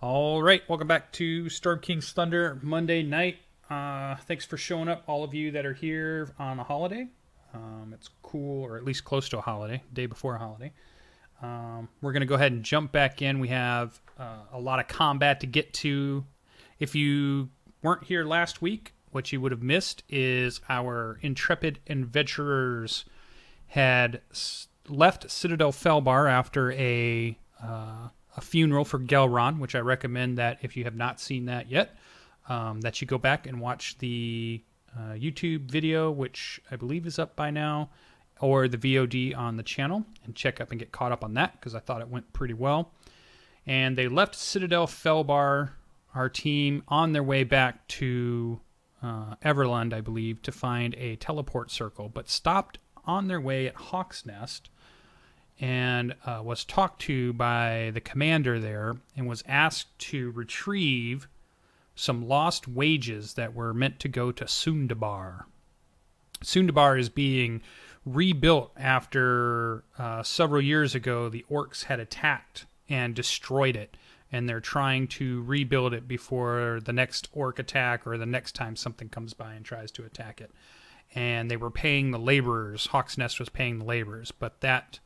All right, welcome back to Storm King's Thunder Monday night. Thanks for showing up, all of you that are here on a holiday. It's cool, or at least close to a holiday, day before a holiday. We're going to go ahead and jump back in. We have a lot of combat to get to. If you weren't here last week, what you would have missed is our intrepid adventurers had left Citadel Felbar after a funeral for Gelron, which I recommend that if you have not seen that yet, that you go back and watch the YouTube video, which I believe is up by now, or the VOD on the channel, and check up and get caught up on that, because I thought it went pretty well. And they left Citadel Felbar, our team, on their way back to Everland, I believe, to find a teleport circle, but stopped on their way at Hawk's Nest, and was talked to by the commander there and was asked to retrieve some lost wages that were meant to go to Sundabar. Sundabar is being rebuilt after several years ago the orcs had attacked and destroyed it, and they're trying to rebuild it before the next orc attack or the next time something comes by and tries to attack it. And they were paying the laborers. Hawk's Nest was paying the laborers, but that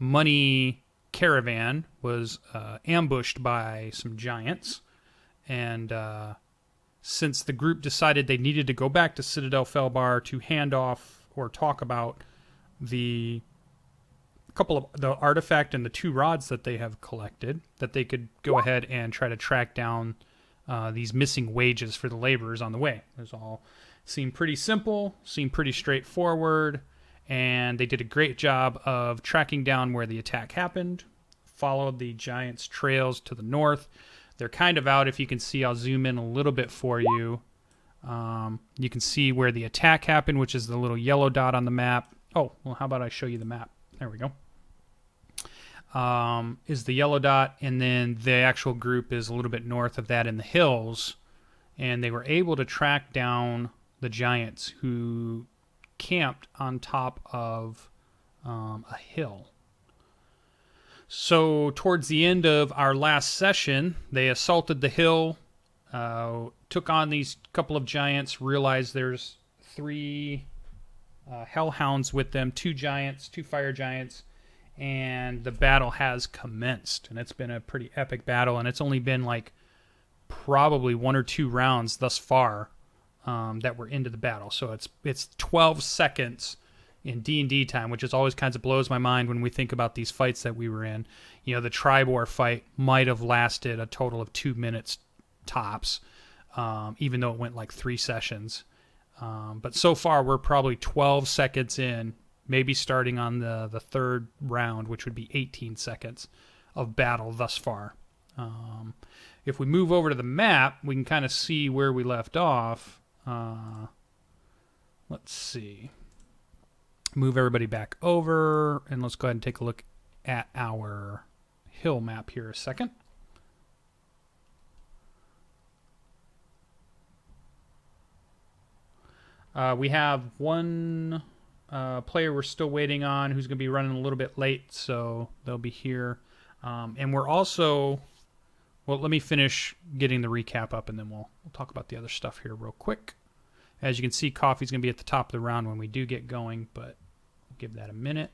money caravan was ambushed by some giants, and since the group decided they needed to go back to Citadel Felbar to hand off or talk about the couple of the artifact and the 2 rods that they have collected, that they could go ahead and try to track down these missing wages for the laborers on the way. It all seemed pretty simple, seemed pretty straightforward, and they did a great job of tracking down where the attack happened, followed the giants' trails to the north. They're kind of out, if you can see. I'll zoom in a little bit for you. You can see where the attack happened, which is the little yellow dot on the map. Oh, well, how about I show you the map? There we go. Is the yellow dot, and then the actual group is a little bit north of that in the hills, and they were able to track down the giants who camped on top of a hill. So towards the end of our last session, they assaulted the hill, took on these couple of giants, realized there's 3 hellhounds with them, 2 giants, 2 fire giants, and the battle has commenced. And it's been a pretty epic battle, and it's only been like probably 1 or 2 rounds thus far that were into the battle. So it's 12 seconds in D&D time, which is always kinds of blows my mind when we think about these fights that we were in. You know, the Tribor fight might have lasted a total of 2 minutes tops, even though it went like 3 sessions. But so far, we're probably 12 seconds in, maybe starting on the 3rd round, which would be 18 seconds of battle thus far. If we move over to the map, we can kind of see where we left off. Let's see. Move everybody back over, and let's go ahead and take a look at our hill map here a second. We have one player we're still waiting on who's going to be running a little bit late, so they'll be here. And we're also... Well, let me finish getting the recap up, and then we'll talk about the other stuff here real quick. As you can see, coffee's going to be at the top of the round when we do get going, but we'll give that a minute.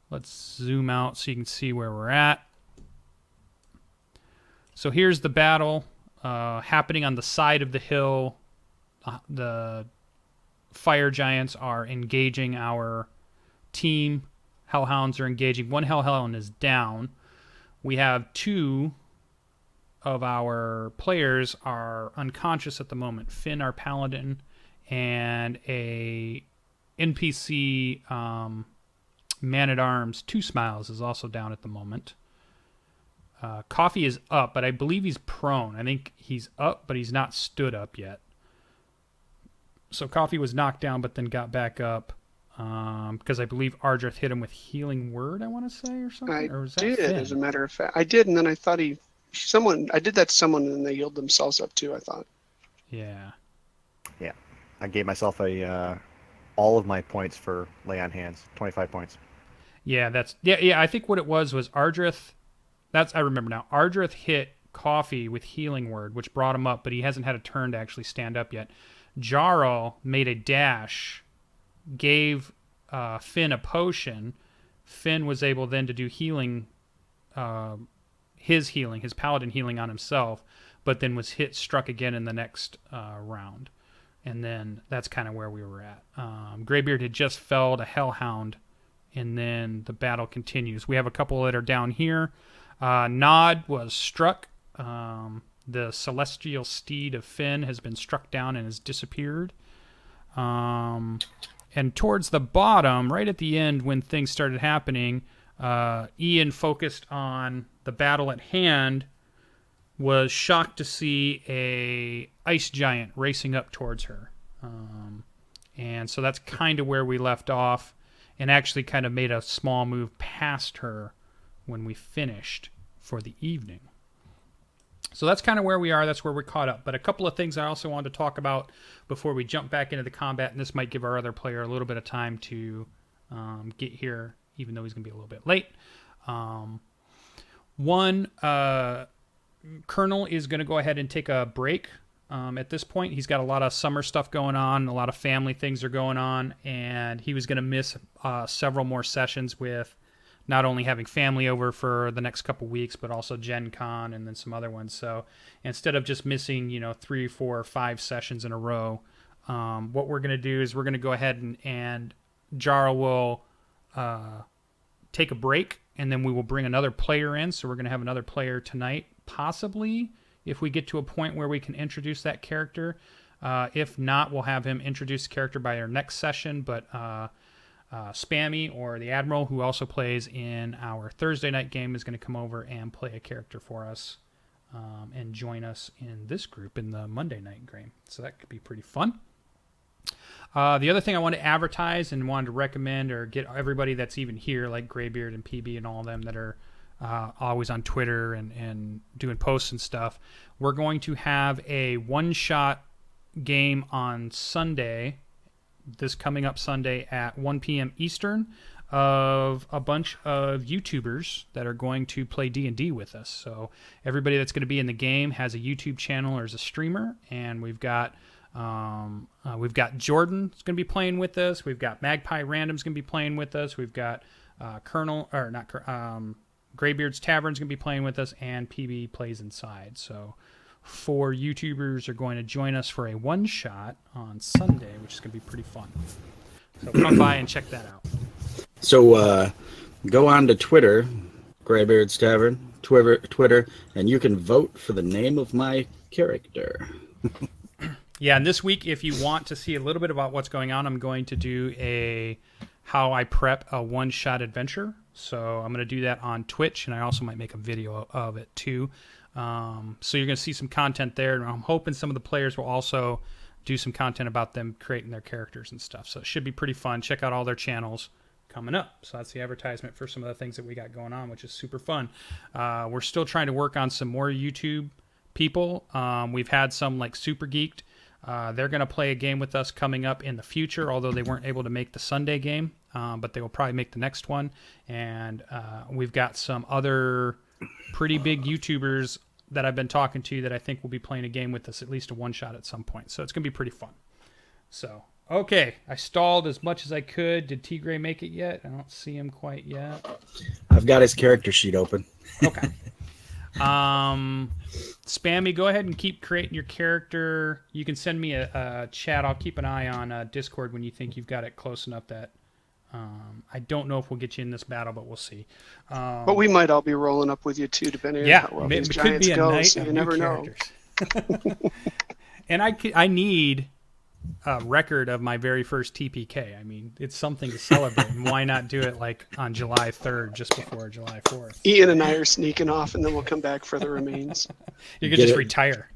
Let's zoom out so you can see where we're at. So here's the battle happening on the side of the hill. The fire giants are engaging our team. Hellhounds are engaging. 1 hellhound is down. We have 2 of our players are unconscious at the moment. Finn, our Paladin, and a NPC man-at-arms, 2 Smiles, is also down at the moment. Coffee is up, but I believe he's prone. I think he's up, but he's not stood up yet. So Coffee was knocked down, but then got back up because I believe Ardreth hit him with Healing Word, I want to say, or something. Or was that did, Finn? As a matter of fact. I did, and then I thought I did that to someone, and they healed themselves up too, I thought. Yeah. Yeah. I gave myself all of my points for lay on hands, 25 points. Yeah, I think what it was Ardreth. I remember now. Ardreth hit Coffee with Healing Word, which brought him up, but he hasn't had a turn to actually stand up yet. Jarrel made a dash, gave Finn a potion. Finn was able then to do healing, his Paladin healing on himself, but then was struck again in the next round. And then that's kind of where we were at. Graybeard had just felled a Hellhound, and then the battle continues. We have a couple that are down here. Nod was struck. The celestial steed of Finn has been struck down and has disappeared. And towards the bottom, right at the end when things started happening, Ian focused on the battle at hand, was shocked to see a ice giant racing up towards her. And so that's kind of where we left off, and actually kind of made a small move past her when we finished for the evening. So that's kind of where we are. That's where we're caught up. But a couple of things I also wanted to talk about before we jump back into the combat, and this might give our other player a little bit of time to get here, even though he's going to be a little bit late. One, Colonel is going to go ahead and take a break at this point. He's got a lot of summer stuff going on, a lot of family things are going on, and he was going to miss several more sessions with not only having family over for the next couple weeks, but also Gen Con and then some other ones. So instead of just missing, 3, 4, 5 sessions in a row, what we're going to do is we're going to go ahead and Jarrel will take a break, and then we will bring another player in. So we're going to have another player tonight, possibly, if we get to a point where we can introduce that character. If not, we'll have him introduce the character by our next session, but Spammy, or the Admiral, who also plays in our Thursday night game, is going to come over and play a character for us and join us in this group in the Monday night game. So that could be pretty fun. The other thing I want to advertise and wanted to recommend, or get everybody that's even here, like Graybeard and PB and all of them that are always on Twitter and doing posts and stuff, we're going to have a one-shot game on Sunday, this coming up Sunday at 1 p.m. Eastern, of a bunch of YouTubers that are going to play D&D with us. So everybody that's going to be in the game has a YouTube channel or is a streamer, and we've got Jordan is going to be playing with us. We've got Magpie Random's going to be playing with us. We've got Graybeard's Tavern's going to be playing with us, and PB plays inside. So 4 YouTubers are going to join us for a one-shot on Sunday, which is going to be pretty fun. So come by and check that out. So go on to Twitter, Graybeard's Tavern, Twitter, and you can vote for the name of my character. Yeah, and this week, if you want to see a little bit about what's going on, I'm going to do how I prep a one-shot adventure. So I'm going to do that on Twitch, and I also might make a video of it too. So you're going to see some content there, and I'm hoping some of the players will also do some content about them creating their characters and stuff. So it should be pretty fun. Check out all their channels coming up. So that's the advertisement for some of the things that we got going on, which is super fun. We're still trying to work on some more YouTube people. We've had some like Super Geeked. They're going to play a game with us coming up in the future, although they weren't able to make the Sunday game, but they will probably make the next one. And we've got some other pretty big YouTubers that I've been talking to that I think will be playing a game with us, at least a one-shot at some point. So it's going to be pretty fun. So, okay, I stalled as much as I could. Did T-Gray make it yet? I don't see him quite yet. I've got his character sheet open. Okay. Spammy, go ahead and keep creating your character. You can send me a chat. I'll keep an eye on Discord when you think you've got it close enough that I don't know if we'll get you in this battle, but we'll see. But we might all be rolling up with you too, depending on how well these giants go. So you never know. And I need a record of my very first TPK. I mean, it's something to celebrate, and why not do it like on July 3rd, just before July 4th? Ian and I are sneaking off, and then we'll come back for the remains. You could just retire.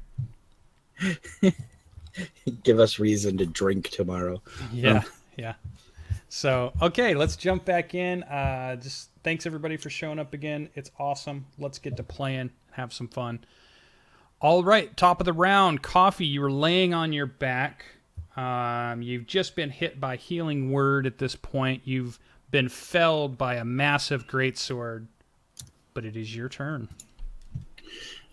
Give us reason to drink tomorrow. Yeah. So, okay, let's jump back in. Just thanks everybody for showing up again. It's awesome. Let's get to playing, have some fun. All right, top of the round. Coffee, you were laying on your back. You've just been hit by Healing Word at this point. You've been felled by a massive greatsword, but it is your turn.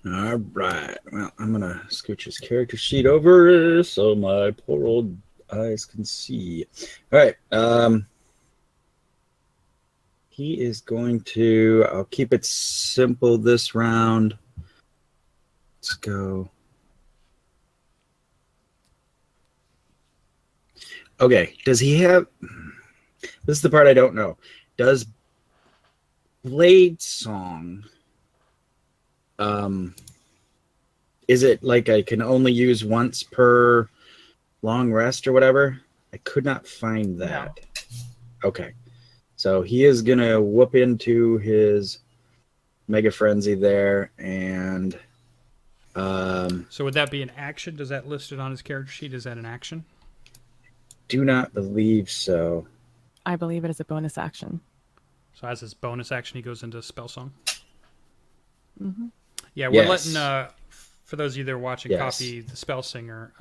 All right. Well, I'm gonna scooch his character sheet over so my poor old eyes can see. All right. He is going to. I'll keep it simple this round. Let's go. Okay. Does he have? This is the part I don't know. Does Blade Song? Is it like I can only use once per long rest or whatever? I could not find that. No. Okay. So he is going to whoop into his Mega Frenzy there. And so would that be an action? Does that listed on his character sheet? Is that an action? Do not believe so. I believe it is a bonus action. So as his bonus action, he goes into Spell Song? Mm-hmm. Yeah, we're letting, for those of you that are watching, copy the Spellsinger.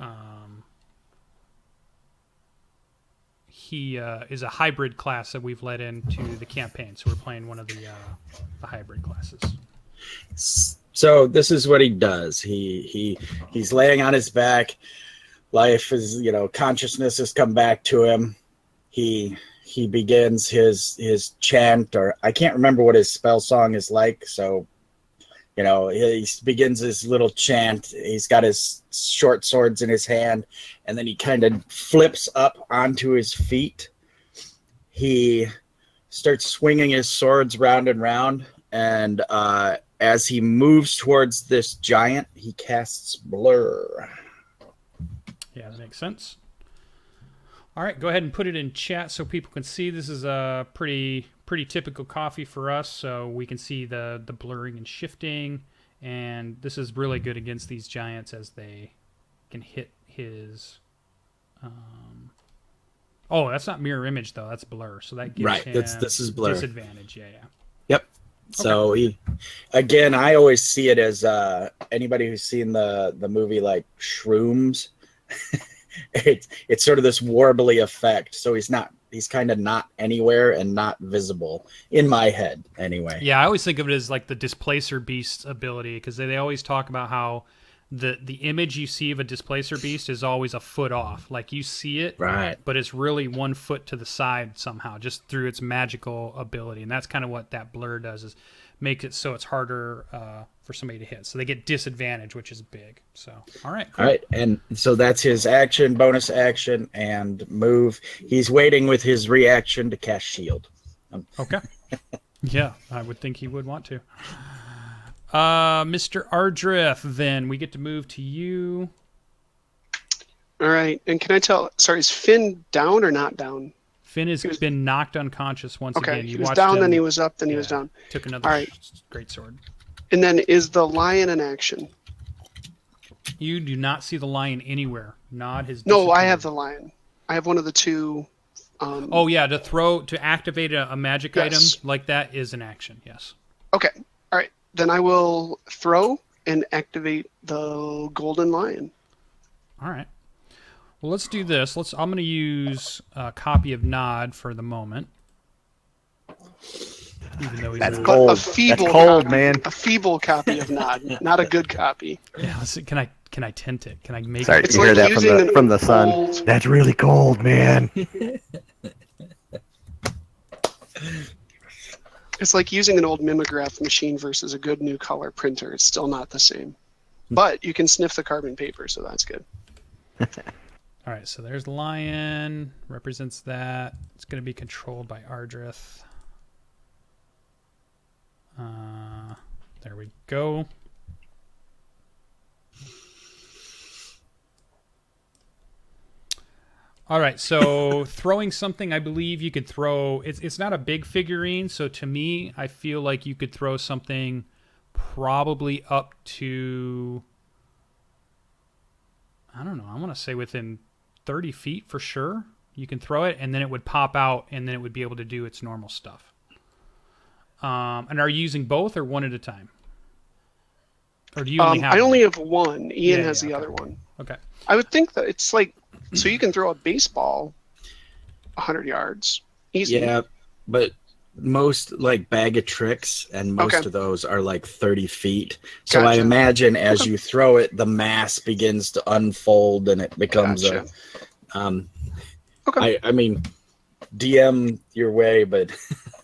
He is a hybrid class that we've let into the campaign, so we're playing one of the hybrid classes. So this is what he does. He's laying on his back. Life is, consciousness has come back to him. He begins his chant, or I can't remember what his spell song is like, so he begins his little chant. He's got his short swords in his hand, and then he kind of flips up onto his feet. He starts swinging his swords round and round, and as he moves towards this giant, he casts Blur. Yeah, that makes sense. All right, go ahead and put it in chat so people can see. This is a pretty typical coffee for us, so we can see the blurring and shifting, and this is really good against these giants as they can hit his oh, that's not mirror image though, that's blur, so that gives him this is blur disadvantage. Yep. So he, again, I always see it as anybody who's seen the movie like Shrooms. It's sort of this warbly effect, so he's kind of not anywhere and not visible in my head anyway. Yeah, I always think of it as like the Displacer Beast ability, because they always talk about how the image you see of a Displacer Beast is always a foot off. Like you see it, right, but it's really 1 foot to the side somehow, just through its magical ability. And that's kind of what that blur does, is make it so it's harder for somebody to hit. So they get disadvantage, which is big. So, all right. Cool. All right, and so that's his action, bonus action, and move. He's waiting with his reaction to cast Shield. Okay. Yeah, I would think he would want to. Mr. Ardreth, then we get to move to you. All right, and can I tell? Sorry, is Finn down or not down? Finn has been knocked unconscious once again. He was down, then he was up, then he was down. Took another great sword. And then is the lion in action? You do not see the lion anywhere. Nod his. No, I have the lion. I have one of the two. To activate a magic item like that is an action. Yes. Okay. All right. Then I will throw and activate the golden lion. All right. Well, let's do this. I'm going to use a copy of Nod for the moment. Even though he's That's cold. A feeble That's cold, copy, man. A feeble copy of Nod, not a good copy. Yeah. Can I tint it? Can I make Sorry, it? you hear like that from the sun? That's really cold, man. It's like using an old mimeograph machine versus a good new color printer. It's still not the same. But you can sniff the carbon paper, so that's good. All right, so there's the lion. Represents that. It's going to be controlled by Ardreth. There we go. All right, so throwing something, I believe you could throw... It's not a big figurine, so to me, I feel like you could throw something probably up to... I don't know, I want to say within 30 feet for sure. You can throw it, and then it would pop out, and then it would be able to do its normal stuff. And are you using both or one at a time? Or do you only have I one? only have one. Ian has the other one. Okay. I would think that it's like... So you can throw a baseball 100 yards. Easy. Yeah, but most like bag of tricks, and most Okay. of those are like 30 feet. So I Gotcha. imagine as you throw it, the mass begins to unfold, and it becomes Gotcha. a. Okay. I mean, DM your way, but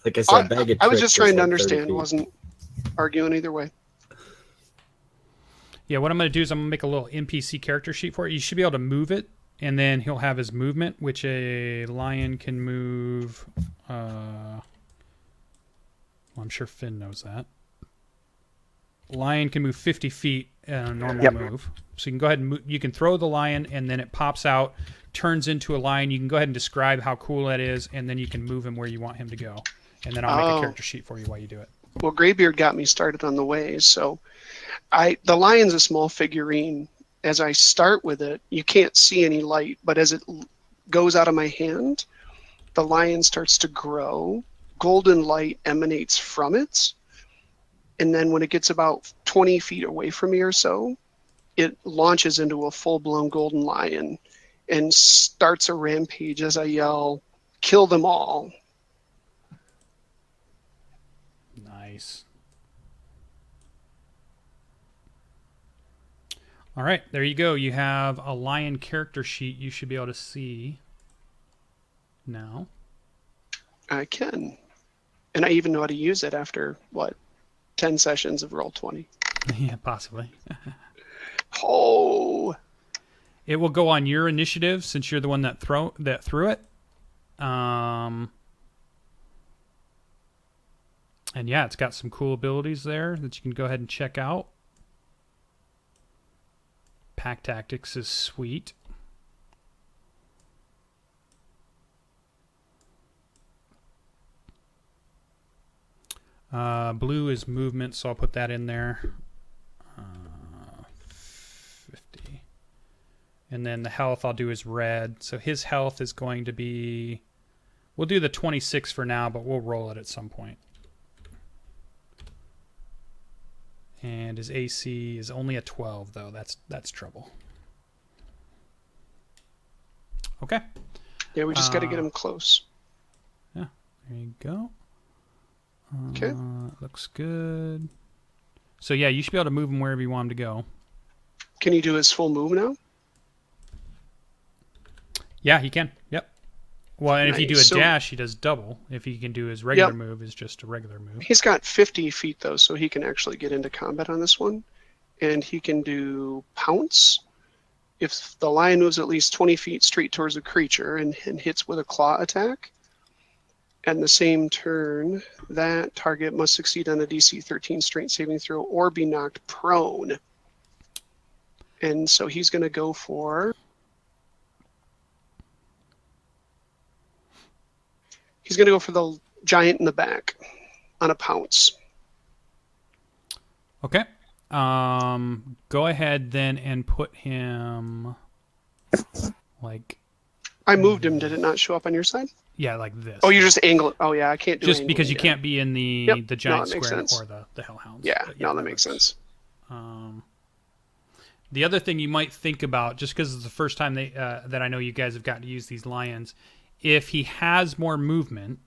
like I said, bag of tricks. I was just is trying to like 30 understand. feet. Wasn't arguing either way. Yeah, what I'm going to do is I'm going to make a little NPC character sheet for it. You should be able to move it, and then he'll have his movement, which a lion can move. Well, I'm sure Finn knows that. Lion can move 50 feet in a normal move. So you can go ahead and move, you can throw the lion, and then it pops out, turns into a lion. You can go ahead and describe how cool that is, and then you can move him where you want him to go. And then I'll make a character sheet for you while you do it. Well, Graybeard got me started on the ways. So the lion's a small figurine. As I start with it, you can't see any light, but as it goes out of my hand, the lion starts to grow. Golden light emanates from it. And then when it gets about 20 feet away from me or so, it launches into a full-blown golden lion and starts a rampage as I yell, "Kill them all." Nice. All right, there you go. You have a lion character sheet you should be able to see now. I can. And I even know how to use it after, 10 sessions of Roll20. Yeah, possibly. Oh! It will go on your initiative since you're the one that threw it. And yeah, it's got some cool abilities there that you can go ahead and check out. Pack Tactics is sweet. Blue is movement, so I'll put that in there. 50. And then the health I'll do is red. So his health is going to be... We'll do the 26 for now, but we'll roll it at some point. And his AC is only a 12, though. That's trouble. Okay. Yeah, we just got to get him close. Yeah, there you go. Okay. Looks good. So yeah, you should be able to move him wherever you want him to go. Can he do his full move now? Yeah, he can. Yep. Well, and if you do a Nice. So- dash, he does double. If he can do his regular move, is just a regular move. He's got 50 feet, though, so he can actually get into combat on this one. And he can do pounce. If the lion moves at least 20 feet straight towards the creature and hits with a claw attack, and the same turn, that target must succeed on a DC 13 strength saving throw or be knocked prone. And so he's going to go for... He's going to go for the giant in the back on a pounce. Okay. Go ahead then and put him like... I moved him. Did it not show up on your side? Yeah, like this. Oh, you just angle it. Oh, yeah, I can't do just angling, because you yeah. can't be in the Yep. the giant No, it makes square sense. or the hellhounds. Yeah, But no, that makes sense. The other thing you might think about, just because it's the first time that I know you guys have gotten to use these lions, if he has more movement,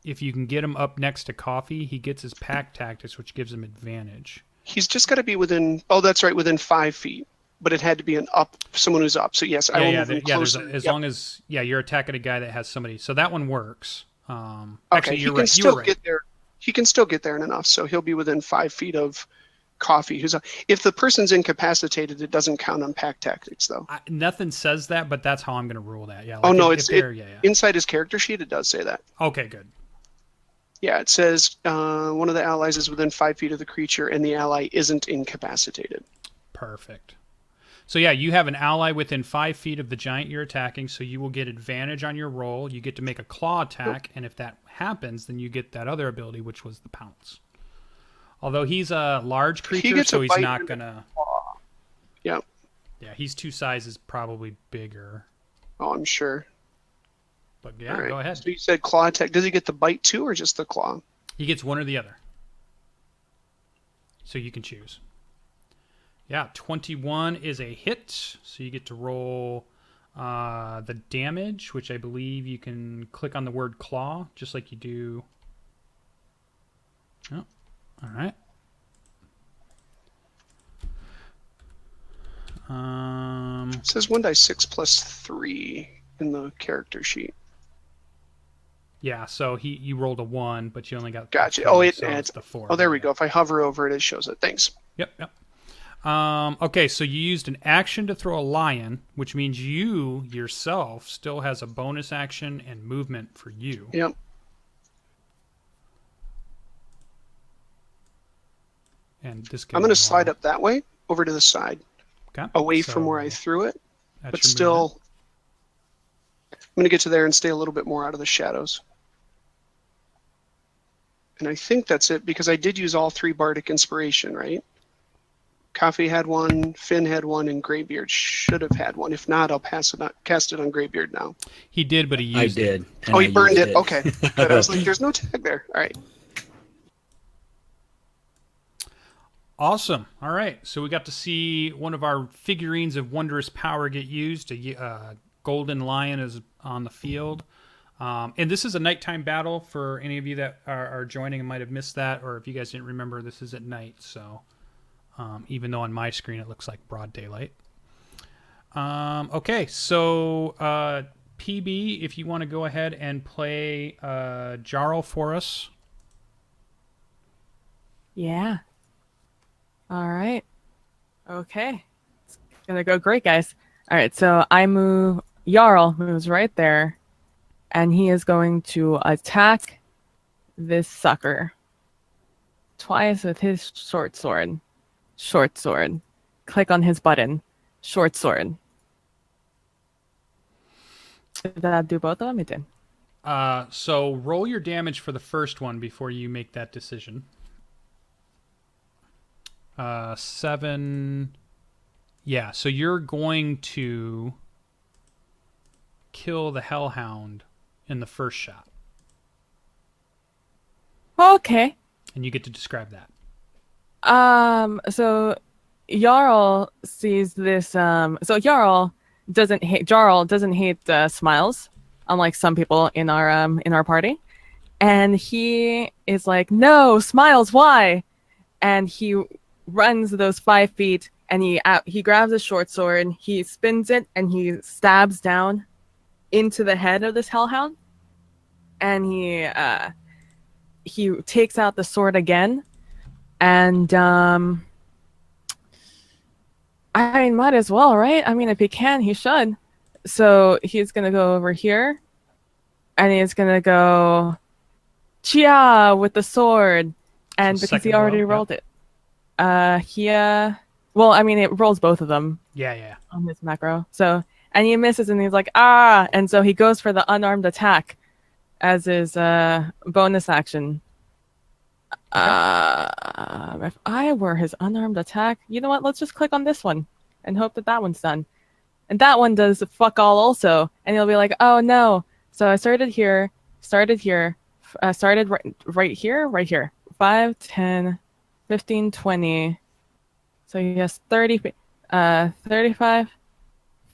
if you can get him up next to Coffee, he gets his pack tactics, which gives him advantage. He's just got to be within... Oh, that's right, within 5 feet. But it had to be someone who's up. So, yes, I will move him closer. As long as you're attacking a guy that has somebody. So that one works. Okay, Actually, he you're can right. still You're right. get there. He can still get there in enough, so he'll be within 5 feet of Coffee. If the person's incapacitated, it doesn't count on pack tactics, though. Nothing says that, but that's how I'm going to rule that. Yeah. Oh, no, if they're- inside his character sheet, it does say that. Okay, good. Yeah, it says one of the allies is within 5 feet of the creature, and the ally isn't incapacitated. Perfect. So yeah, you have an ally within 5 feet of the giant you're attacking, so you will get advantage on your roll. You get to make a claw attack, and if that happens, then you get that other ability, which was the pounce. Although he's a large creature, gets so a he's bite not and a gonna... Yep. Yeah, he's 2 sizes probably bigger. Oh, I'm sure. But yeah, All right. go ahead. So you said claw attack. Does he get the bite too, or just the claw? He gets one or the other. So you can choose. Yeah, 21 is a hit, so you get to roll the damage, which I believe you can click on the word claw, just like you do Oh, all right. It says 1d6 plus 3 in the character sheet. Yeah, so you rolled a 1, but you only got the Gotcha. 3, Oh, it so adds it's the 4. Oh, there we Yeah. go. If I hover over it, it shows it. Thanks. Yep. Okay, so you used an action to throw a lion, which means you yourself still has a bonus action and movement for you. Yep. And this I'm going to slide up that way, over to the side, okay. away from where I threw it, That's but your still, movement. I'm going to get to there and stay a little bit more out of the shadows. And I think that's it, because I did use all 3 Bardic Inspiration, right? Ka'Fey had 1, Finn had 1, and Graybeard should have had 1. If not, I'll cast it on Graybeard now. He did, but he I used it. did. and Oh, he I burned used it. Okay. But I was like, there's no tag there. All right. Awesome. All right. So we got to see one of our figurines of wondrous power get used. A golden lion is on the field. And this is a nighttime battle for any of you that are joining and might have missed that, or if you guys didn't remember, this is at night. So even though on my screen it looks like broad daylight. Okay. So PB, if you want to go ahead and play Jarrel for us. Yeah. All right. Okay. It's gonna go great, guys. All right, so I move. Jarl moves right there, and he is going to attack this sucker twice with his short sword. Short sword. Click on his button. Short sword. Did that do both of them? It did. So roll your damage for the first one before you make that decision. 7. Yeah, so you're going to kill the Hellhound in the first shot. Okay. And you get to describe that. So Jarl sees this. So Jarl doesn't hate smiles, unlike some people in our party, and he is like, no smiles, why? And he runs those 5 feet, and he grabs a short sword, he spins it, and he stabs down into the head of this hellhound, and he takes out the sword again, and I mean, might as well, right? I mean, if he can, he should. So he's gonna go over here, and he's gonna go chia with the sword, and So because he second already roll, yeah. rolled it. Well, I mean, it rolls both of them Yeah. on his macro. So, and he misses, and he's like, ah! And so he goes for the unarmed attack as his bonus action. If I were his unarmed attack, you know what? Let's just click on this one and hope that one's done. And that one does fuck all also. And he'll be like, oh no. So I started here, started right here. 5, 10, 15, 20. So he has 30, 35,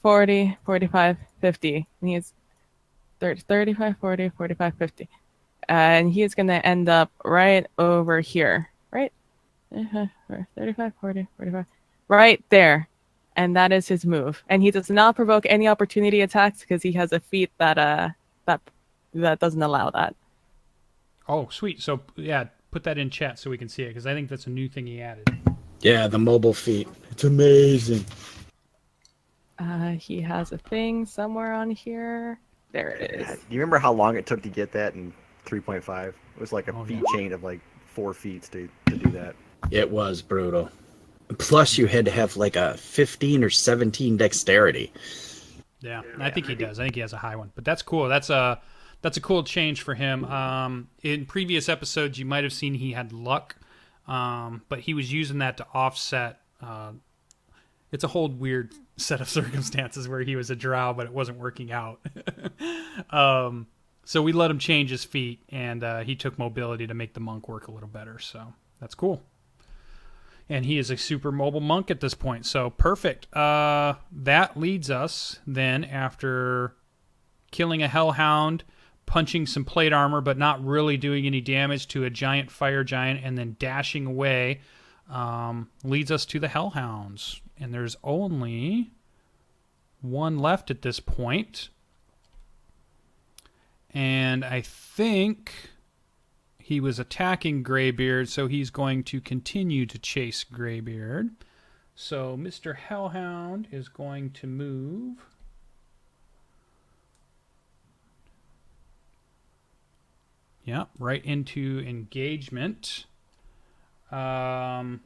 40, 45, 50. And he has 35, 40, 45, 50. And he's going to end up right over here. Right? 35, 40, 45. Right there. And that is his move. And he does not provoke any opportunity attacks because he has a feat that doesn't allow that. Oh, sweet. So, yeah, put that in chat so we can see it, because I think that's a new thing he added. Yeah, the mobile feat. It's amazing. He has a thing somewhere on here. There it is. Do you remember how long it took to get that in 3.5? It was like a Oh, feat yeah. chain of like 4 feats to do that. It was brutal. Plus, you had to have like a 15 or 17 dexterity. Yeah, I think he does. I think he has a high one, but that's cool. That's a cool change for him. In previous episodes, you might have seen he had luck, but he was using that to offset. It's a whole weird set of circumstances where he was a drow, but it wasn't working out. So we let him change his feat, and he took mobility to make the monk work a little better. So that's cool. And he is a super mobile monk at this point. So perfect. That leads us then, after killing a hellhound, punching some plate armor, but not really doing any damage to a giant fire giant, and then dashing away, leads us to the Hellhounds. And there's only one left at this point. And I think he was attacking Graybeard, so he's going to continue to chase Graybeard. So Mr. Hellhound is going to move. Yeah, right into engagement. And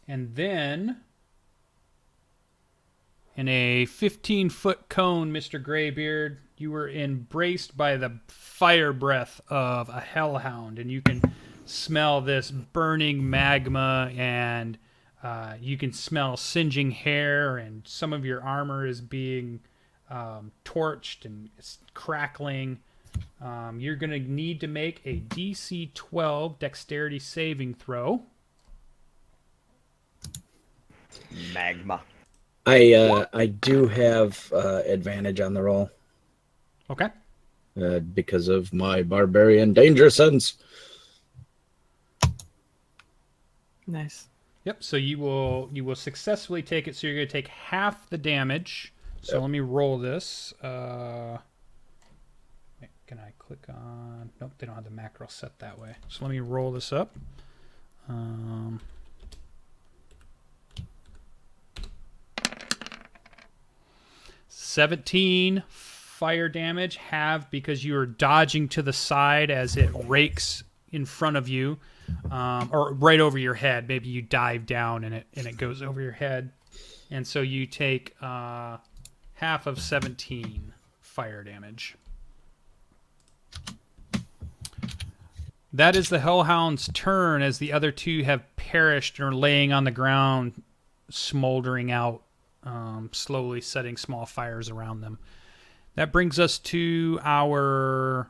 then in a 15-foot cone, Mr. Graybeard, you were embraced by the fire breath of a hellhound, and you can smell this burning magma, and you can smell singeing hair, and some of your armor is being torched and it's crackling. You're going to need to make a DC 12 dexterity saving throw. Magma. I do have advantage on the roll. Okay. Because of my barbarian danger sense. Nice. Yep. So you will successfully take it. So you're going to take half the damage. So let me roll this. Can I click on? Nope. They don't have the macro set that way. So let me roll this up. 17 fire damage, half because you are dodging to the side as it rakes in front of you, or right over your head. Maybe you dive down and it goes over your head, and so you take half of 17 fire damage. That is the Hellhound's turn, as the other two have perished and are laying on the ground, smoldering out, slowly setting small fires around them. That brings us to our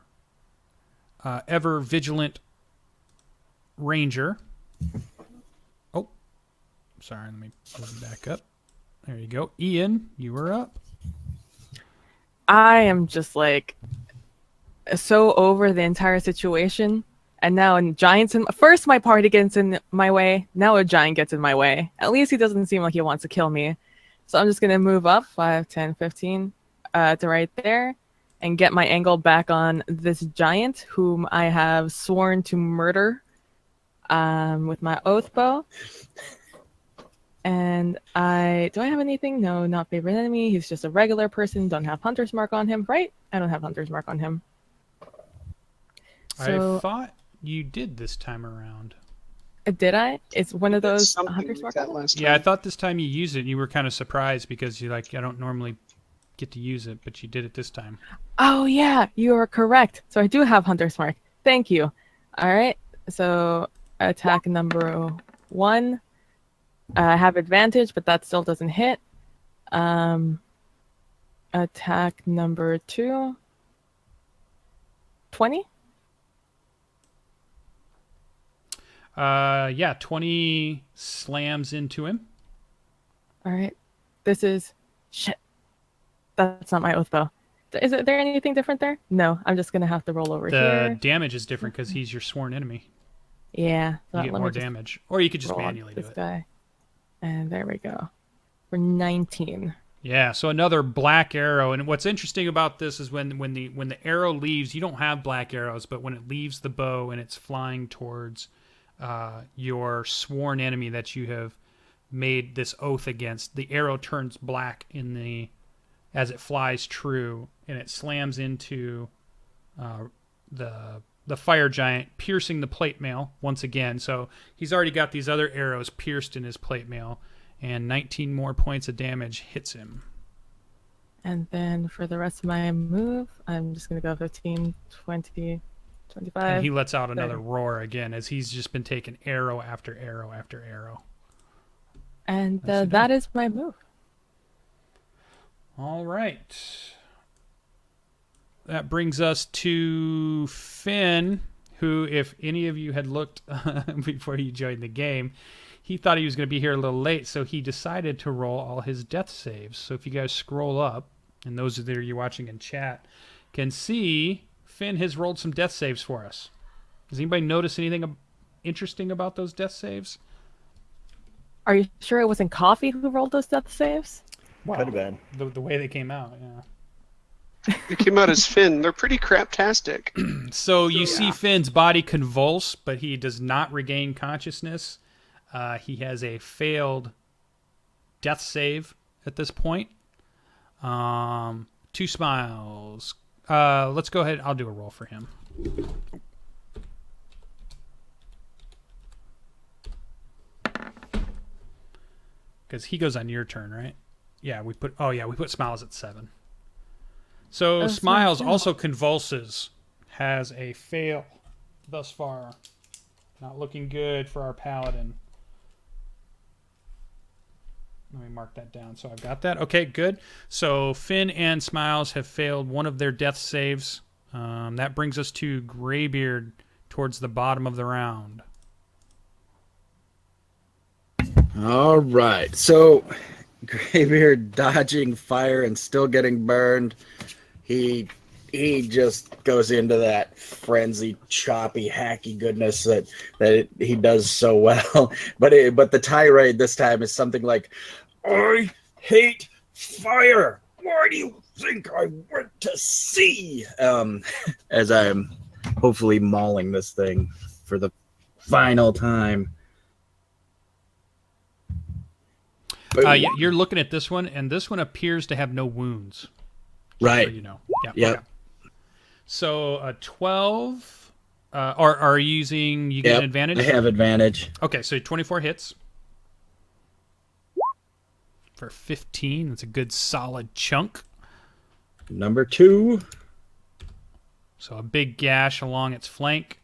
ever vigilant ranger. Oh, sorry, let me move back up. There you go. Ian, you were up. I am just like so over the entire situation. And now giants first my party gets in my way. Now a giant gets in my way. At least he doesn't seem like he wants to kill me. So I'm just going to move up 5, 10, 15 to right there and get my angle back on this giant whom I have sworn to murder with my oath bow. And do I have anything? No, not favorite enemy. He's just a regular person. Don't have Hunter's Mark on him, right? I don't have Hunter's Mark on him. So, I thought you did this time around. Did I? It's one of those Hunter's like Mark. Yeah, I thought this time you used it. You were kind of surprised because you're like, I don't normally get to use it, but you did it this time. Oh yeah, you are correct. So I do have Hunter's Mark. Thank you. All right. So attack number 1. I have advantage, but that still doesn't hit. Attack number 2. 20. Yeah, 20 slams into him. All right. This is shit. That's not my oath bow. Is there anything different there? No, I'm just gonna have to roll over here. The damage is different because he's your sworn enemy. Yeah, you get more damage, or you could just manually do it. Guy. And there we go. For 19. Yeah, so another black arrow. And what's interesting about this is when the arrow leaves, you don't have black arrows, but when it leaves the bow and it's flying towards your sworn enemy that you have made this oath against, the arrow turns black as it flies true, and it slams into the fire giant, piercing the plate mail once again. So he's already got these other arrows pierced in his plate mail, and 19 more points of damage hits him. And then for the rest of my move, I'm just going to go 15, 20, 25. And he lets out another roar again as he's just been taking arrow after arrow after arrow. And that is my move. All right. That brings us to Finn, who, if any of you had looked before you joined the game, he thought he was going to be here a little late, so he decided to roll all his death saves. So if you guys scroll up, and those of you watching in chat, can see Finn has rolled some death saves for us. Does anybody notice anything interesting about those death saves? Are you sure it wasn't Coffee who rolled those death saves? Could have been. The way they came out, yeah. They came out as Finn. They're pretty craptastic. So you see Finn's body convulse, but he does not regain consciousness. He has a failed death save at this point. 2 smiles. Let's go ahead. I'll do a roll for him. Because he goes on your turn, right? Yeah, we put Smiles at 7. So Smiles also convulses, has a fail thus far. Not looking good for our Paladin. Let me mark that down so I've got that. Okay, good. So Finn and Smiles have failed one of their death saves. That brings us to Graybeard towards the bottom of the round. All right. So Graybeard dodging fire and still getting burned. He just goes into that frenzy, choppy, hacky goodness that he does so well. But the tirade this time is something like, "I hate fire. Why do you think I went to sea?" As I'm hopefully mauling this thing for the final time. You're looking at this one, and this one appears to have no wounds. Right. So you know. Yeah. Okay. So a 12, or are you using? You get an advantage. I have advantage. Okay, so 24 hits for 15. That's a good solid chunk. Number 2. So a big gash along its flank.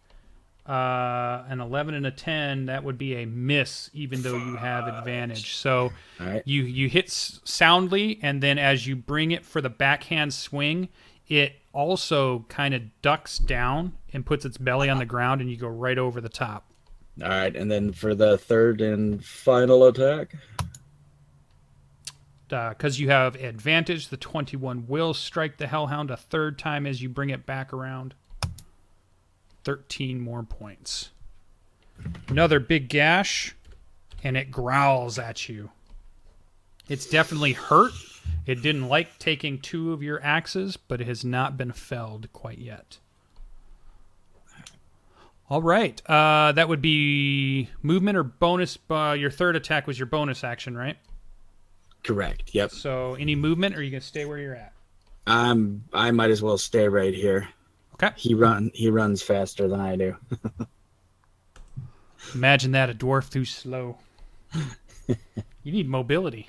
An 11 and a 10, that would be a miss, even though you have advantage. So right. you hit soundly, and then as you bring it for the backhand swing, it also kind of ducks down and puts its belly on the ground, and you go right over the top. All right, and then for the third and final attack? Because you have advantage, the 21 will strike the Hellhound a third time as you bring it back around. 13 more points. Another big gash, and it growls at you. It's definitely hurt. It didn't like taking 2 of your axes, but it has not been felled quite yet. All right. That would be movement or bonus. Your third attack was your bonus action, right? Correct. Yep. So any movement, or are you going to stay where you're at? I might as well stay right here. Okay. He runs faster than I do. Imagine that, a dwarf too slow. You need mobility.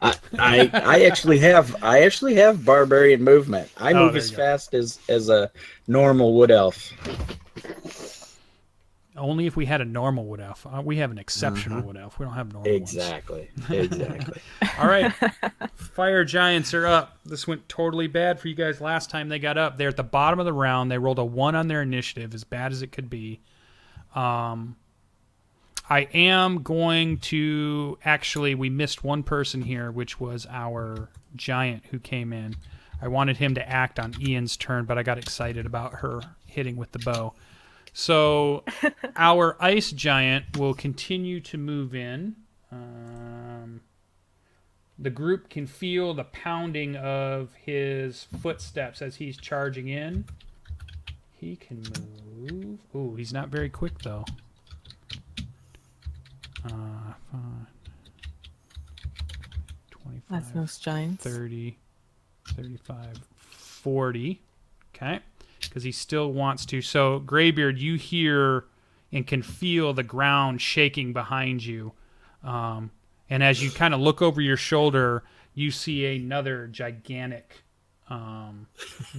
I actually have barbarian movement. I move as fast as a normal wood elf. Only if we had a normal wood elf. We have an exceptional wood elf. We don't have normal Exactly. All right. Fire giants are up. This went totally bad for you guys last time they got up. They're at the bottom of the round. They rolled a 1 on their initiative, as bad as it could be. I am going to... Actually, we missed one person here, which was our giant who came in. I wanted him to act on Ian's turn, but I got excited about her hitting with the bow. So our ice giant will continue to move in. The group can feel the pounding of his footsteps as he's charging in. He can move. Ooh, he's not very quick, though. 5, 25, That's most giants. 30, 35, 40. Okay. Because he still wants to. So, Graybeard, you hear and can feel the ground shaking behind you. And as you kind of look over your shoulder, you see another gigantic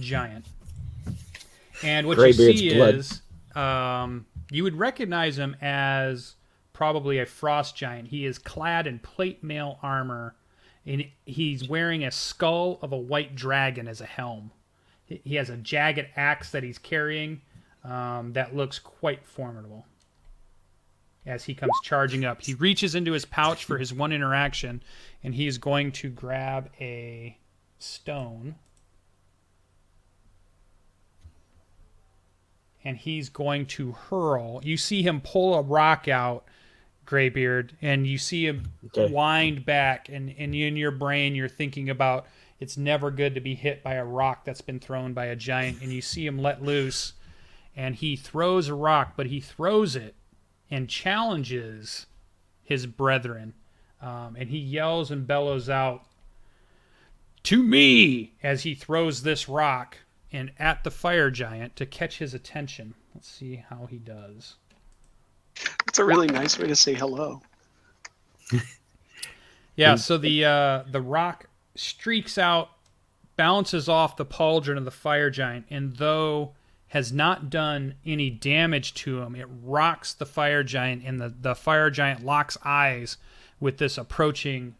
giant. And what you see is you would recognize him as probably a frost giant. He is clad in plate mail armor, and he's wearing a skull of a white dragon as a helm. He has a jagged axe that he's carrying that looks quite formidable as he comes charging up. He reaches into his pouch for his one interaction, and he's going to grab a stone. and he's going to hurl. You see him pull a rock out, Graybeard, and you see him wind back, and in your brain you're thinking about it's never good to be hit by a rock that's been thrown by a giant, and you see him let loose, and he throws a rock, but he throws it and challenges his brethren, and he yells and bellows out, "To me!" as he throws this rock and at the fire giant to catch his attention. Let's see how he does. It's a really nice way to say hello. Yeah, so the rock streaks out, bounces off the pauldron of the fire giant, and though has not done any damage to him, it rocks the fire giant, and the fire giant locks eyes with this approaching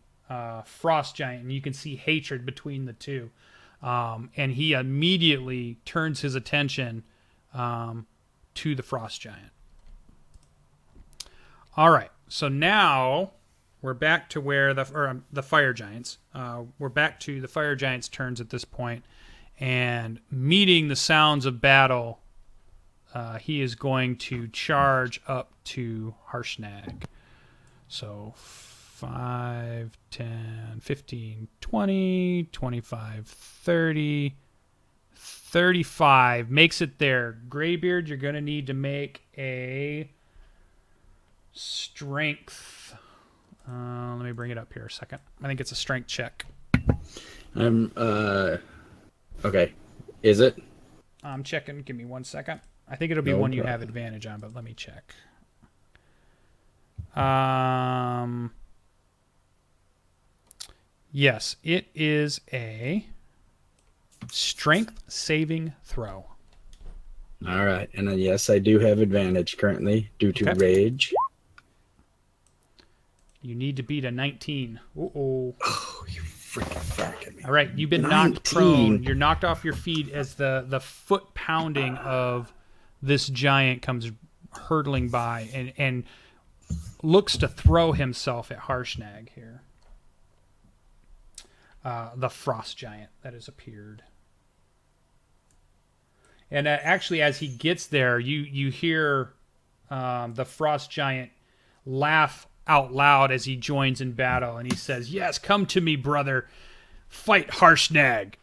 frost giant, and you can see hatred between the two. And he immediately turns his attention to the frost giant. All right, so now we're back to where the fire giants. We're back to the fire giants' turns at this point, and meeting the sounds of battle, he is going to charge up to Harshnag. So 5, 10, 15, 20, 25, 30, 35. Makes it there. Graybeard, you're going to need to make a strength. Let me bring it up here a second. I think it's a strength check. Okay. Is it? I'm checking. Give me 1 second. I think it'll be one you have advantage on, but let me check. Yes, it is a strength saving throw. All right. And then, yes, I do have advantage currently due to rage. You need to beat a 19. Uh-oh. Oh, you freaking fracking me. All right, you've been 19. knocked prone. You're knocked off your feet as the foot pounding of this giant comes hurtling by and looks to throw himself at Harshnag here. The frost giant that has appeared. And actually, as he gets there, you hear the frost giant laugh out loud as he joins in battle, and he says, "Yes, come to me, brother. Fight Harshnag."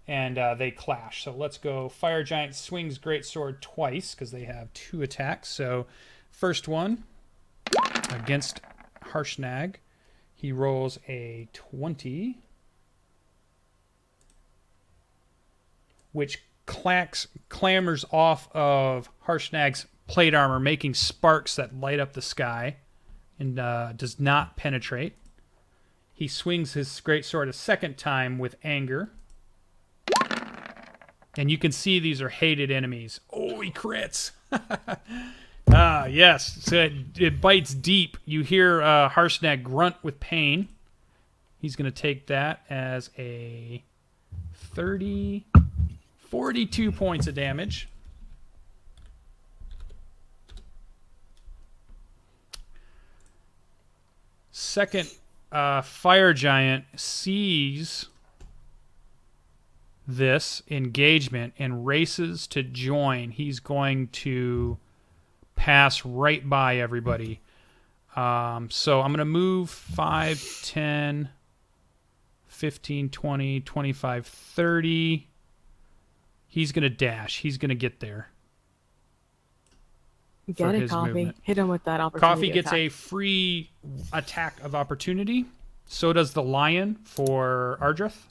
And they clash. So let's go. Fire giant swings greatsword twice because they have 2 attacks. So first one against Harshnag, he rolls a 20, which clambers off of Harshnag's plate armor, making sparks that light up the sky, and does not penetrate. He swings his greatsword a second time with anger. And you can see these are hated enemies. Oh, he crits. Yes. So it bites deep. You hear Harshnag grunt with pain. He's going to take that as a 42 points of damage. Second fire giant sees this engagement and races to join. He's going to pass right by everybody. So I'm going to move 5, 10, 15, 20, 25, 30. He's going to dash. He's going to get there. Get it, Coffee. Movement. Hit him with that opportunity. Coffee gets a free attack of opportunity. So does the lion for Ardreth.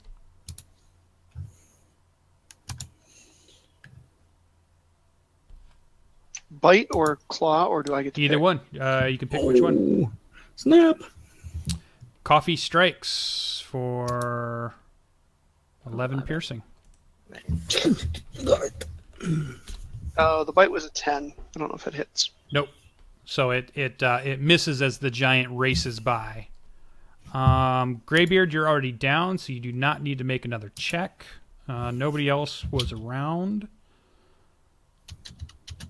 Bite or claw, or do I get to Either pick? one. You can pick which one. Snap. Coffee strikes for 11 piercing. The bite was a 10. I don't know if it hits. Nope. So it misses as the giant races by. Graybeard, you're already down, so you do not need to make another check. Nobody else was around.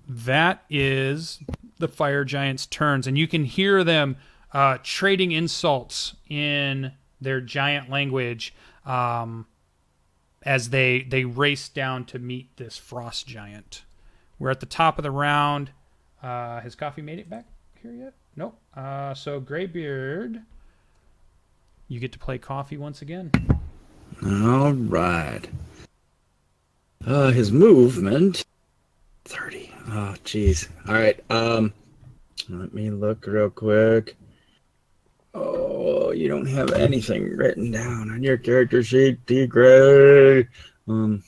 That is the fire giant's turns, and you can hear them trading insults in their giant language. as they race down to meet this frost giant. We're at the top of the round. Has Coffee made it back here yet? Nope. So Graybeard, you get to play Coffee once again. All right. His movement 30. Oh, jeez. All right. Let me look real quick. Oh, you don't have anything written down on your character sheet, D. Gray. Then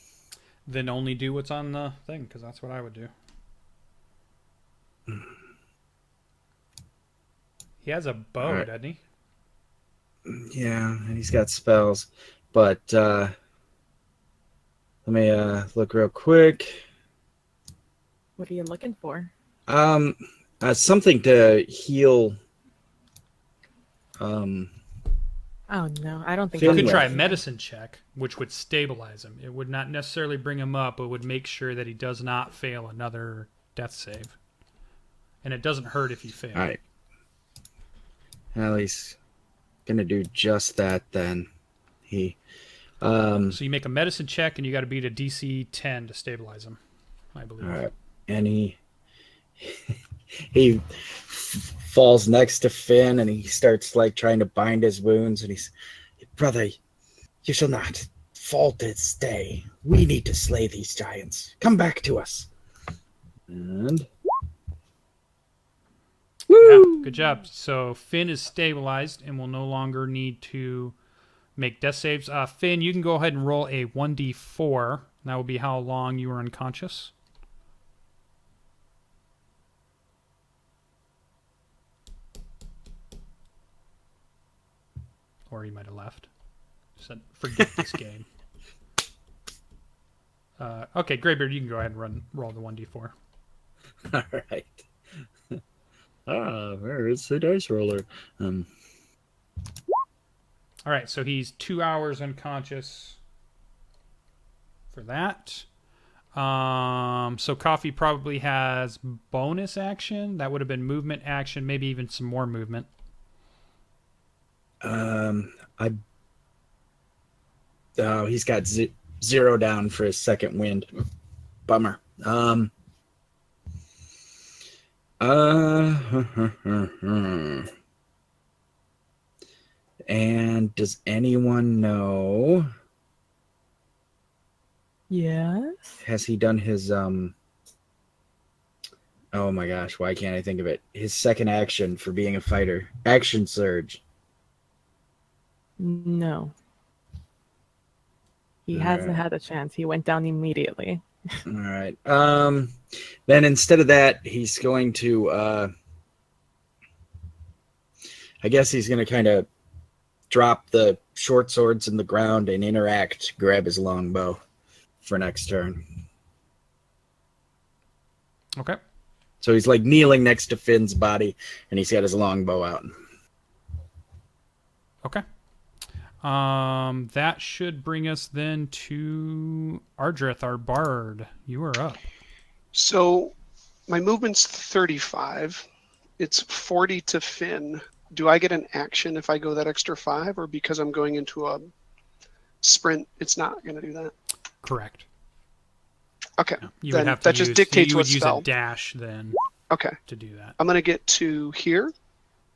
only do what's on the thing, because that's what I would do. He has a bow, right. doesn't he? Yeah, and he's got spells. But let me look real quick. What are you looking for? Something to heal. Oh no, I don't think You Finnwe. could try a medicine check, which would stabilize him. It would not necessarily bring him up, but would make sure that he does not fail another death save. And it doesn't hurt if you fail. All right. Well, he's gonna do just that then. So you make a medicine check, and you got to beat a DC 10 to stabilize him, I believe. All right. And he falls next to Finn, and he starts like trying to bind his wounds, and he's, brother, you shall not fault its stay. We need to slay these giants. Come back to us. And Yeah, good job. So Finn is stabilized and will no longer need to make death saves. Finn, you can go ahead and roll a 1d4. That will be how long you were unconscious. Or he might have left. Said, forget this game. Okay, Graybeard, you can go ahead and roll the 1d4. all right. Where is the dice roller? All right, so he's 2 hours unconscious for that. So Coffee probably has bonus action. That would have been movement action, maybe even some more movement. He's got 0 down for his second wind. Bummer. And does anyone know? Yes. Has he done his oh my gosh, why can't I think of it? His second action for being a fighter. Action surge. No. He hasn't had a chance. He went down immediately. All right. Then instead of that, he's going to I guess he's going to kind of drop the short swords in the ground and interact, grab his longbow for next turn. Okay. So he's like kneeling next to Finn's body, and he's got his longbow out. Okay. That should bring us then to Ardreth, our bard. You are up. So my movement's 35. It's 40 to Finn. Do I get an action if I go that extra 5, or because I'm going into a sprint, it's not going to do that? Correct. Okay. Yeah. You then would have to that just dictates you what would use spell. a dash then Okay. to do that. I'm going to get to here,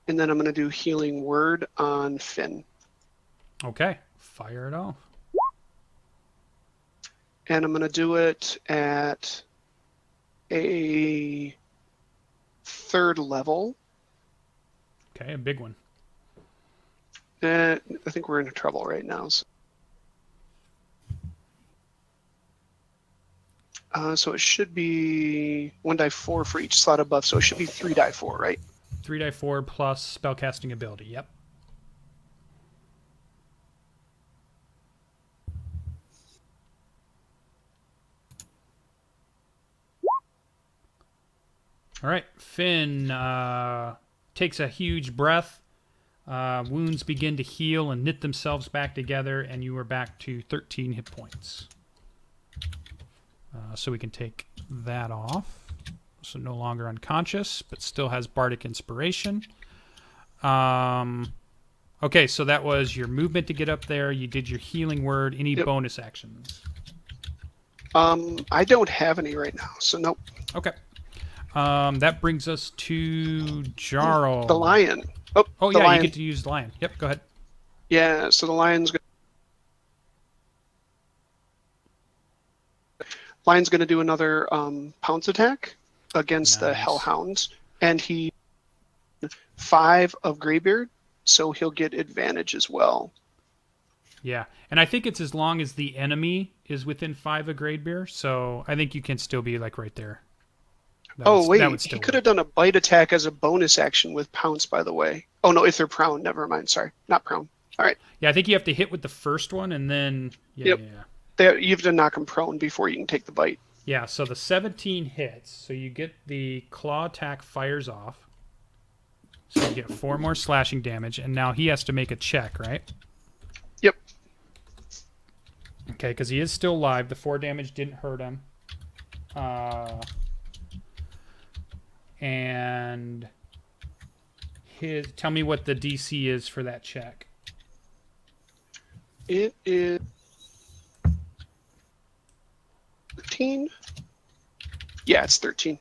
and then I'm going to do Healing Word on Finn. Okay. Fire it off. And I'm going to do it at a 3rd level. Okay, a big one. I think we're in trouble right now. So it should be 1d4 for each slot above, so it should be 3d4, right? 3d4 plus spellcasting ability. Yep. All right, Finn takes a huge breath. Wounds begin to heal and knit themselves back together, and you are back to 13 hit points. So we can take that off. So no longer unconscious, but still has bardic inspiration. Okay, so that was your movement to get up there. You did your healing word. Any Yep. bonus actions? I don't have any right now, so nope. Okay. That brings us to Jarrel. The lion. Oh, Oh, the yeah, lion. you get to use lion. Yep, go ahead. Yeah, so the lion's going to do another pounce attack against the Nice. hellhounds, and he 5 of Graybeard, so he'll get advantage as well. Yeah, and I think it's as long as the enemy is within 5 of Graybeard, so I think you can still be like right there. That Oh would- that wait, would he still could work. have done a bite attack as a bonus action with pounce, by the way. Oh no, if they're prone, never mind. Sorry, not prone. All right, Yeah, I think you have to hit with the first one, and then Yep. You have to knock him prone before you can take the bite. Yeah, so the 17 hits, so you get the claw attack fires off. So you get 4 more slashing damage, and now he has to make a check, right? Yep. Okay, because he is still alive. The 4 damage didn't hurt him. And tell me what the DC is for that check. It is 13. Yeah, it's 13.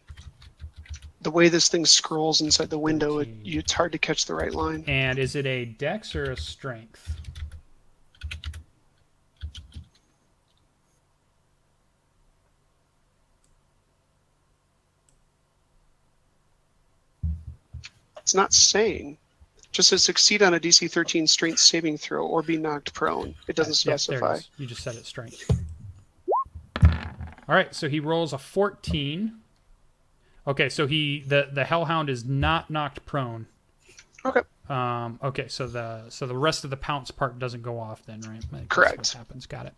The way this thing scrolls inside the window, 13. it's hard to catch the right line. And is it a dex or a strength? It's not saying. Just says succeed on a DC 13 strength saving throw or be knocked prone. It doesn't Yep, there specify. it is. You just said it strength. All right, so he rolls a 14. Okay, so the hellhound is not knocked prone. Okay. Okay, so the rest of the pounce part doesn't go off then, right? That's Correct. What happens. Got it.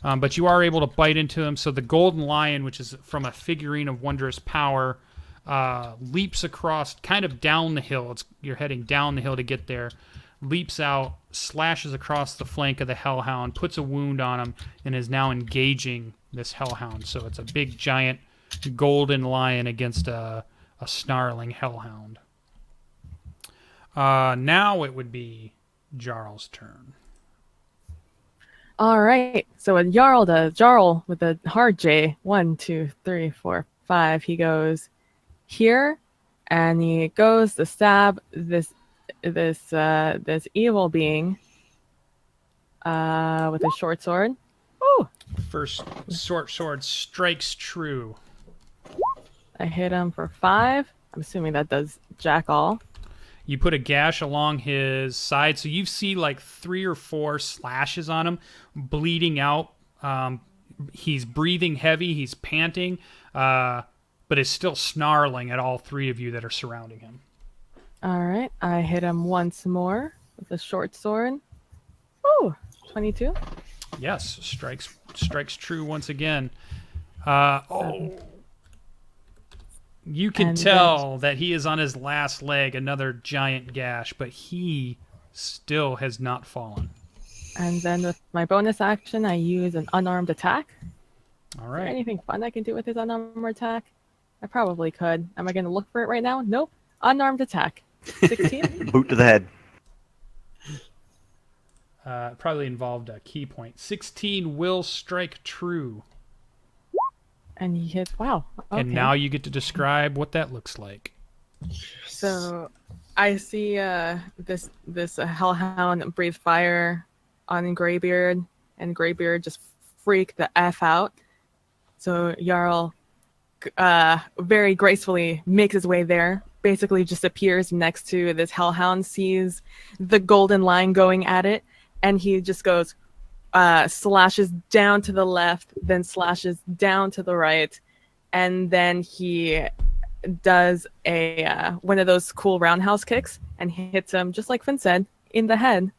But you are able to bite into him. So the golden lion, which is from a figurine of wondrous power, leaps across, kind of down the hill. You're heading down the hill to get there. Leaps out, slashes across the flank of the hellhound, puts a wound on him, and is now engaging this hellhound. So it's a big, giant golden lion against a snarling hellhound. Now it would be Jarl's turn. All right. So what Jarl with a hard J, 1, 2, 3, 4, 5. He goes here, and he goes to stab this evil being with his short sword. Ooh! First short sword strikes true. I hit him for 5. I'm assuming that does jack all. You put a gash along his side, so you see like 3 or 4 slashes on him, bleeding out. He's breathing heavy, he's panting, but is still snarling at all 3 of you that are surrounding him. All right. I hit him once more with a short sword. Ooh, 22. Yes, strikes true once again. You can And tell that he is on his last leg, another giant gash, but he still has not fallen. And then with my bonus action, I use an unarmed attack. All Is there right. anything fun I can do with his unarmed attack? I probably could. Am I going to look for it right now? Nope. Unarmed attack. 16? Boot to the head. Probably involved a key point. 16 will strike true. And he hits. Wow. Okay. And now you get to describe what that looks like. So I see this hellhound breathe fire on Graybeard, and Graybeard just freak the F out. So Jarl very gracefully makes his way there, basically just appears next to this hellhound, sees the golden line going at it, and he just goes, slashes down to the left, then slashes down to the right, and then he does a one of those cool roundhouse kicks and hits him, just like Finn said, in the head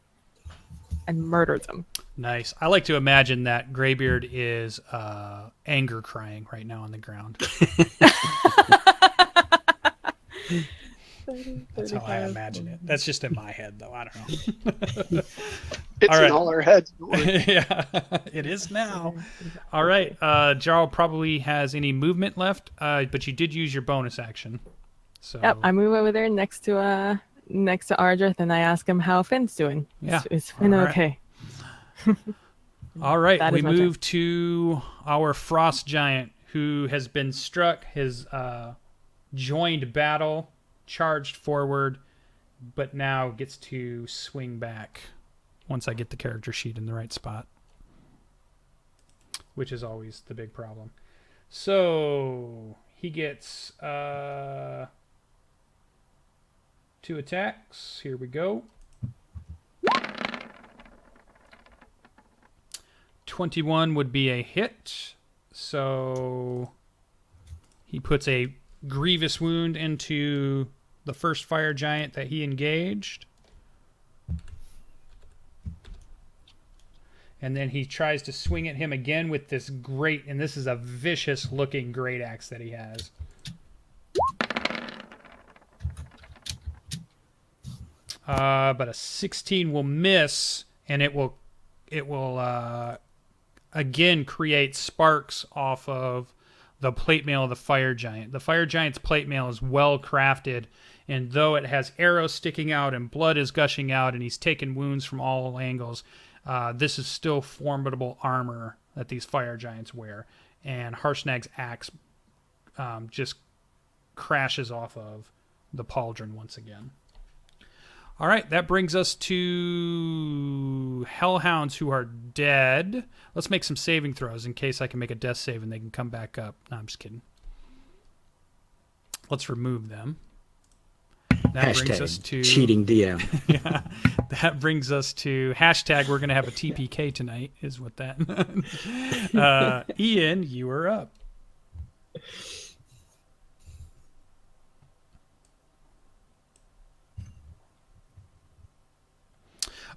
and murders him. Nice. I like to imagine that Graybeard is anger crying right now on the ground. That's how I imagine it. That's just in my head, though. I don't know. It's All right. in all our heads. Don't worry. Yeah, it is now. All right. Jarl probably has any movement left, but you did use your bonus action. So Yep, I move over there next to next to Ardreth and I ask him how Finn's doing. Yeah. Is Finn All right. okay? All right, That we is my turn. move to our frost giant who has been struck, has joined battle, charged forward, but now gets to swing back once I get the character sheet in the right spot, which is always the big problem. So he gets 2 attacks. Here we go. 21 would be a hit. So he puts a grievous wound into the first fire giant that he engaged. And then he tries to swing at him again with this great, and this is a vicious looking great axe that he has. But a 16 will miss, and it will again create sparks off of the plate mail of the fire giant. The fire giant's plate mail is well crafted, and though it has arrows sticking out and blood is gushing out and he's taken wounds from all angles, this is still formidable armor that these fire giants wear. And Harshnag's axe just crashes off of the pauldron once again. All right, that brings us to Hellhounds who are dead. Let's make some saving throws in case I can make a death save and they can come back up. No, I'm just kidding. Let's remove them. That brings us to cheating DM. Yeah, that brings us to hashtag we're going to have a TPK tonight is what that. Ian, you are up.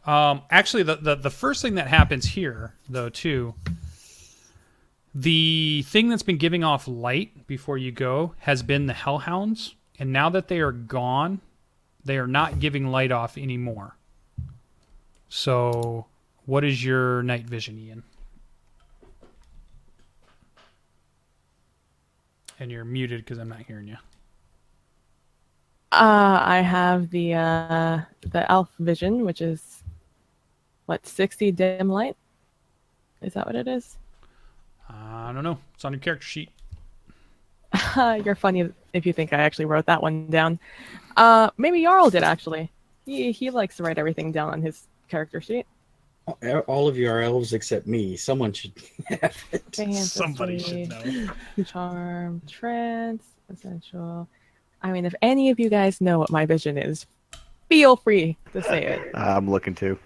Actually, the first thing that happens here, though, too, the thing that's been giving off light before you go has been the Hellhounds, and now that they are gone, they are not giving light off anymore. So, what is your night vision, Ian? And you're muted because I'm not hearing you. I have the elf vision, which is 60 dim light. Is that what it is? I don't know. It's on your character sheet. You're funny if you think I actually wrote that one down. Maybe Jarrel did actually. He likes to write everything down on his character sheet. All of you are elves except me. Someone should have it. Somebody should know. Charm, trance, essential. I mean, if any of you guys know what my vision is, feel free to say it. I'm looking to.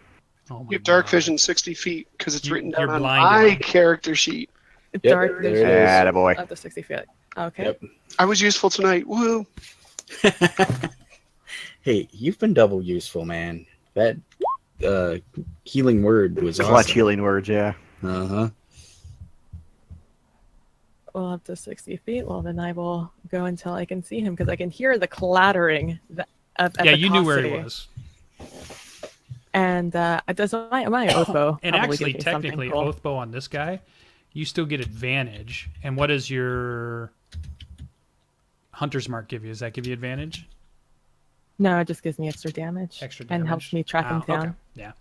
Oh my You have dark God. vision 60 feet because it's written You're down on blinded. my character sheet. Dark there it vision is. Attaboy. of the 60 feet. Okay. Yep. I was useful tonight. Woo! Hey, you've been double useful, man. That healing word was Clutch awesome. healing words, yeah. Uh-huh. Well, up to 60 feet. Well, then I will go until I can see him because I can hear the clattering of Yeah, you knew where he epicosity. was. And does my Oathbow And probably actually, gives me something technically, cool. Oathbow on this guy, you still get advantage. And what does your Hunter's Mark give you? Does that give you advantage? No, it just gives me extra damage. Extra And damage? helps me track him Oh, down. okay. Yeah.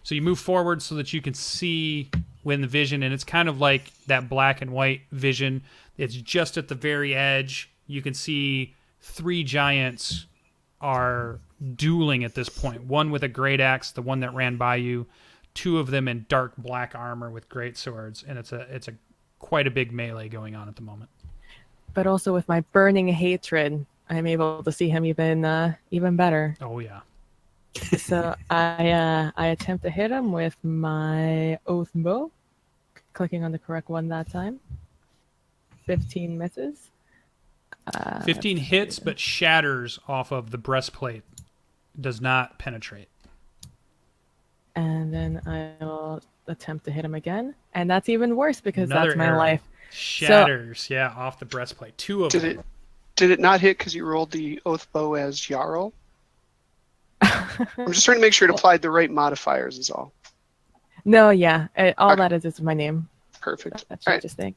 So you move forward so that you can see when the vision, and it's kind of like that black and white vision. It's just at the very edge. You can see 3 giants are dueling at this point. One with a great axe, the one that ran by you. 2 of them in dark black armor with great swords, and it's a quite a big melee going on at the moment. But also with my burning hatred, I'm able to see him even better. Oh yeah. So I attempt to hit him with my Oathbow, clicking on the correct one that time. 15 misses. 15 hits, but shatters off of the breastplate. Does not penetrate. And then I'll attempt to hit him again. And that's even worse because Another that's my arrow. life. Shatters, yeah, off the breastplate. 2 of them. Did it not hit because you rolled the Oathbow as Jarrel? I'm just trying to make sure it applied the right modifiers is all. No, yeah. All Okay. that is my name. Perfect. That All right. changes thing.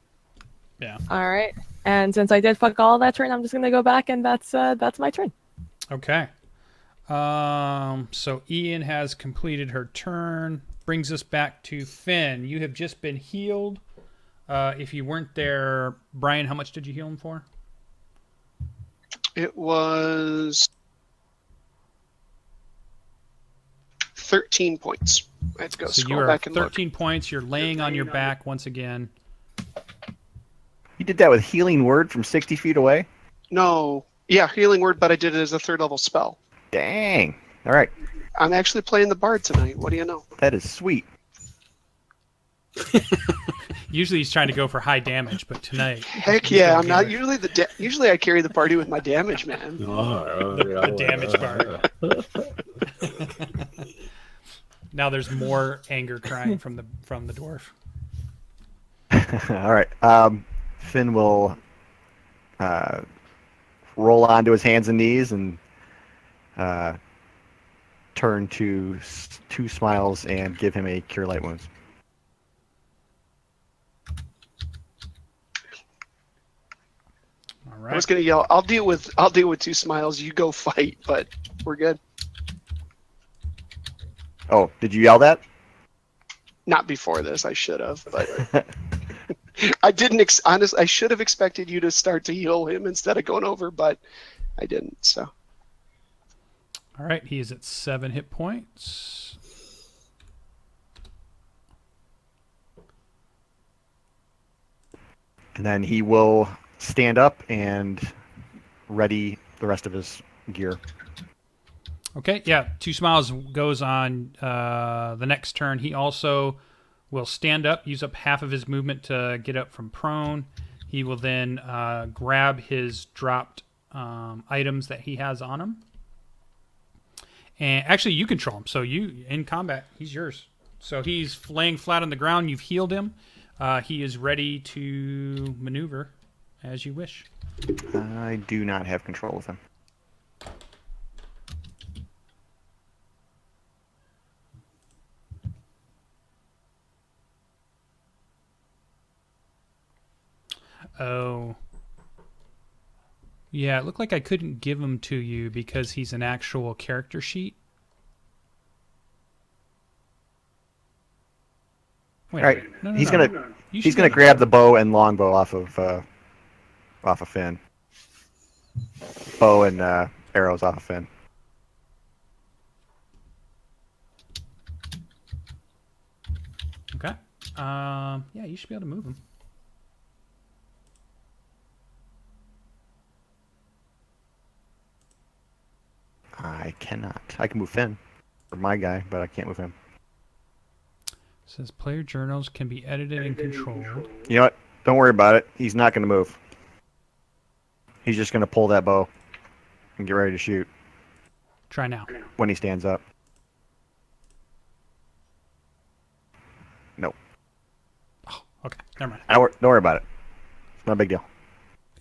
Yeah. All right. And since I did fuck all that turn, I'm just going to go back and that's my turn. Okay. So Ian has completed her turn. Brings us back to Finn. You have just been healed. If you weren't there, Brian, how much did you heal him for? It was 13 points. I had to go So you scroll are back and 13 points. You're laying on your back once again. You did that with Healing Word from 60 feet away? look. No. Yeah, Healing Word, but I did it as a 3rd level spell. Dang. All right. I'm actually playing the Bard tonight. What do you know? That is sweet. Usually he's trying to go for high damage, but tonight... Heck yeah, I'm not usually usually I carry the party with my damage, man. The damage bar. Now there's more anger crying from the dwarf. All right. Finn will roll onto his hands and knees and turn to 2 smiles and give him a Cure Light Wounds. All I right. was gonna yell, I'll deal with 2 smiles, you go fight, but we're good. Oh, did you yell that? Not before this, I should have, but I didn't honestly, I should have expected you to start to heal him instead of going over, but I didn't, so. All right. He is at 7 hit points. And then he will stand up and ready the rest of his gear. Okay, yeah. 2 smiles goes on the next turn. He also will stand up, use up half of his movement to get up from prone. He will then grab his dropped items that he has on him. And actually, you control him. So you, in combat, he's yours. So he's laying flat on the ground. You've healed him. He is ready to maneuver as you wish. I do not have control of him. Oh. Yeah, it looked like I couldn't give him to you because he's an actual character sheet. Wait, All right, no, he's no. gonna You he's should gonna be- grab the bow and longbow off of Finn. Bow and arrows off of Finn. Okay. Yeah, you should be able to move him. I cannot. I can move Finn, or my guy, but I can't move him. It says player journals can be edited and controlled. You know what? Don't worry about it. He's not gonna move. He's just gonna pull that bow and get ready to shoot Try now. when he stands up. Nope. Okay, never mind. Don't worry about it. It's not a big deal.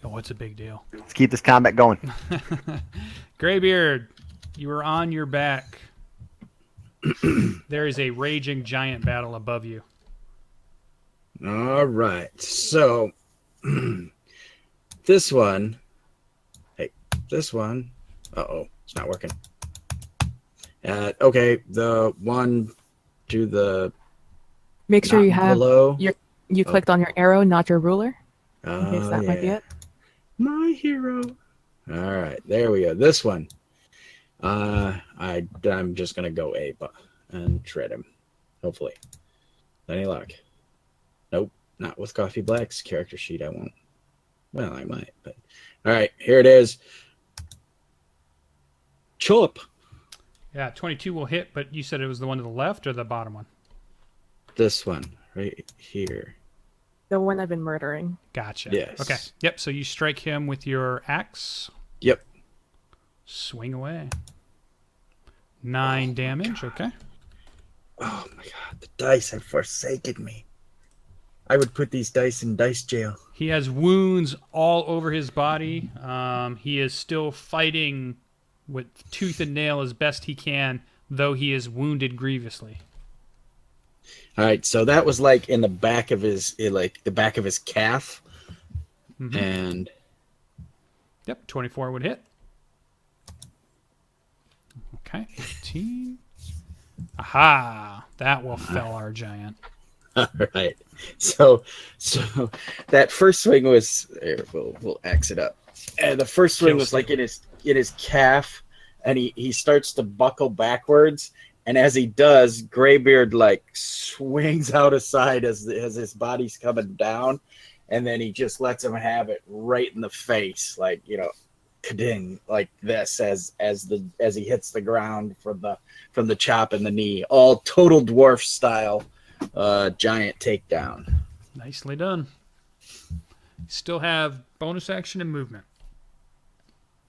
Oh, it's a big deal. Let's keep this combat going. Graybeard, you are on your back. There is a raging giant battle above you. All right. So this one. Hey, this one. Uh-oh, it's not working. Okay, the one to the Make sure not you have below. you clicked on your arrow, not your ruler. In case that might be yeah. it. My hero. All right, there we go. This one. I'm just gonna go A and shred him. Hopefully. Any luck? Nope, not with Ka'FeyBlak's character sheet. I won't. Well, I might, but all right, here it is. Chop. Yeah, 22 will hit, but you said it was the one to the left or the bottom one? This one right here. The one I've been murdering. Gotcha. Yes. Okay. Yep, so you strike him with your axe. Yep. Swing away. 9 damage, okay. Oh my god, the dice have forsaken me. I would put these dice in dice jail. He has wounds all over his body. He is still fighting with tooth and nail as best he can, though he is wounded grievously. All right, so that was like in the back of his, the back of his calf, Mhm. and Yep, 24 would hit. Okay. 15. Aha! That will fell our giant. All right. So that first swing was there, we'll X it up. And the first swing was like in his calf, and he starts to buckle backwards. And as he does, Graybeard like swings out aside as his body's coming down, and then he just lets him have it right in the face, like, you know, kading, like this as he hits the ground from the chop and the knee, all total dwarf style, giant takedown. Nicely done. Still have bonus action and movement.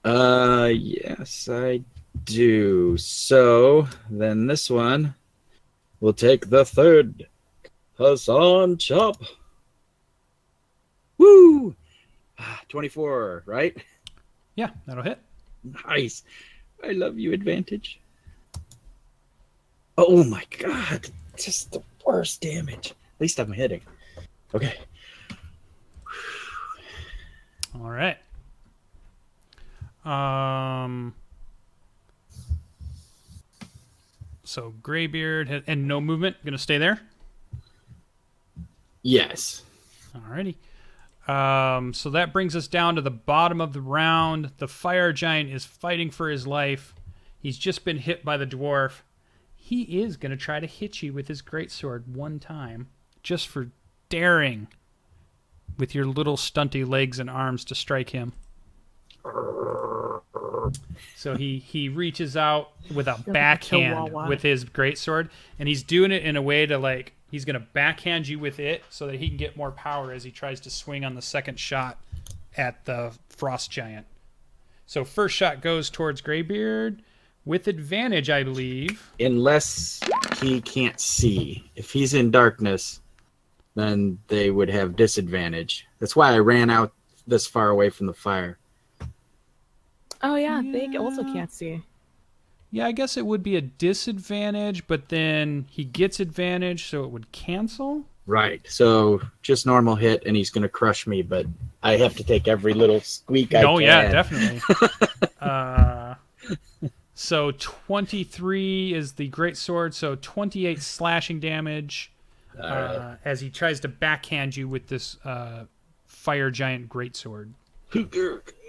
Yes, I do. So then this one will take the third Hassan chop. Woo! 24, right? Yeah, that'll hit. Nice. I love you, advantage. Oh my god. Just the worst damage. At least I'm hitting. Okay. All right. So Graybeard and no movement. Gonna stay there. Yes. Alrighty. So that brings us down to the bottom of the round. The fire giant is fighting for his life. He's just been hit by the dwarf. He is gonna try to hit you with his greatsword one time, just for daring with your little stunty legs and arms to strike him. So he reaches out with a backhand with his greatsword, and he's doing it in a way to, like, he's going to backhand you with it so that he can get more power as he tries to swing on the second shot at the frost giant. So first shot goes towards Graybeard with advantage, I believe. Unless he can't see. If he's in darkness, then they would have disadvantage. That's why I ran out this far away from the fire. Oh yeah, they also can't see. Yeah, I guess it would be a disadvantage, but then he gets advantage, so it would cancel. Right. So just normal hit, and he's going to crush me, but I have to take every little squeak I can. Oh, yeah, definitely. So 23 is the greatsword, so 28 slashing damage as he tries to backhand you with this fire giant greatsword.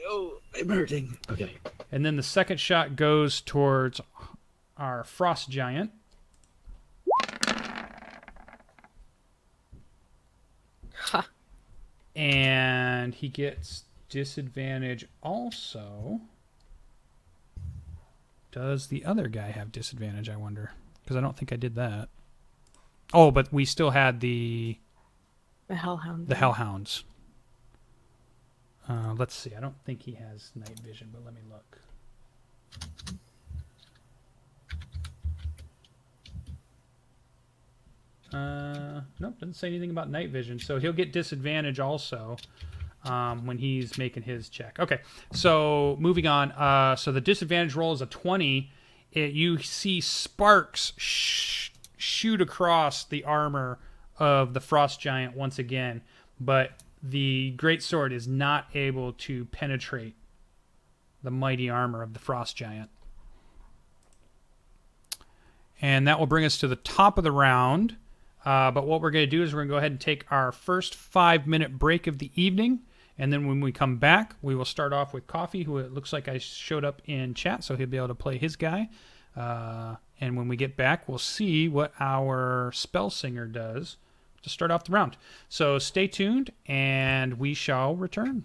Oh, I'm hurting. Okay. And then the second shot goes towards our frost giant. Ha. And he gets disadvantage also. Does the other guy have disadvantage, I wonder? Because I don't think I did that. Oh, but we still had the Hellhound. The Hellhounds. Let's see. I don't think he has night vision, but let me look. Nope, doesn't say anything about night vision. So he'll get disadvantage also when he's making his check. Okay, so moving on. So the disadvantage roll is a 20. You see sparks shoot across the armor of the frost giant once again, but the greatsword is not able to penetrate the mighty armor of the frost giant. And that will bring us to the top of the round. But what we're going to do is we're going to go ahead and take our first 5-minute break of the evening. And then when we come back, we will start off with Coffee, who it looks like I showed up in chat, so he'll be able to play his guy. And when we get back, we'll see what our Spellsinger does to start off the round. So stay tuned, and we shall return.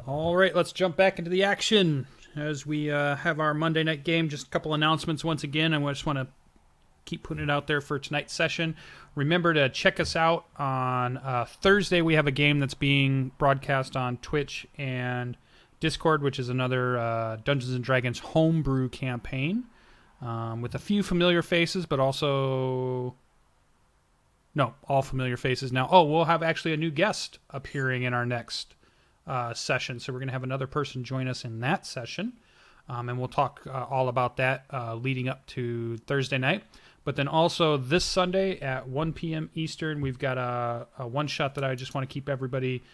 All right, let's jump back into the action as we have our Monday night game. Just a couple announcements once again. I just want to keep putting it out there for tonight's session. Remember to check us out on Thursday. We have a game that's being broadcast on Twitch and Discord, which is another Dungeons & Dragons homebrew campaign with a few familiar faces, but also... No, all familiar faces now. Oh, we'll have actually a new guest appearing in our next session. So we're going to have another person join us in that session. And we'll talk all about that leading up to Thursday night. But then also this Sunday at 1 p.m. Eastern, we've got a one-shot that I just want to keep everybody...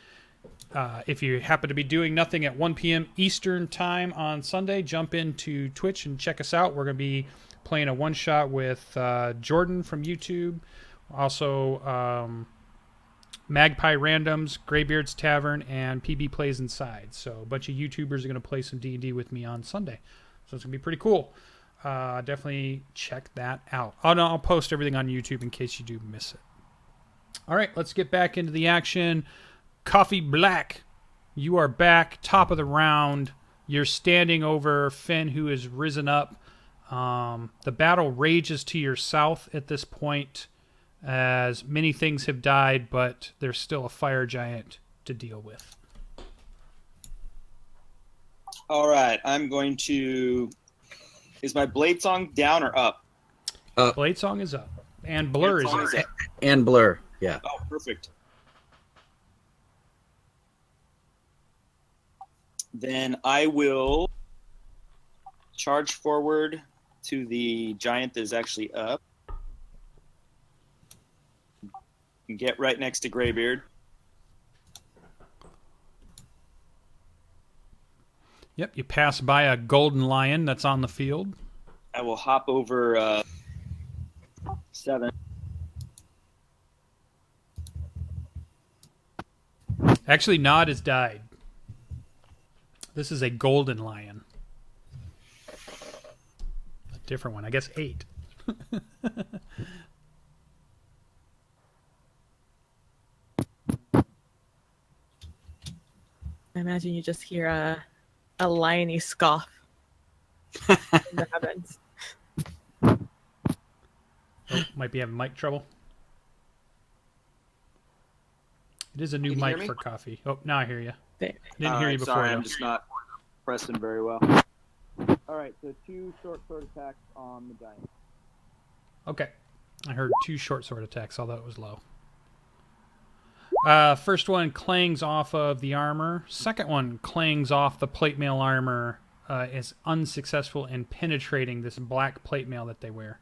if you happen to be doing nothing at 1 p.m. Eastern time on Sunday, jump into Twitch and check us out. We're going to be playing a one-shot with Jordan from YouTube. Also, Magpie Randoms, Graybeard's Tavern, and PB Plays Inside. So a bunch of YouTubers are going to play some D&D with me on Sunday. So it's going to be pretty cool. Definitely check that out. I'll post everything on YouTube in case you do miss it. All right, let's get back into the action. Ka'FeyBlak, you are back, top of the round. You're standing over Finn, who has risen up. The battle rages to your south at this point, as many things have died, but there's still a fire giant to deal with. All right, I'm going to... Is my blade song down or up? Blade song is up. And Blur is up. And Blur, yeah. Oh, perfect. Then I will charge forward to the giant that is actually up. Get right next to Graybeard. Yep, you pass by a golden lion that's on the field. I will hop over 7. Actually, Nod has died. This is a golden lion. A different one. I guess 8. I imagine you just hear a liony scoff in the heavens. Oh, might be having mic trouble. It is a new Can you hear mic me? for coffee. Oh, now I hear you. There. Didn't hear you before. Sorry, though. I'm just not pressing very well. All right, so 2 short sword attacks on the giant. Okay. I heard 2 short sword attacks, although it was low. First one clangs off of the armor. Second one clangs off the plate mail armor. Is unsuccessful in penetrating this black plate mail that they wear.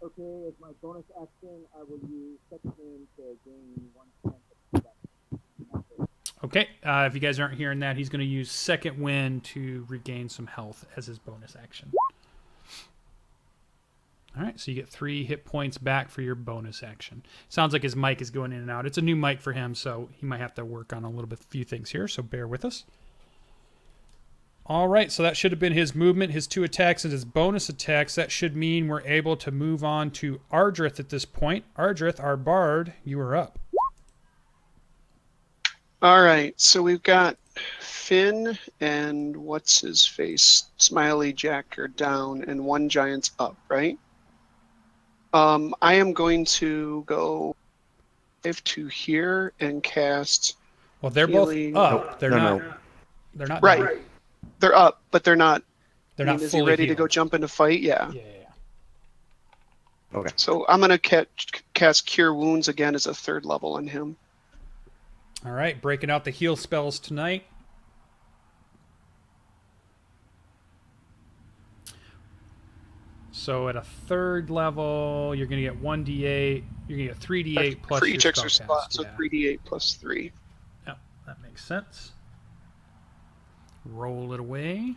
Okay, as my bonus action, I will use second wind to gain 1 chance of Okay, if you guys aren't hearing that, he's going to use second wind to regain some health as his bonus action. All right, so you get 3 hit points back for your bonus action. Sounds like his mic is going in and out. It's a new mic for him, so he might have to work on a few things here, so bear with us. All right, so that should have been his movement, his 2 attacks, and his bonus attacks. That should mean we're able to move on to Ardreth at this point. Ardreth, our bard, you are up. All right, so we've got Finn and what's his face, Smiley Jack are down, and 1 giant's up, right? I am going to go 5 to here and cast. Well, they're healing. both up. They're No, not. no. They're not Right. down. They're up, but they're not. They're I not mean, is he fully ready to healed. go jump into fight? Yeah. Yeah. Okay. So I'm going to cast Cure Wounds again as a 3rd level on him. All right, breaking out the heal spells tonight. So at a 3rd level, you're going to get 1d8. You're going to get 3d8 plus for your each extra spell slot, cast. so Yeah. 3d8 plus 3. Yep, that makes sense. Roll it away.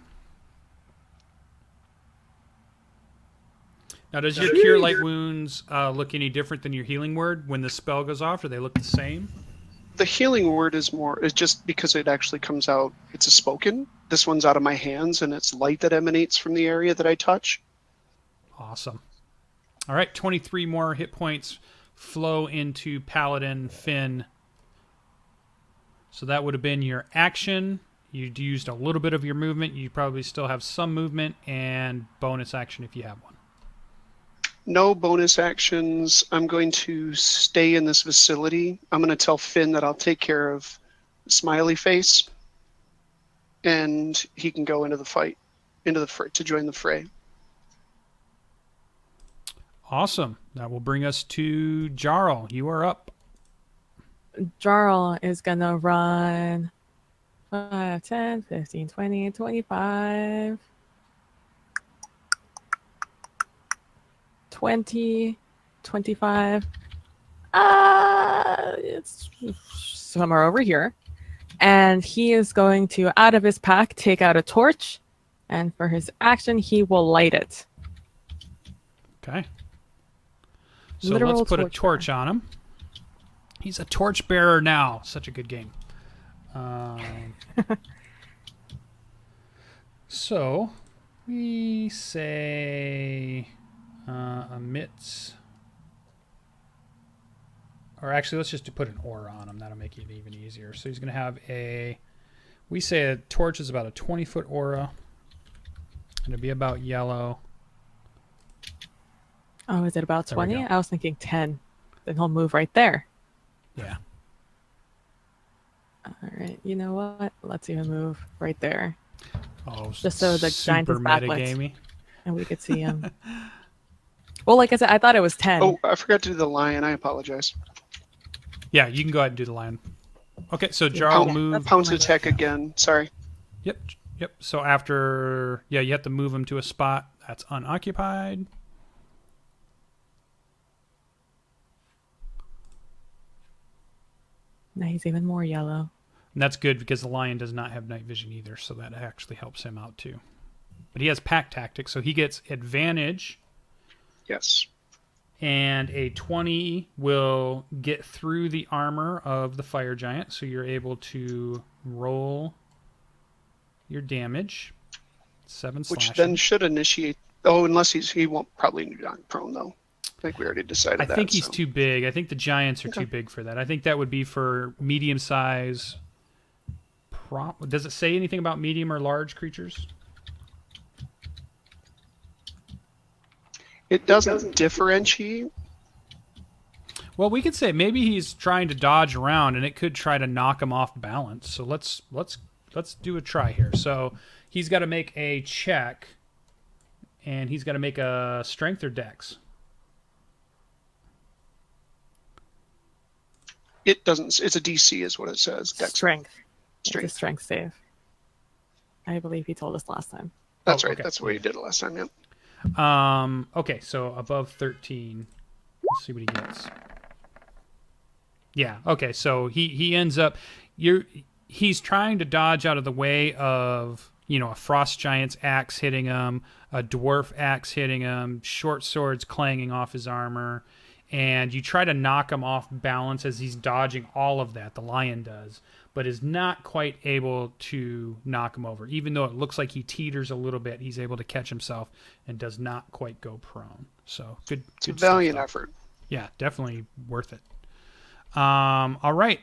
Now, does your Cure Light Wounds look any different than your Healing Word when the spell goes off? Do they look the same? The healing word is just because it actually comes out, it's a spoken. This one's out of my hands, and it's light that emanates from the area that I touch. Awesome. All right, 23 more hit points flow into Paladin, Finn, So that would have been your action. You'd used a little bit of your movement. You probably still have some movement and bonus action if you have one. No bonus actions. I'm going to stay in this facility. I'm going to tell Finn that I'll take care of Smiley Face, and he can go into the fight, to join the fray. Awesome. That will bring us to Jarrel. You are up. Jarrel is gonna run 5, 10, 15, 20, 25, 20, 25. It's somewhere over here. And he is going to, out of his pack, take out a torch. And for his action, he will light it. Okay. So Literal let's put a torch torch on him. He's a torch bearer now. Such a good game. So we say emits, or actually let's just put an aura on him. That'll make it even easier. So he's going to have we say a torch is about a 20-foot aura. It'll be about yellow. Oh, is it about There we 20? go. I was thinking 10. Then he'll move right there. Yeah. All right. You know what? Let's even move right there. Oh, Just so the giant super is backlit. metagamey. And we could see him. Well, like I said, I thought it was 10. Oh, I forgot to do the lion. I apologize. Yeah, you can go ahead and do the lion. Okay, so Jarl Yeah, move. that's Pounce fine. attack again. Sorry. Yep. So after, you have to move him to a spot that's unoccupied. Now he's even more yellow. And that's good because the lion does not have night vision either, so that actually helps him out too. But he has pack tactics, so he gets advantage, Yes. and a 20 will get through the armor of the fire giant, so you're able to roll your damage. 7 Which slashing. then should initiate. Oh, unless he won't probably knock prone though. I think we already decided I that. think he's so. too big. I think the giants are too big for that. I think that would be for medium size. Does it say anything about medium or large creatures? It doesn't differentiate. Well, we could say maybe he's trying to dodge around, and it could try to knock him off balance. So let's do a try here. So he's got to make a check, and he's got to make a strength or dex. It doesn't. It's a DC, is what it says. Dex. Strength. It's a Strength. strength save. I believe he told us last time. That's Oh, right. okay. That's what he did last time. Yep. Okay, so above 13. Let's see what he gets. Yeah, okay, so he ends up he's trying to dodge out of the way of, a frost giant's axe hitting him, a dwarf axe hitting him, short swords clanging off his armor, and you try to knock him off balance as he's dodging all of that, the lion does, but is not quite able to knock him over. Even though it looks like he teeters a little bit, he's able to catch himself and does not quite go prone. So good. It's a good stuff, valiant though. effort. Yeah, definitely worth it. All right.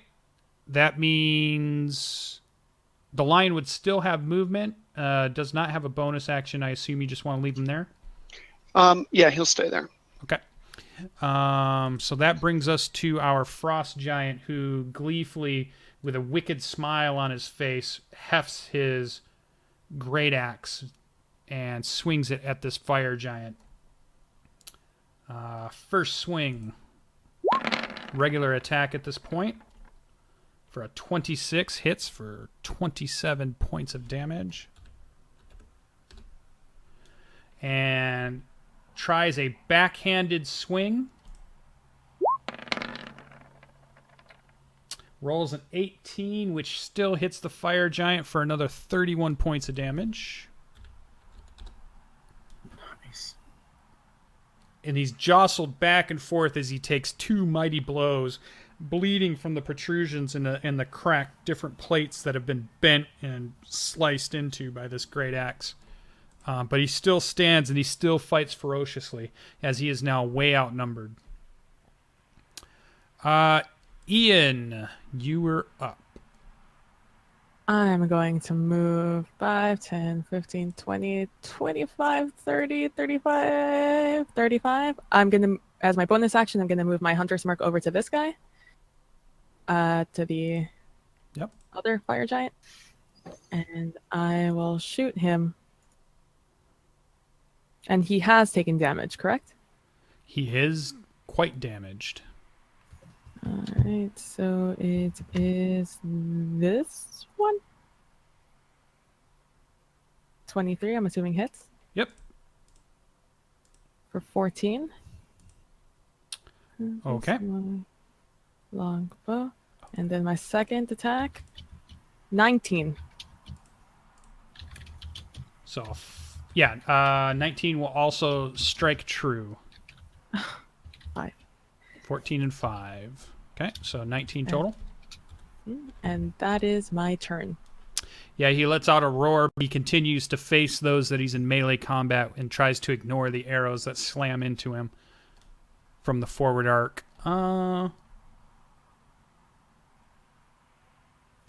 That means the lion would still have movement, does not have a bonus action. I assume you just want to leave him there? Yeah, he'll stay there. Okay. So that brings us to our frost giant, who gleefully, with a wicked smile on his face, hefts his great axe and swings it at this fire giant. First swing, regular attack at this point for a 26, hits for 27 points of damage. And tries a backhanded swing. Rolls an 18, which still hits the fire giant for another 31 points of damage. Nice. And he's jostled back and forth as he takes 2 mighty blows, bleeding from the protrusions and the cracked different plates that have been bent and sliced into by this great axe. But he still stands and he still fights ferociously, as he is now way outnumbered. Ian, you were up. I'm going to move 5, 10, 15, 20, 25, 30, 35, 35. I'm going to, as my bonus action, I'm going to move my Hunter's Mark over to this guy. To the other fire giant. And I will shoot him. And he has taken damage, correct? He is quite damaged. Alright, so it is this one? 23, I'm assuming hits. Yep. For 14. Okay. Long bow. And then my second attack, 19. So, yeah, 19 will also strike true. 5. 14 and 5. Okay, so 19 total. And that is my turn. Yeah, he lets out a roar. He continues to face those that he's in melee combat and tries to ignore the arrows that slam into him from the forward arc.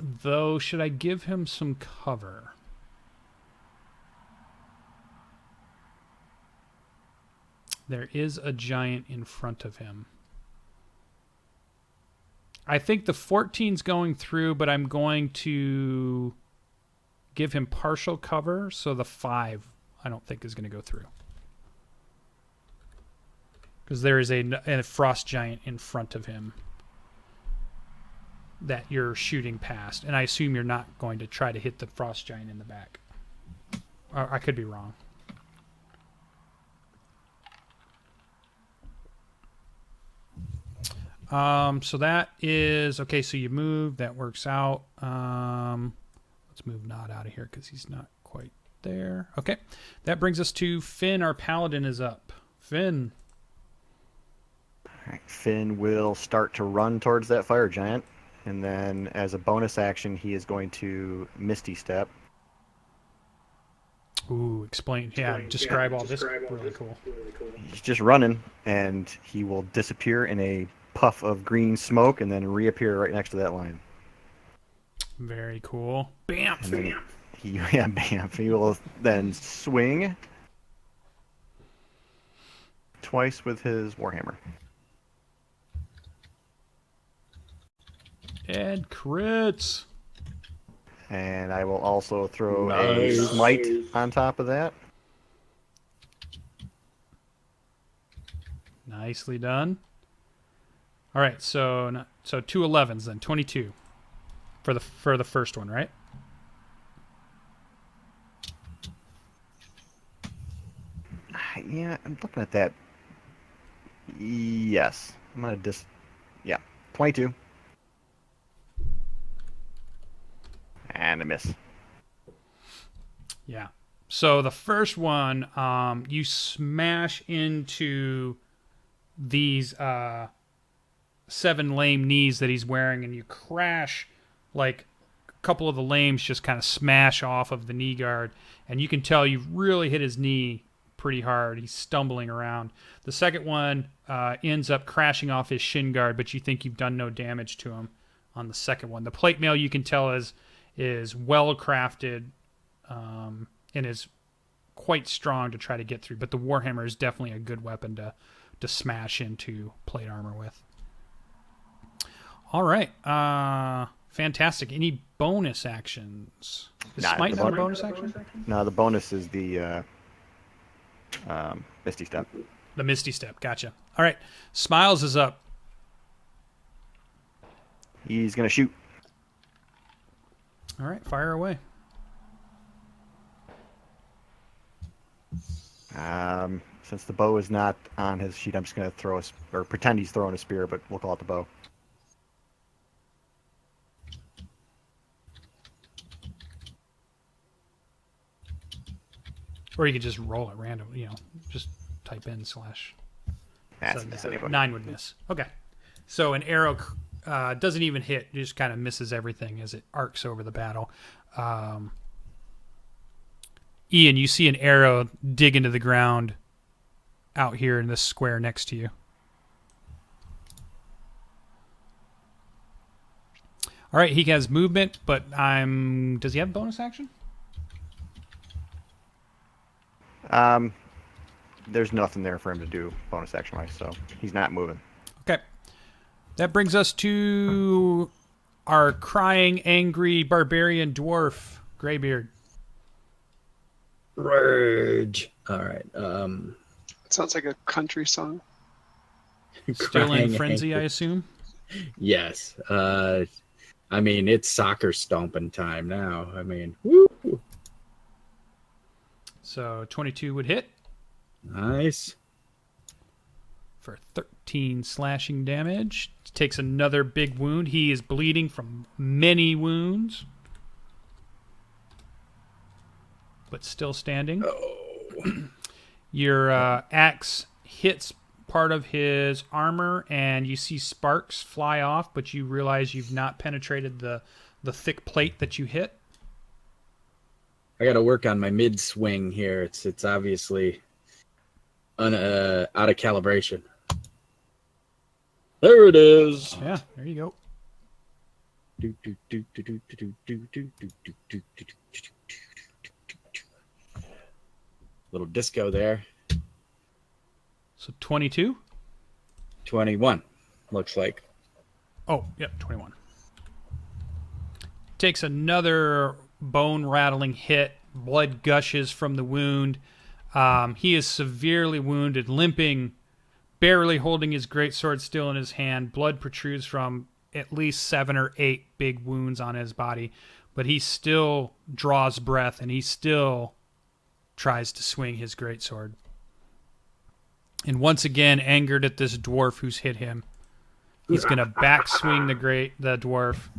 Though, should I give him some cover? There is a giant in front of him. I think the 14's going through, but I'm going to give him partial cover, so the 5 I don't think is going to go through. Because there is a frost giant in front of him that you're shooting past. And I assume you're not going to try to hit the frost giant in the back. Or I could be wrong. So that is... Okay, so you move. That works out. Let's move Nod out of here because he's not quite there. Okay. That brings us to Finn. Our Paladin is up. Finn. All right, Finn will start to run towards that fire giant, and then as a bonus action, he is going to Misty Step. Ooh, explain. Yeah, describe all this. Really cool. He's just running, and he will disappear in a puff of green smoke and then reappear right next to that line. Very cool. Bam! Bam! Bam! He will then swing twice with his Warhammer. And crits. And I will also throw a smite on top of that. Nicely done. All right, so 2 11s then, 22 for the first one, right? Yeah, I'm looking at that. Yes, I'm gonna 22. And a miss. Yeah. So the first one, you smash into these 7 lame knees that he's wearing, and you crash, like a couple of the lames just kind of smash off of the knee guard, and you can tell you've really hit his knee pretty hard. He's stumbling around. The second one ends up crashing off his shin guard, but you think you've done no damage to him on the second one. The plate mail you can tell is well crafted and is quite strong to try to get through, but the Warhammer is definitely a good weapon to smash into plate armor with. All right. Fantastic. Any bonus actions? Is Smite not a bonus action? No, the bonus is the Misty Step. The Misty Step. Gotcha. All right. Smiles is up. He's going to shoot. All right. Fire away. Since the bow is not on his sheet, I'm just going to pretend he's throwing a spear, but we'll call it the bow. Or you could just roll it random, just type in /. That's So miss anybody. 9 would miss. Okay. So an arrow doesn't even hit. It just kind of misses everything as it arcs over the battle. Ian, you see an arrow dig into the ground out here in this square next to you. All right, he has movement, but does he have bonus action? There's nothing there for him to do bonus action wise, so he's not moving. Okay. That brings us to our crying, angry barbarian dwarf, Graybeard. Rage. All right. It sounds like a country song. Still in Crying frenzy, I angry. assume? Yes. I mean, it's soccer stomping time now. I mean, woo! So 22 would hit Nice. for 13 slashing damage. Takes another big wound. He is bleeding from many wounds, but still standing. Your axe hits part of his armor, and you see sparks fly off, but you realize you've not penetrated the thick plate that you hit. I got to work on my mid swing here. It's obviously out of calibration. There it is. Yeah, there you go. Little disco there. So 22. 21 looks like. Oh, yep, 21. Takes another bone-rattling hit. Blood gushes from the wound. He is severely wounded, limping, barely holding his greatsword still in his hand. Blood protrudes from at least 7 or 8 big wounds on his body, but he still draws breath, and he still tries to swing his greatsword. And once again, angered at this dwarf who's hit him, he's going to backswing the dwarf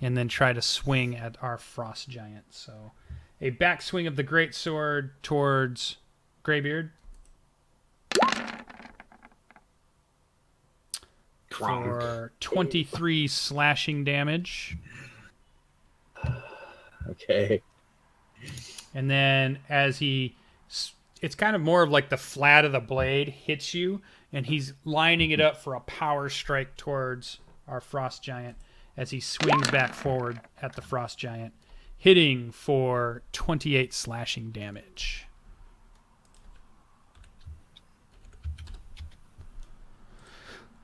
and then try to swing at our frost giant. So a backswing of the greatsword towards Graybeard. For 23 slashing damage. Okay. And then as it's kind of more of like the flat of the blade hits you, and he's lining it up for a power strike towards our frost giant as he swings back forward at the frost giant, hitting for 28 slashing damage.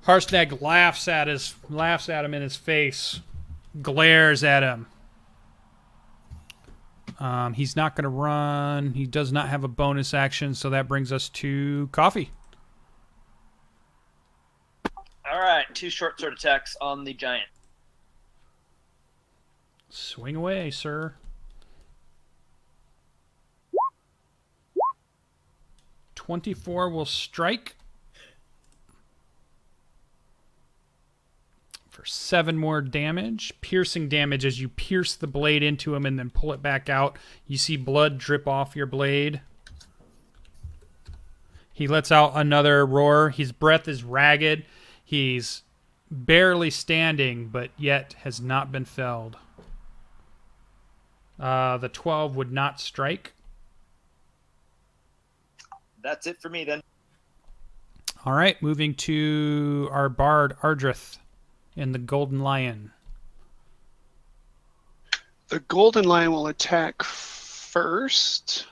Harsnag laughs at him in his face, glares at him. He's not going to run. He does not have a bonus action, so that brings us to Coffee. All right, 2 short sword attacks on the giant. Swing away, sir. 24 will strike for 7 more damage. Piercing damage as you pierce the blade into him and then pull it back out. You see blood drip off your blade. He lets out another roar. His breath is ragged. He's barely standing, but yet has not been felled. The 12 would not strike. That's it for me then. All right, moving to our bard, Ardreth, and the Golden Lion. The Golden Lion will attack first.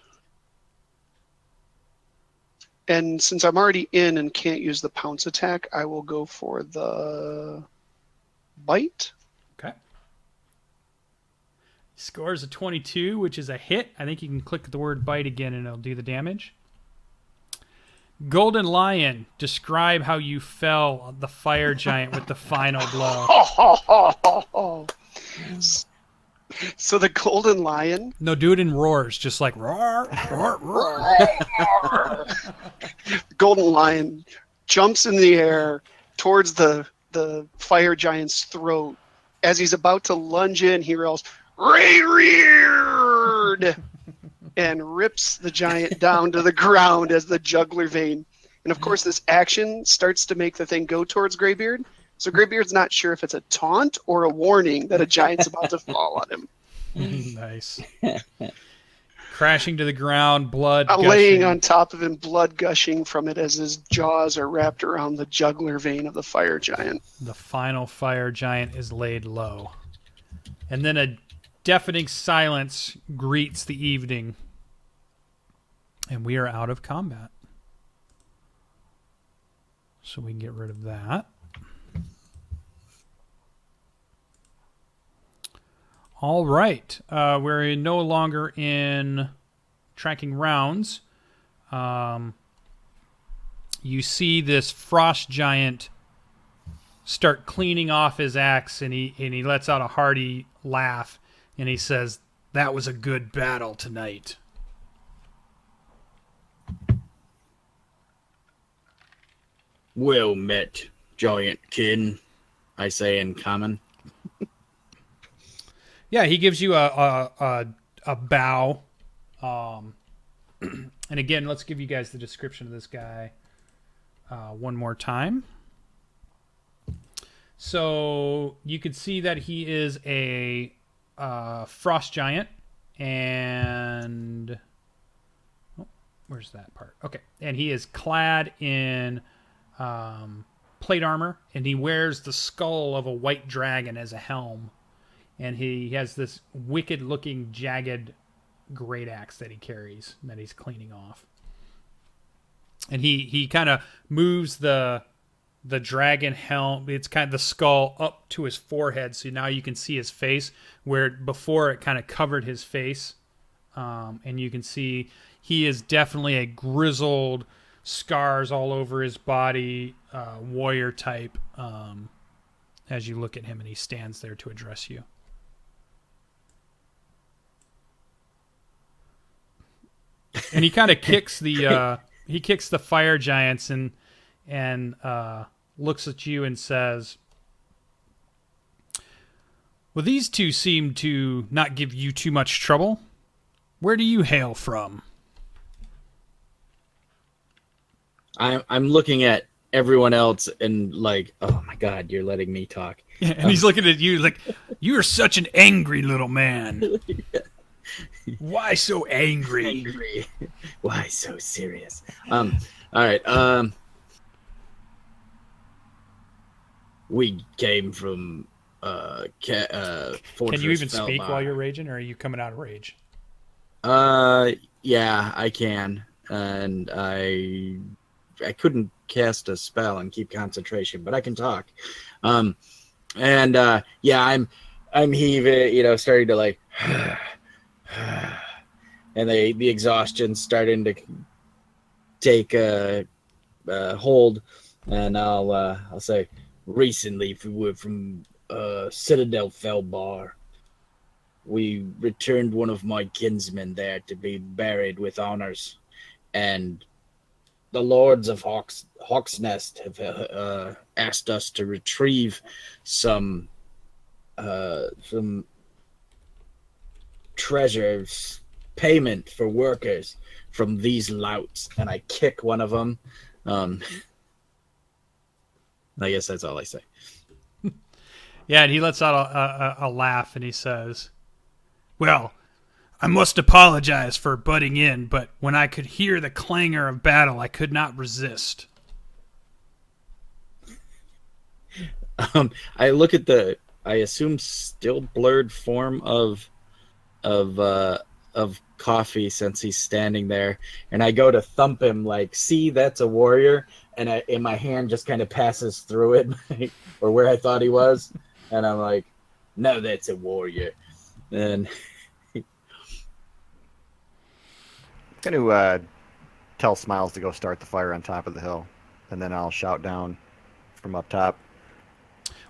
And since I'm already in and can't use the pounce attack, I will go for the bite. Okay. Scores a 22, which is a hit. I think you can click the word bite again and it'll do the damage. Golden Lion, describe how you fell the fire giant with the final blow. So the Golden Lion... No, do it in roars, just like roar, roar, roar. Golden Lion jumps in the air towards the fire giant's throat. As he's about to lunge in, he yells, "Graybeard!" and rips the giant down to the ground as the jugular vein. And of course, this action starts to make the thing go towards Graybeard. So Graybeard's not sure if it's a taunt or a warning that a giant's about to fall on him. Nice. Crashing to the ground, blood gushing. Laying on top of him, blood gushing from it as his jaws are wrapped around the jugular vein of the fire giant. The final fire giant is laid low. And then a deafening silence greets the evening. And we are out of combat. So we can get rid of that. All right. We're no longer in tracking rounds. You see this frost giant start cleaning off his axe, and he lets out a hearty laugh, and he says, "That was a good battle tonight." Well met, giant kin, I say in common. Yeah, he gives you a bow. And again, let's give you guys the description of this guy one more time. So you can see that he is a frost giant, and where's that part? Okay, and he is clad in plate armor, and he wears the skull of a white dragon as a helm, and he has this wicked-looking, jagged great axe that he carries that he's cleaning off. And he kind of moves the dragon helm, it's kind of the skull up to his forehead, so now you can see his face, where before it kind of covered his face. And you can see he is definitely a grizzled, scars all over his body, warrior type, as you look at him, and he stands there to address you. And he kind of kicks the fire giants and looks at you and says, "Well, these two seem to not give you too much trouble. Where do you hail from?" I'm looking at everyone else and like, oh my God, you're letting me talk. Yeah, and he's looking at you like, "You are such an angry little man. Why so angry? Why so serious?" All right. We came from Fortress Can you even speak Felbar. while you're raging, or are you coming out of rage? Yeah, I can, and I couldn't cast a spell and keep concentration, but I can talk. Yeah, I'm heaving, starting to like, and the exhaustion starting to take hold, and I'll say, recently we're from Citadel Felbar. We returned one of my kinsmen there to be buried with honors, and the lords of Hawk's Nest have asked us to retrieve some treasures, payment for workers from these louts. And I kick one of them. I guess that's all I say. Yeah, and he lets out a laugh, and he says, "Well, I must apologize for butting in, but when I could hear the clangor of battle, I could not resist." I look at the, I assume, still blurred form of Coffee, since he's standing there, and I go to thump him like, "See, that's a warrior," and in my hand just kind of passes through it, or where I thought he was, and I'm like, "No, that's a warrior." And I'm going to tell Smiles to go start the fire on top of the hill, and then I'll shout down from up top.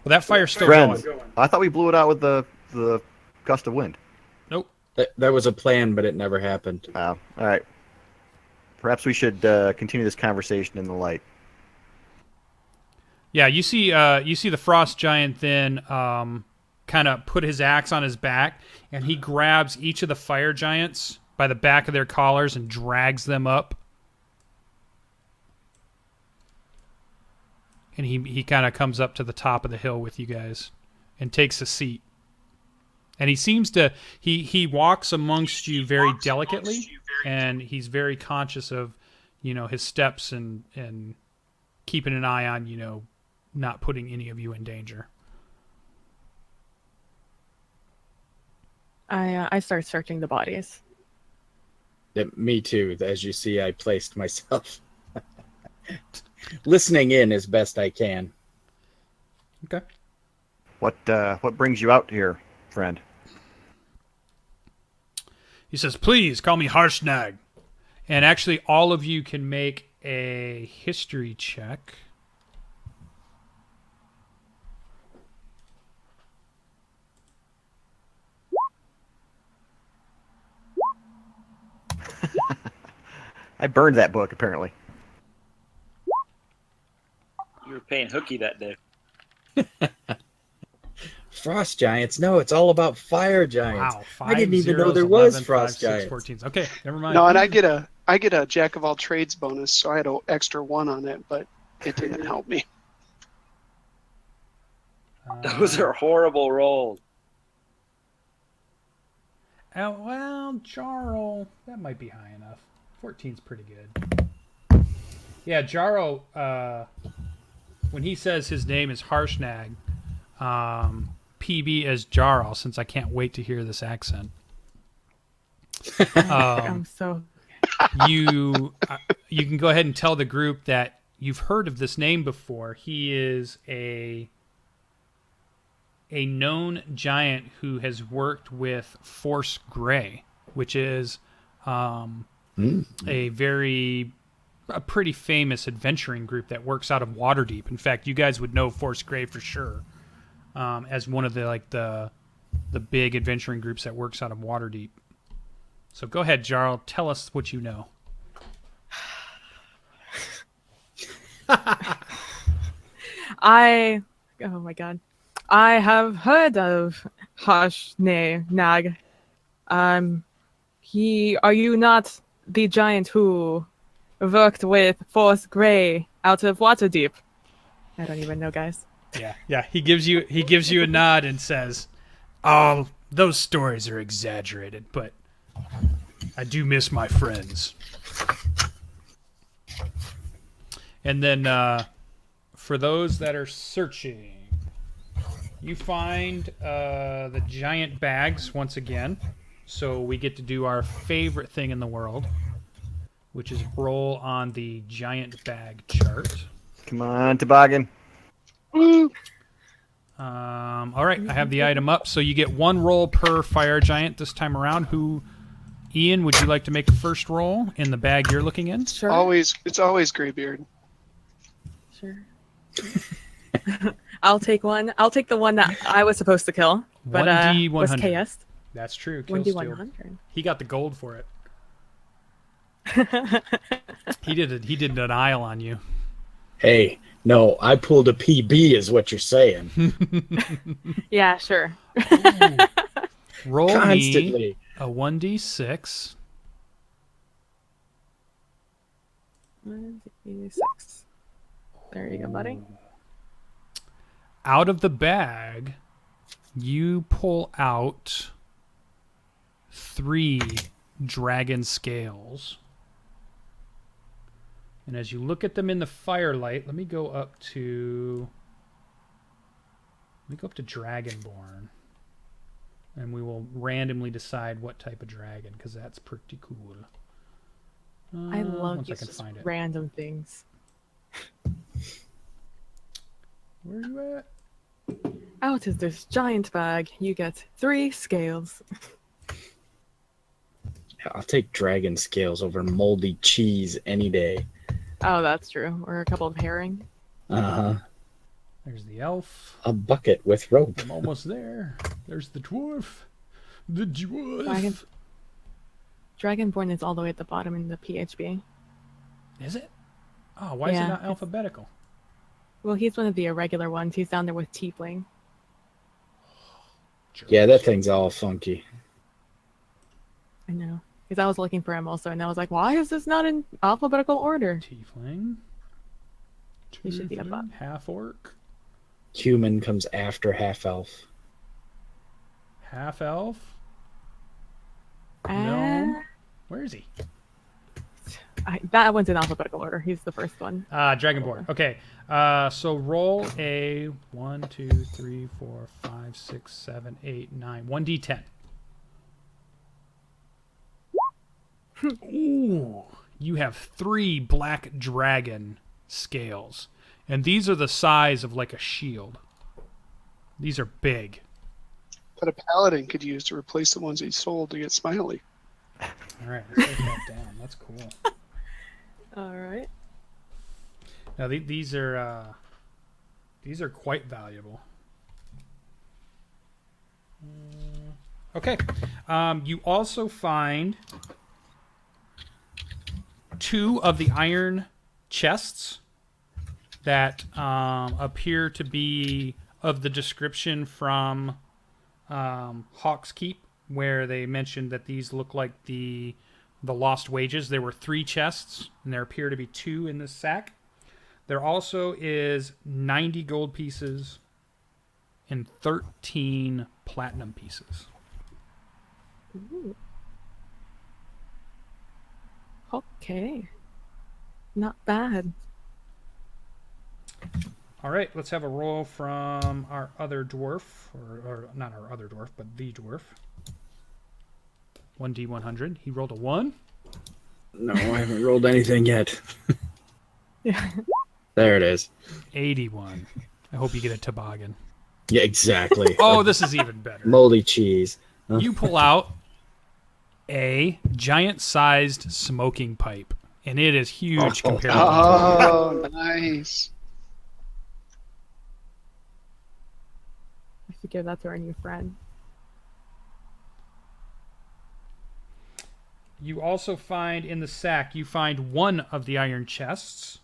Well, that fire's still Friends, going. I thought we blew it out with the gust of wind. Nope. that was a plan, but it never happened. All right. Perhaps we should continue this conversation in the light. Yeah, you see the frost giant then kind of put his axe on his back, and he grabs each of the fire giants by the back of their collars and drags them up. And he kind of comes up to the top of the hill with you guys and takes a seat. And he seems to he walks amongst you very delicately, and he's very conscious of, his steps and keeping an eye on, not putting any of you in danger. I start searching the bodies. Yeah, me too. As you see, I placed myself listening in as best I can. Okay. What brings you out here, friend? He says, "Please call me Harshnag." And actually, all of you can make a history check. I burned that book, apparently. You were paying hooky that day. Frost giants? No, it's all about fire giants. Wow. I didn't even know 5 there 0s, was 11, frost 5, 6, giants. 14s. Okay, never mind. No, and I get a jack of all trades bonus, so I had an extra 1 on it, but it didn't help me. Those are horrible rolls. Well, Jarrel, that might be high enough. 14's pretty good. Yeah, Jarrel, when he says his name is Harshnag, PB as Jarrel, since I can't wait to hear this accent. I'm so. You can go ahead and tell the group that you've heard of this name before. He is a known giant who has worked with Force Grey, which is a pretty famous adventuring group that works out of Waterdeep. In fact, you guys would know Force Grey for sure, as one of the big adventuring groups that works out of Waterdeep. So go ahead, Jarrel. Tell us what you know. Oh my god. I have heard of Harshnag. Are you not the giant who worked with Force Grey out of Waterdeep? I don't even know, guys. Yeah. He gives you a nod and says, "Oh, those stories are exaggerated, but I do miss my friends." And then for those that are searching, you find the giant bags once again. So we get to do our favorite thing in the world, which is roll on the giant bag chart. Come on, Toboggan. Woo! All right, I have the item up. So you get 1 roll per fire giant this time around. Ian, would you like to make the first roll in the bag you're looking in? Sure. It's always Graybeard. Sure. I'll take one. I'll take the one that I was supposed to kill, but 1D100. was KS'd. That's true. Kill 1D100. He got the gold for it. He did an aisle on you. Hey, no, I pulled a PB is what you're saying. Yeah, sure. Roll Constantly. me a 1d6. 1d6. There you go, buddy. Out of the bag, you pull out 3 dragon scales. And as you look at them in the firelight, let me go up to Dragonborn. And we will randomly decide what type of dragon, because that's pretty cool. I love once I these can just find it. random things. Where are you at? Out of this giant bag, you get 3 scales. I'll take dragon scales over moldy cheese any day. Oh, that's true. Or a couple of herring. Uh-huh. There's the elf. A bucket with rope. I'm almost there. There's the dwarf. The dwarf. Dragonborn is all the way at the bottom in the PHB. Is it? Oh, why is it Yeah, not it's- alphabetical? Well, he's one of the irregular ones. He's down there with Tiefling. Yeah, that thing's all funky. I know. Because I was looking for him also, and I was like, why is this not in alphabetical order? Tiefling. He should be Tiefling, above. half orc. Human comes after half elf. Half elf. And No. Where is he? that one's in alphabetical order. He's the first one. Dragonborn. Okay. So roll a 1, 2, 3, 4, 5, 6, 7, 8, 9. 1d10. Ooh, you have 3 black dragon scales. And these are the size of like a shield. These are big. That a paladin could use to replace the ones he sold to get Smiley. All right, let's take that down. That's cool. All right. Now these are quite valuable. Okay. You also find 2 of the iron chests that appear to be of the description from Hawk's Keep, where they mentioned that these look like the lost wages. There were 3 chests, and there appear to be 2 in this sack. There also is 90 gold pieces and 13 platinum pieces. Ooh. Okay. Not bad. All right, let's have a roll from our other dwarf, or not our other dwarf, but the dwarf. 1d100. He rolled a 1. No, I haven't rolled anything yet. Yeah. There it is. 81. I hope you get a toboggan. Yeah, exactly. Oh, this is even better. Moldy cheese. Huh? You pull out a giant-sized smoking pipe, and it is huge compared to the Oh, nice. I should give that to our new friend. You also find in the sack, you find 1 of the iron chests,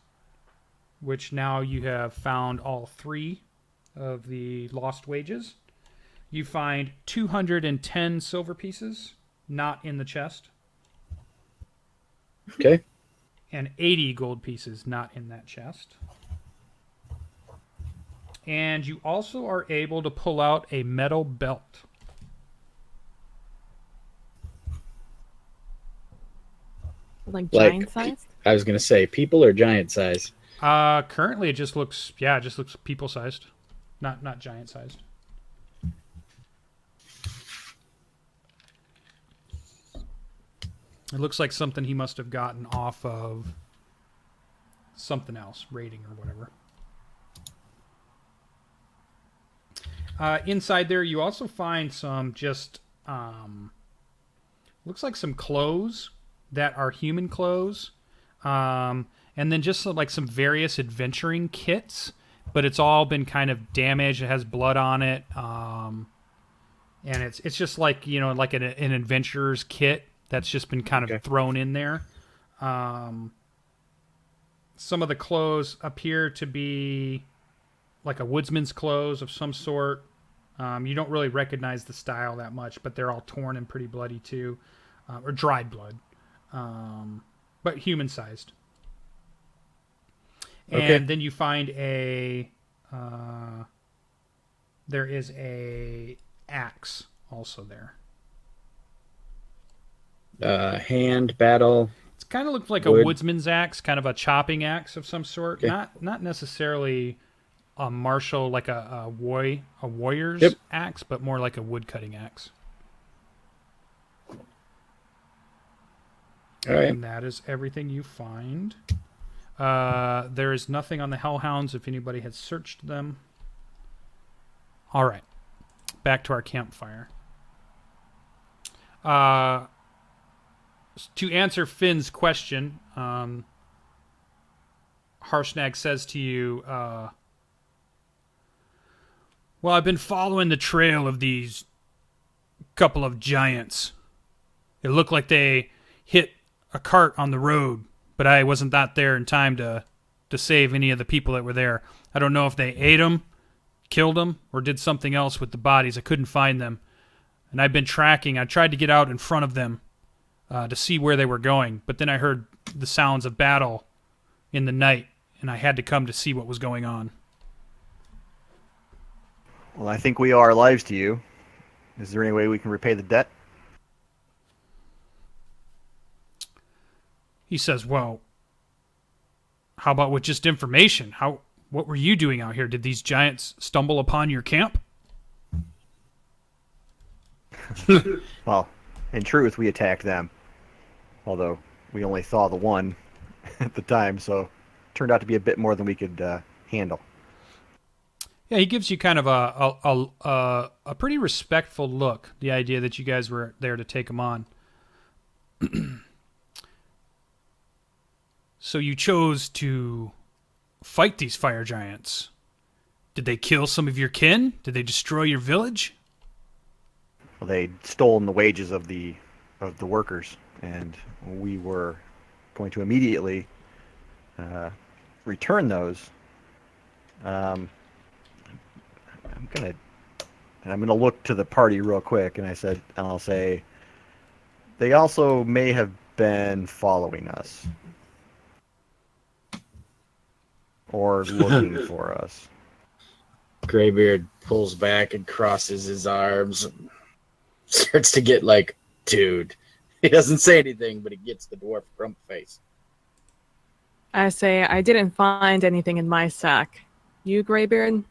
which now you have found all 3 of the lost wages. You find 210 silver pieces, not in the chest, Okay. and 80 gold pieces, not in that chest. And you also are able to pull out a metal belt. Like Like- giant sized? I was gonna say people or giant size. Currently it just looks people sized, not giant sized. It looks like something he must have gotten off of something else, raiding or whatever. Inside there, you also find some just looks like some clothes that are human clothes, and then just like some various adventuring kits, but it's all been kind of damaged. It has blood on it, and it's just like, you know, like an adventurer's kit that's just been kind of thrown in there. Some of the clothes appear to be like a woodsman's clothes of some sort. You don't really recognize the style that much, but they're all torn and pretty bloody too, or dried blood, but human-sized. And then you find there is a axe also there. Hand battle. It's kind of looked like Wood. a woodsman's axe, kind of a chopping axe of some sort. Okay. Not necessarily a martial, like a warrior's axe, but more like a wood cutting axe. All right. And that is everything you find. There is nothing on the Hellhounds if anybody has searched them. All right. Back to our campfire. To answer Finn's question, Harshnag says to you, well, I've been following the trail of these couple of giants. It looked like they hit a cart on the road, but I wasn't there in time to save any of the people that were there. I don't know if they ate them, killed them, or did something else with the bodies. I couldn't find them. And I've been tracking. I tried to get out in front of them to see where they were going, but then I heard the sounds of battle in the night, and I had to come to see what was going on. Well, I think we owe our lives to you. Is there any way we can repay the debt? He says, well, how about with just information? What were you doing out here? Did these giants stumble upon your camp? Well, in truth, we attacked them. although we only saw the one at the time, so turned out to be a bit more than we could handle. Yeah, he gives you kind of a pretty respectful look. The idea that you guys were there to take him on. So you chose to fight these fire giants. Did they kill some of your kin? Did they destroy your village? Well, they'd stolen the wages of the workers, and we were going to immediately return those. I'm gonna look to the party real quick, and I'll say, they also may have been following us or looking for us. Graybeard pulls back and crosses his arms and starts to get like, dude. He doesn't say anything, but he gets the dwarf grump face. I say, I didn't find anything in my sack. You, Graybeard?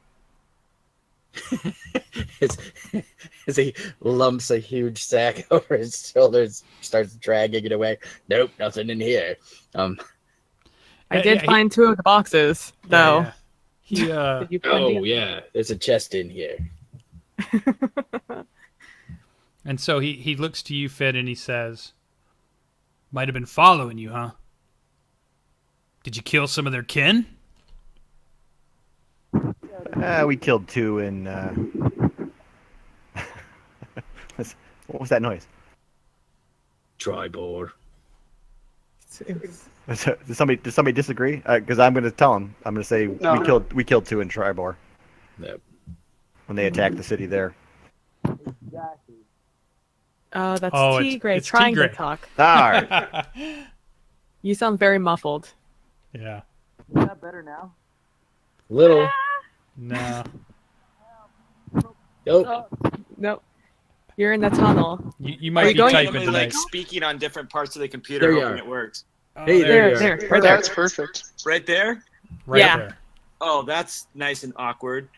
As he lumps a huge sack over his shoulders, starts dragging it away. Nope, nothing in here. I did find 2 of the boxes, though. Yeah. Did you find Yeah, there's a chest in here. And so he looks to you, Fid, and he says, might have been following you, huh? Did you kill some of their kin? We killed 2 in... What was that noise? Tribord. Does somebody disagree? Because I'm going to tell them. I'm going to say No. we killed 2 in Tribor Yep. when they attacked the city there. Exactly. Oh, that's Oh, Tigray it's trying Tigray. to talk. All right. You sound very muffled. Yeah. Is that better now? Little. No. Nope. Nope. You're in the tunnel. You Are might you be going- typing Like tonight. speaking on different parts of the computer, There you hoping are. it works. Oh, Hey, there you are. There, right there. That's perfect. Right there? Right Yeah. there. Oh, that's nice and awkward.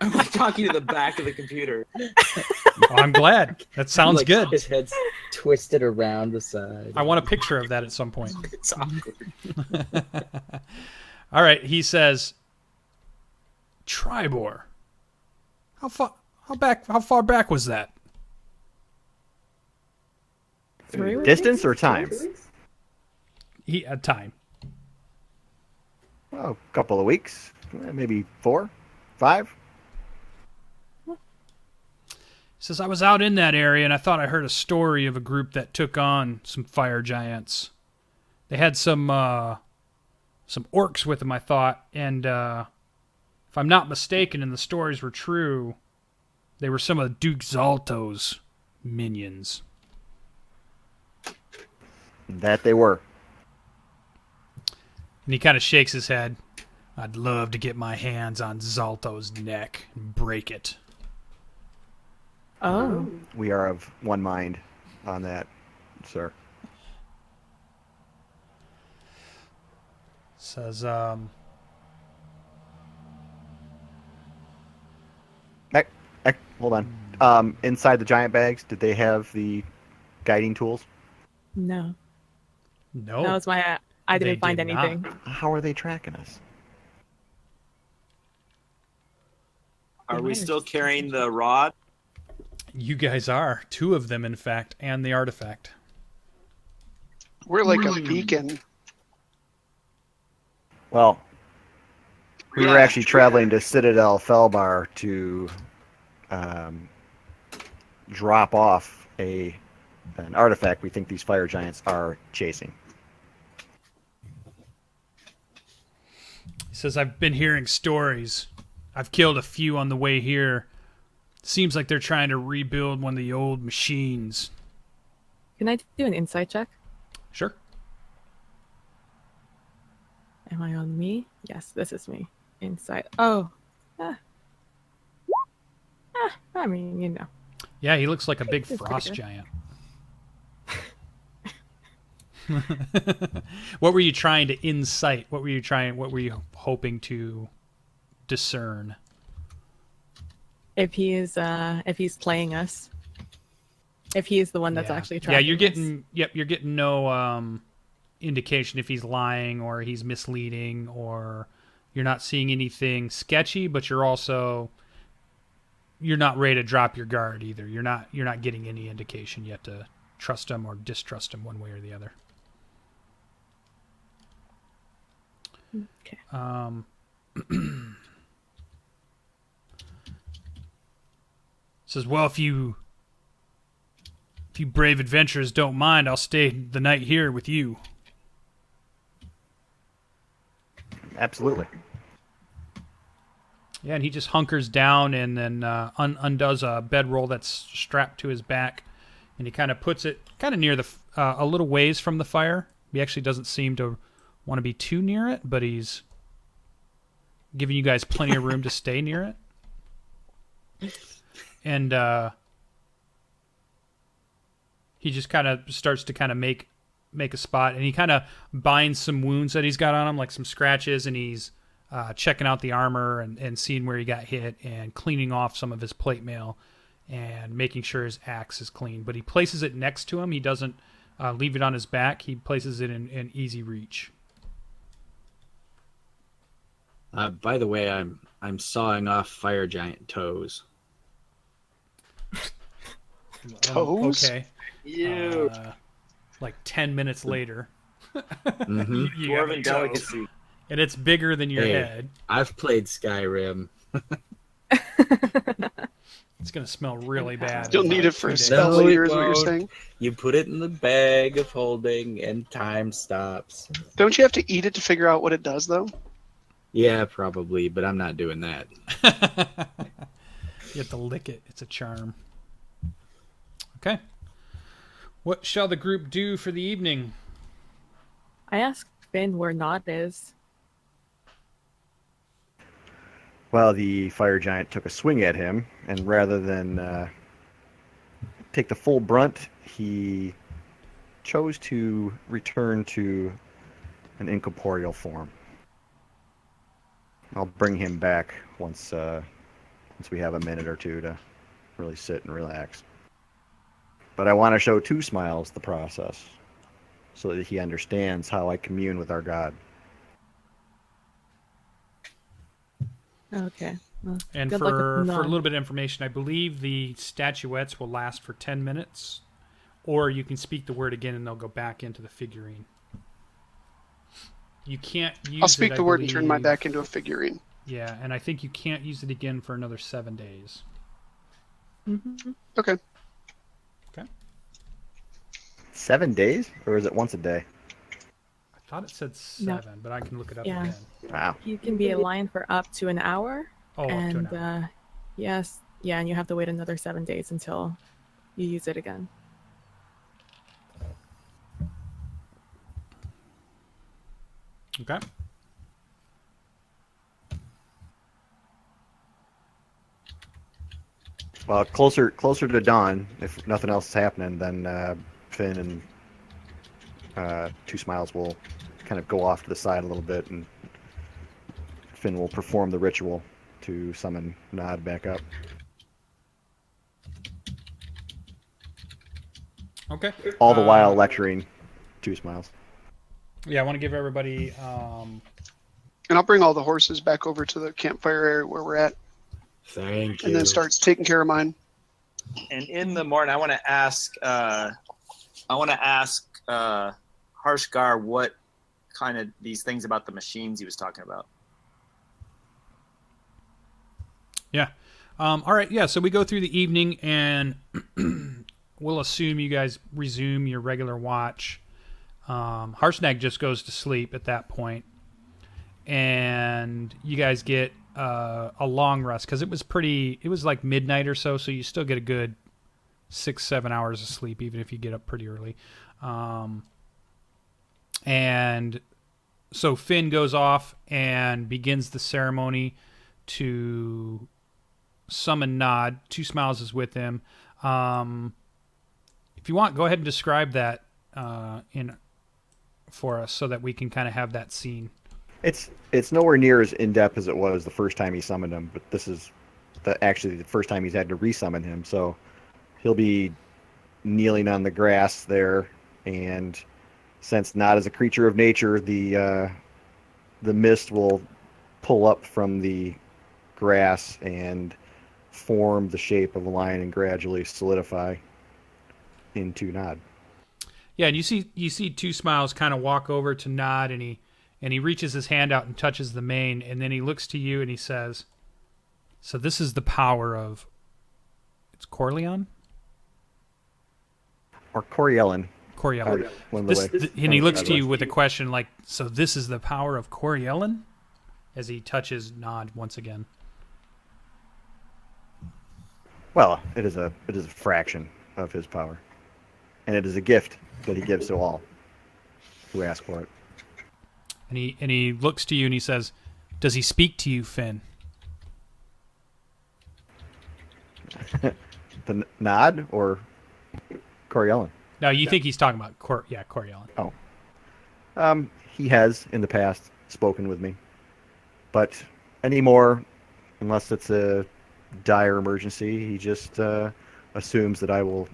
I'm like talking to the back of the computer. Oh, I'm glad. That sounds Like, good. His head's twisted around the side. I want a picture of that at some point. It's awkward. All right, he says, Tribor. How far back was that? 3 weeks? Distance or time? He had time. Oh, a couple of weeks, maybe 4, 5. He says, I was out in that area and I thought I heard a story of a group that took on some fire giants. They had some orcs with them, I thought, and if I'm not mistaken and the stories were true, they were some of Duke Zalto's minions. That they were. And he kind of shakes his head. I'd love to get my hands on Zalto's neck and break it. Oh. We are of one mind on that, sir. Says, Hold on. Inside the giant bags, did they have the guiding tools? No. no. That was my... I They didn't find did not. anything. How are they tracking us? Are we still carrying the rod? You guys are. 2 of them, in fact, and the artifact. We're like a beacon. Well, we were actually traveling to Citadel Felbar to drop off an artifact we think these fire giants are chasing. He says, I've been hearing stories. I've killed a few on the way here. Seems like they're trying to rebuild one of the old machines. Can I do an insight check? Sure. Am I on me? Yes, this is me. Insight. Oh. I mean, you know. Yeah, he looks like a big It's pretty frost good. giant. What were you trying to incite? What were you hoping to discern? If he's playing us. if he's the one that's Yeah. actually Yeah, you're tracking this. you're getting no indication if he's lying or he's misleading, or you're not seeing anything sketchy, but you're not ready to drop your guard either. You're not getting any indication yet to trust him or distrust him one way or the other. Okay. Says, well, if you brave adventurers don't mind, I'll stay the night here with you. Absolutely. Yeah, and he just hunkers down and then undoes a bedroll that's strapped to his back, and he kind of puts it kind of near a little ways from the fire. He actually doesn't seem to want to be too near it, but he's giving you guys plenty of room to stay near it. And he just kind of starts to kind of make a spot, and he kind of binds some wounds that he's got on him, like some scratches, and he's checking out the armor and seeing where he got hit and cleaning off some of his plate mail and making sure his axe is clean. But he places it next to him. He doesn't leave it on his back. He places it in easy reach. By the way, I'm sawing off fire giant toes. Toes? Okay. You Like 10 minutes later. Mm-hmm. You got dwarven toes. delicacy. And it's bigger than your Hey. head. I've played Skyrim. It's going to smell really bad. You'll in need about it for 2 a days. spell No, it later, is what you're won't. saying. You put it in the bag of holding, and time stops. Don't you have to eat it to figure out what it does, though? Yeah, probably, but I'm not doing that. You have to lick it. It's a charm. Okay. What shall the group do for the evening? I asked Finn where Nod is. Well, the fire giant took a swing at him, and rather than take the full brunt, he chose to return to an incorporeal form. I'll bring him back once we have a minute or two to really sit and relax. But I want to show Two Smiles the process, so that he understands how I commune with our God. Okay. Well, And good luck with for a Nod. little bit of information, I believe the statuettes will last for 10 minutes, or you can speak the word again and they'll go back into the figurine. You can't use I'll speak it, the I word and turn my believe- back into a figurine. Yeah, and I think you can't use it again for another 7 days. Mhm. Okay. 7 days, or is it once a day? I thought it said No. 7, but I can look it up Yeah. again. Wow. You can be a lion for up to an hour. Oh, up to and an hour. yes, yeah, and you have to wait another 7 days until you use it again. Okay. Well, closer to dawn, if nothing else is happening, then Finn and Two Smiles will kind of go off to the side a little bit, and Finn will perform the ritual to summon Nod back up. Okay. All the while lecturing Two Smiles. Yeah, I want to give everybody. And I'll bring all the horses back over to the campfire area where we're at, Thank you. and then start taking care of mine. And in the morning, I want to ask Harshgar what kind of these things about the machines he was talking about. Yeah. All right. Yeah. So we go through the evening, and we'll assume you guys resume your regular watch. Harshnag just goes to sleep at that point, and you guys get a long rest because it was like midnight or so, so you still get a good 6-7 hours of sleep even if you get up pretty early. And so Finn goes off and begins the ceremony to summon Nod. Two Smiles is with him. If you want, go ahead and describe that for us so that we can kind of have that scene. It's nowhere near as in depth as it was the first time he summoned him, but this is actually the first time he's had to resummon him, so he'll be kneeling on the grass there, and since Nod is a creature of nature, the mist will pull up from the grass and form the shape of a lion and gradually solidify into Nod. Yeah, and you see Two Smiles kind of walk over to Nod, and he reaches his hand out and touches the mane, and then he looks to you and he says, "So this is the power of." It's Corleon? Or Coriellin. Coriellin. One of the way. And he looks to you with a question like, "So this is the power of Coriellin?" As he touches Nod once again. Well, it is a fraction of his power, and it is a gift that he gives to all who ask for it. And he looks to you and he says, "Does he speak to you, Finn?" The Nod or Coriellin? No, you think he's talking about Coriellin. Oh. He has in the past spoken with me, but anymore, unless it's a dire emergency, he just assumes that I will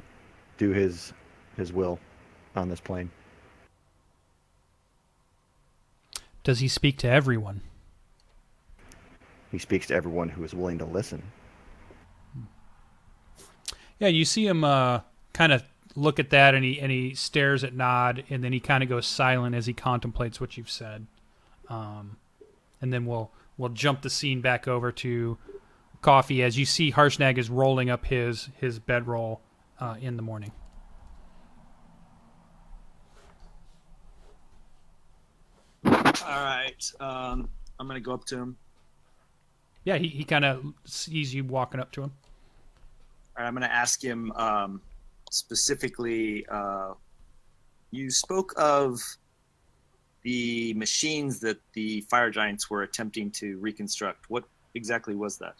do his will on this plane. Does he speak to everyone? He speaks to everyone who is willing to listen. Yeah, you see him kind of look at that, and he stares at Nod, and then he kind of goes silent as he contemplates what you've said. And then we'll jump the scene back over to Coffee as you see Harshnag is rolling up his bedroll in the morning. All right. I'm going to go up to him. Yeah, he kind of sees you walking up to him. All right, I'm going to ask him specifically, you spoke of the machines that the fire giants were attempting to reconstruct. What exactly was that?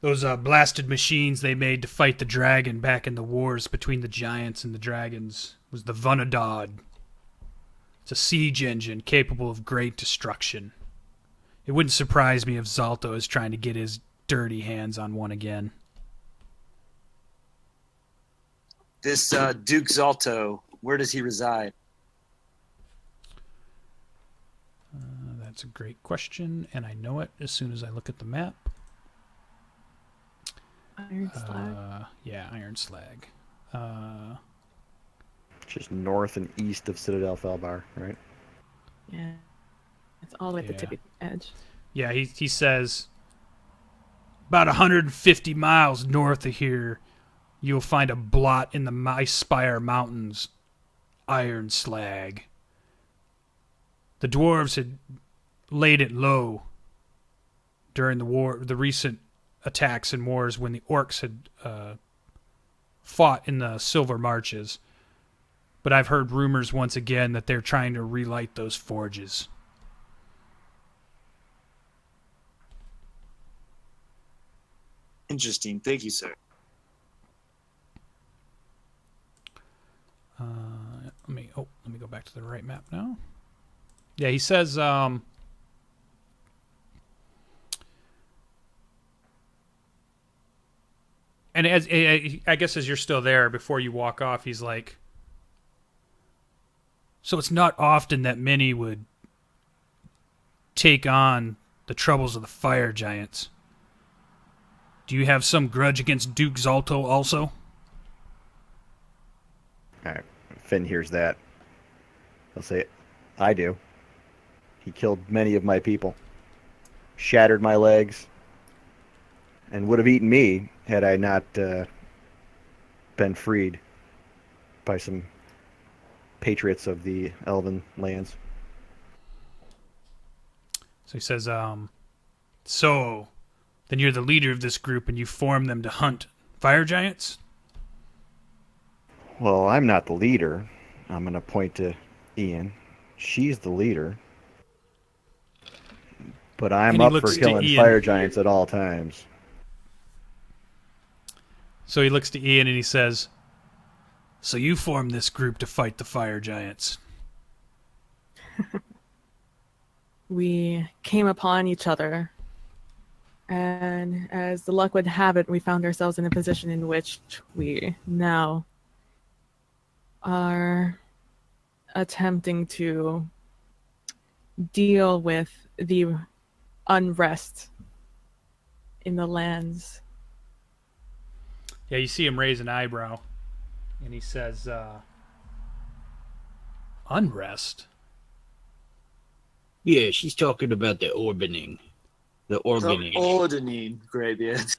Those blasted machines they made to fight the dragon back in the wars between the giants and the dragons was the Vunadod. It's a siege engine capable of great destruction. It wouldn't surprise me if Zalto is trying to get his dirty hands on one again. This Duke Zalto, where does he reside? That's a great question, and I know it as soon as I look at the map. Iron Slag. Yeah, Iron Slag. Just north and east of Citadel Felbar, right? Yeah. It's all the way at the tippy edge. Yeah, he says, about 150 miles north of here, you'll find a blot in the Spire Mountains, Iron Slag. The dwarves had laid it low during the recent attacks and wars when the orcs had fought in the Silver Marches. But I've heard rumors once again that they're trying to relight those forges. Interesting. Thank you, sir. Let me go back to the right map now. Yeah, he says and as I guess as you're still there before you walk off, he's like, so it's not often that many would take on the troubles of the fire giants. Do you have some grudge against Duke Zalto also? All right. Finn hears that. He'll say, I do. He killed many of my people, shattered my legs, and would have eaten me had I not been freed by some patriots of the Elven lands. So he says, so then you're the leader of this group and you form them to hunt fire giants? Well, I'm not the leader. I'm going to point to Ian. She's the leader. But I'm up for killing fire giants at all times. So he looks to Ian and he says, so you formed this group to fight the fire giants? We came upon each other And as the luck would have it, we found ourselves in a position in which we now are attempting to deal with the unrest in the lands. Yeah, you see him raise an eyebrow, and he says, unrest? Yeah, she's talking about the orbining. The organing. The ordering, Graybeard.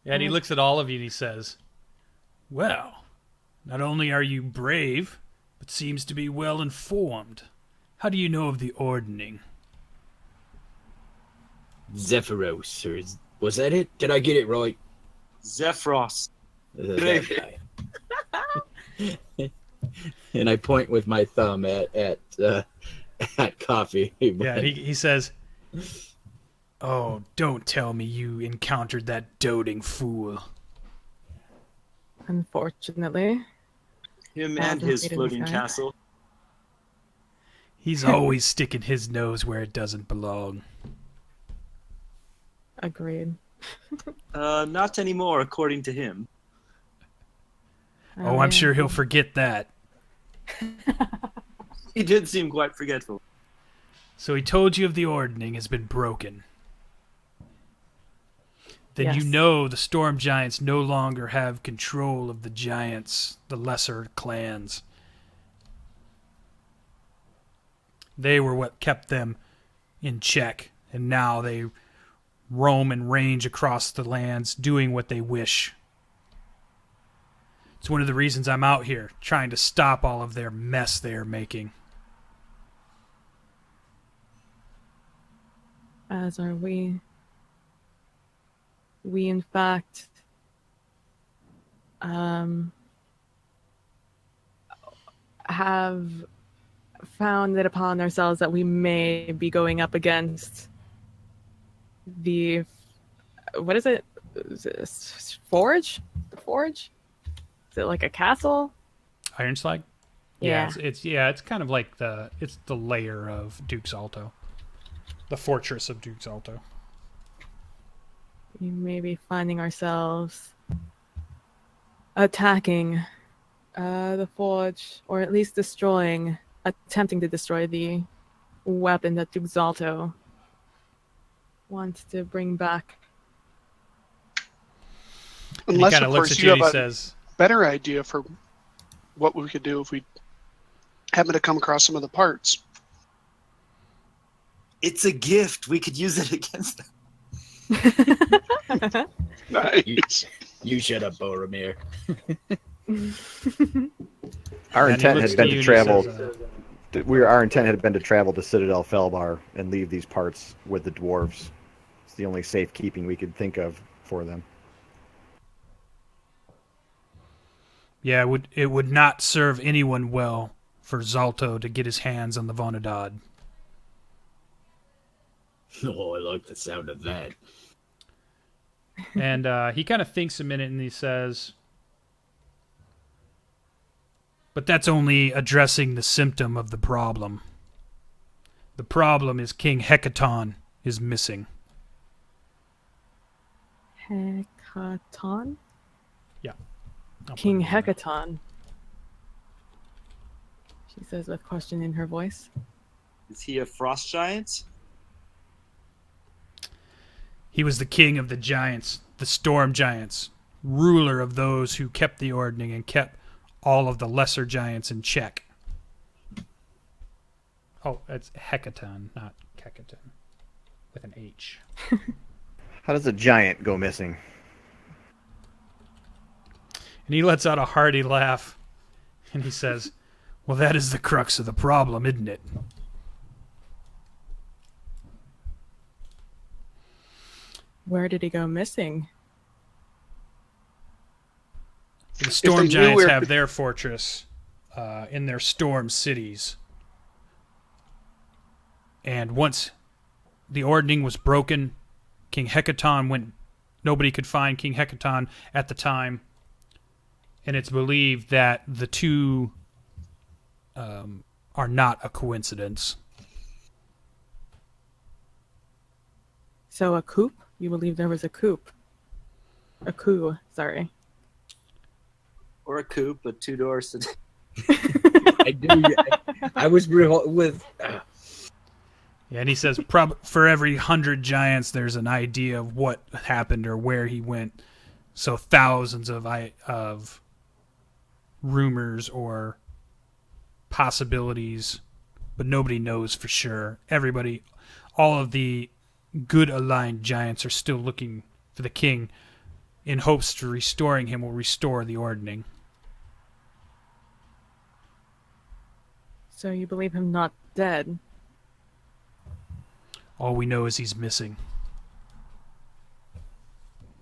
And he looks at all of you and he says, well, not only are you brave, but seems to be well informed. How do you know of the ordering? Zephyros, or was that it? Did I get it right? Zephyros. That guy. And I point with my thumb at Coffee. Yeah, and he says, oh, don't tell me you encountered that doting fool. Unfortunately. Him and his floating castle. He's always sticking his nose where it doesn't belong. Agreed. Not anymore, according to him. Oh, I'm sure he'll forget that. He did seem quite forgetful. So he told you of the ordering has been broken. Then you Yes. know the storm giants no longer have control of the giants, the lesser clans. They were what kept them in check, and now they roam and range across the lands, doing what they wish. It's one of the reasons I'm out here, trying to stop all of their mess they are making. As are we. We, in fact, have found it upon ourselves that we may be going up against the, what is it? Is it forge? The forge? Is it like a castle? Ironslag? Yeah. It's kind of like the lair of Duke's Alto. The fortress of Duke's Alto. We may be finding ourselves attacking the forge, or at least attempting to destroy the weapon that Duxalto wants to bring back. And Unless, he kind of of looks course, at you you and have he a says, better idea for what we could do if we happen to come across some of the parts. It's a gift. We could use it against them. Nice. You shut up, Boromir. Our and he intent looks had been you to and he travel. says, Our intent had been to travel to Citadel Felbar and leave these parts with the dwarves. It's the only safekeeping we could think of for them. yeah, it would not serve anyone well for Zalto to get his hands on the Vonadad. Oh, I like the sound of that. And he kind of thinks a minute and he says, but that's only addressing the symptom of the problem. The problem is King Hecaton is missing. Hecaton? Yeah. King Hecaton. She says with question in her voice. Is he a frost giant? He was the king of the giants, the storm giants, ruler of those who kept the ordering and kept all of the lesser giants in check. Oh, it's Hecaton, not Kecaton, with an H. How does a giant go missing? And he lets out a hearty laugh, and he says, well, that is the crux of the problem, isn't it? Where did he go missing? The storm knew giants where- have their fortress in their storm cities. And once the ordering was broken, King Hecaton went. Nobody could find King Hecaton at the time. And it's believed that the two are not a coincidence. So a coup? You believe there was a coup? A coup, sorry. Or a coupe, a two-door sedan. I do. I was with. Yeah, and he says, for every 100 giants, there's an idea of what happened or where he went. So thousands of rumors or possibilities, but nobody knows for sure. Everybody, all of the good aligned giants are still looking for the king in hopes to restoring him will restore the ordning. So you believe him not dead? All we know is he's missing.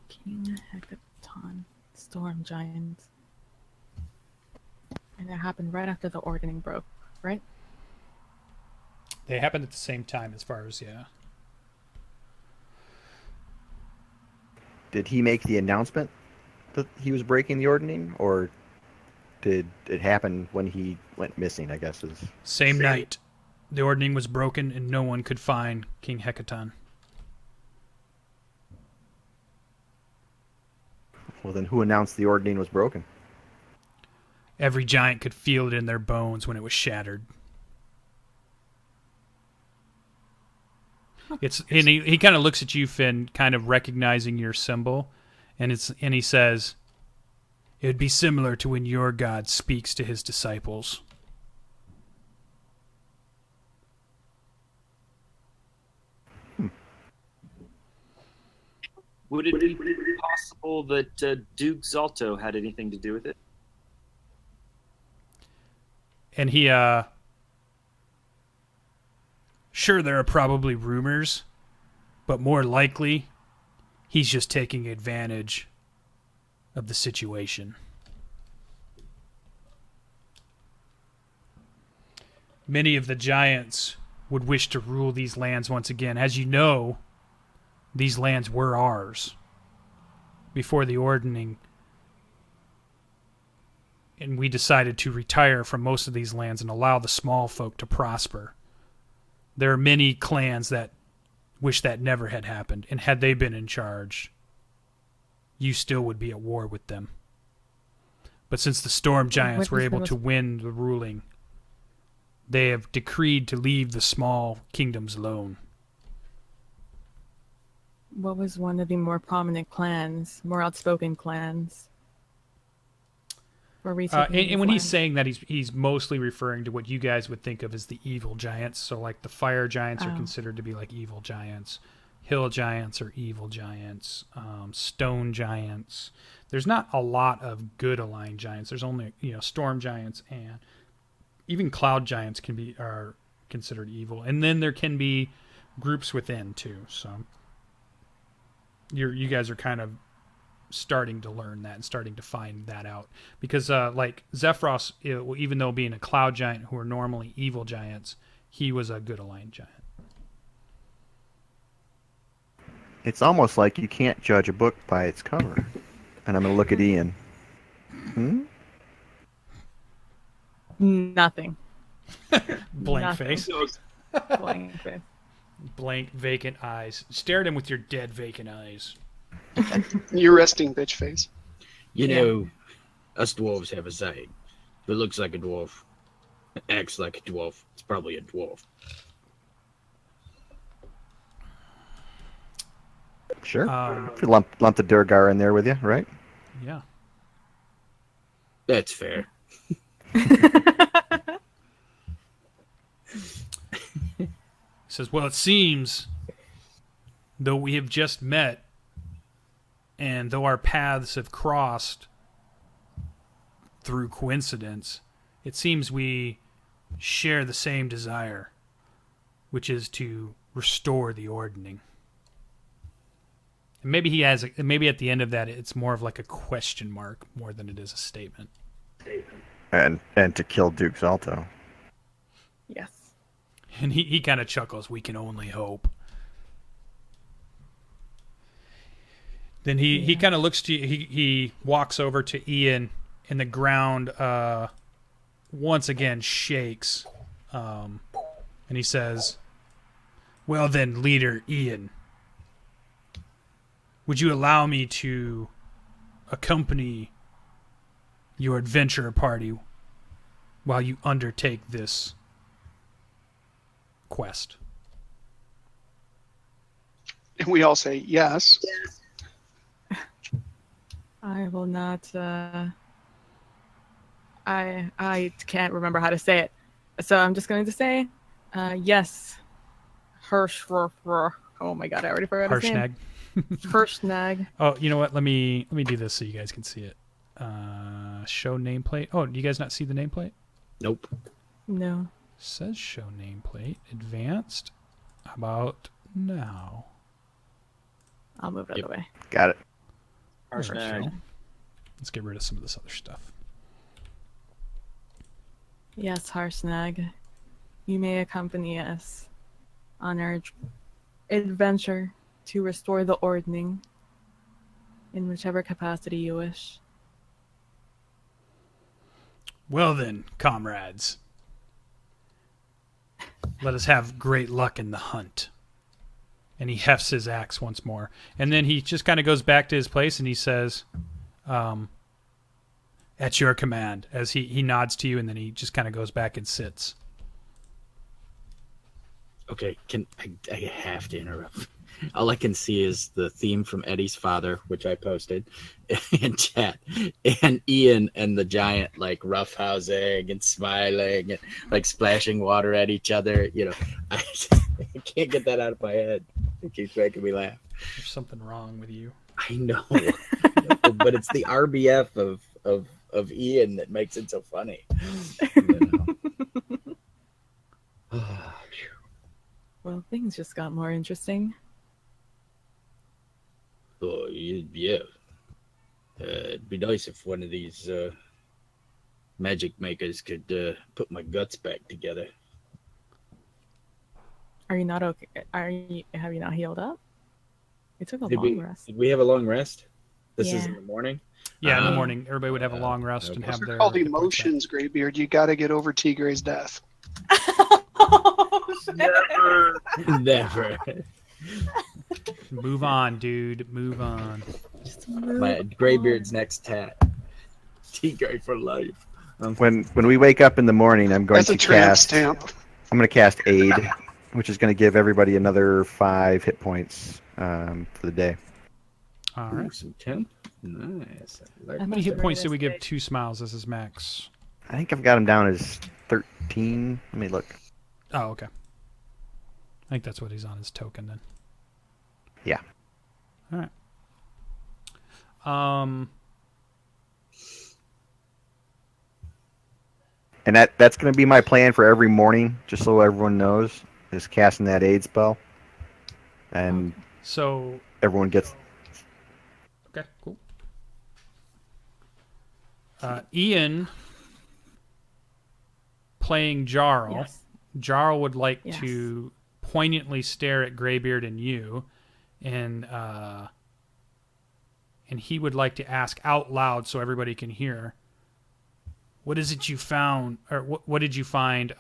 King Hekaton, Storm Giants. And it happened right after the ordning broke, right? They happened at the same time as far as, yeah. Did he make the announcement that he was breaking the ordning, or did it happen when he went missing, I guess is... Same night. The ordning was broken and no one could find King Hekaton. Well, then who announced the ordning was broken? Every giant could feel it in their bones when it was shattered. And he kind of looks at you, Finn, kind of recognizing your symbol, and he says, "It would be similar to when your God speaks to his disciples." Would it be possible that Duke Zalto had anything to do with it? And he, sure, there are probably rumors, but more likely, he's just taking advantage of the situation. Many of the giants would wish to rule these lands once again. As you know, these lands were ours before the ordning, and we decided to retire from most of these lands and allow the small folk to prosper. There are many clans that wish that never had happened, and had they been in charge, you still would be at war with them. But since the Storm Giants were able to win the ruling, they have decreed to leave the small kingdoms alone. What was one of the more prominent clans, more outspoken clans? And when he's saying that, he's mostly referring to what you guys would think of as the evil giants. So, like, the fire giants are considered to be like evil giants. Hill giants are evil giants. Stone giants. There's not a lot of good aligned giants. There's only, storm giants, and even cloud giants are considered evil. And then there can be groups within too. So you guys are kind of starting to learn that and starting to find that out, because like Zephyros, even though being a cloud giant who are normally evil giants, he was a good aligned giant. It's almost like you can't judge a book by its cover. And I'm going to look at Ian. Nothing. Blank face. Blank face. Blank, vacant eyes. Stare at him with your dead, vacant eyes. Your resting bitch face. You know, us dwarves have a saying. If it looks like a dwarf, acts like a dwarf, it's probably a dwarf. Sure. If you lump the Durgar in there with you, right? Yeah. That's fair. Says, well, it seems, though we have just met, and though our paths have crossed through coincidence, it seems we share the same desire, which is to restore the ordning. And maybe maybe at the end of that, it's more of like a question mark more than it is a statement. And to kill Duke Zalto. Yes. And he kind of chuckles, we can only hope. Then he kind of looks to you, he walks over to Ian, and the ground once again shakes. And he says, well then, leader Ian, would you allow me to accompany your adventure party while you undertake this quest? And we all say yes. I will not. I can't remember how to say it, so I'm just going to say, yes. Oh my god, I already forgot his name. Harshnag. Oh, you know what? Let me do this so you guys can see it. Show nameplate. Oh, do you guys not see the nameplate? Nope. No. Says show nameplate. Advanced. How about now? I'll move it out of the way. Got it. There we Harshnag. go. Let's get rid of some of this other stuff. Yes, Harshnag. You may accompany us on our adventure to restore the ordning in whichever capacity you wish. Well then, comrades. Let us have great luck in the hunt. And he hefts his axe once more. And then he just kind of goes back to his place and he says, at your command, as he nods to you, and then he just kind of goes back and sits. Okay, I have to interrupt. All I can see is the theme from Eddie's Father, which I posted in chat, and Ian and the giant like roughhousing and smiling and like splashing water at each other. You know, I can't get that out of my head. It keeps making me laugh. There's something wrong with you. I know, but it's the RBF of Ian that makes it so funny. You know? Well, things just got more interesting. Oh, yeah. It'd be nice if one of these magic makers could put my guts back together. Are you not okay? Have you not healed up? It took a Did long rest. we have a long rest? This is Yeah. in the morning? Yeah, in the morning, everybody would have a long rest and okay. have Those are their called hit points back. emotions, Graybeard. You got to get over Tigre's death. Never. Move on, dude. Move on. My Graybeard's next tat. Tigre for life. When we wake up in the morning, I'm going That's a to tramp cast. stamp. I'm going to cast Aid, which is going to give everybody another 5 hit points for the day. All right. Some 10. Nice. How many hit points did we give Two Smiles as his max? I think I've got him down as 13. Let me look. Oh, okay. I think that's what he's on his token then. Yeah. All right. And that's going to be my plan for every morning, just so everyone knows, is casting that Aid spell. And So, everyone gets... okay, cool. Ian playing Jarrel. Yes. Jarrel would like Yes. to poignantly stare at Graybeard and you, and he would like to ask out loud so everybody can hear. What is it you found, or what did you find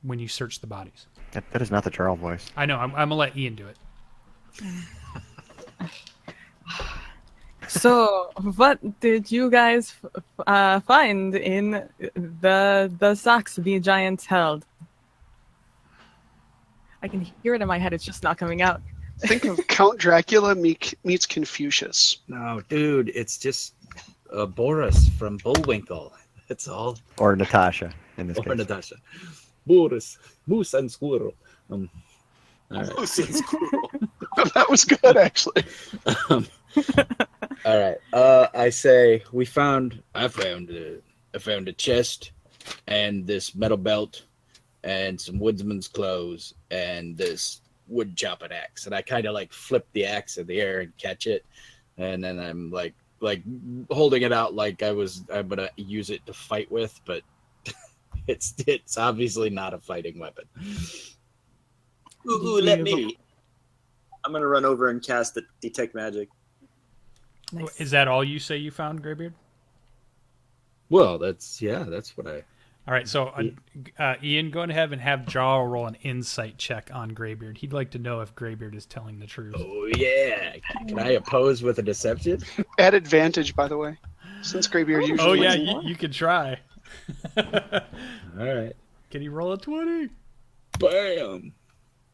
when you searched the bodies? That is not the Jarl voice. I know. I'm gonna let Ian do it. So, what did you guys find in the sacks the giants held? I can hear it in my head. It's just not coming out. Think of Count Dracula meets Confucius. No, dude, it's just Boris from Bullwinkle. That's all. Or Natasha, in this Or case. Natasha. Boris, Moose and Squirrel. All right. That was good, actually. All right. I say I found a chest and this metal belt and some woodsman's clothes and this wood chopping axe. And I kind of like flip the axe in the air and catch it. And then I'm like holding it out like I'm gonna use it to fight with, but it's obviously not a fighting weapon. Ooh, let me. I'm gonna run over and cast detect magic. Nice. Is that all you say you found, Graybeard? Well, that's what I. All right, so Ian, go ahead and have Jarrel roll an insight check on Graybeard. He'd like to know if Graybeard is telling the truth. Oh yeah. Can I oppose with a deception? At advantage, by the way, since Greybeard usually. Oh yeah, wins. you can try. All right. Can he roll a 20? Bam.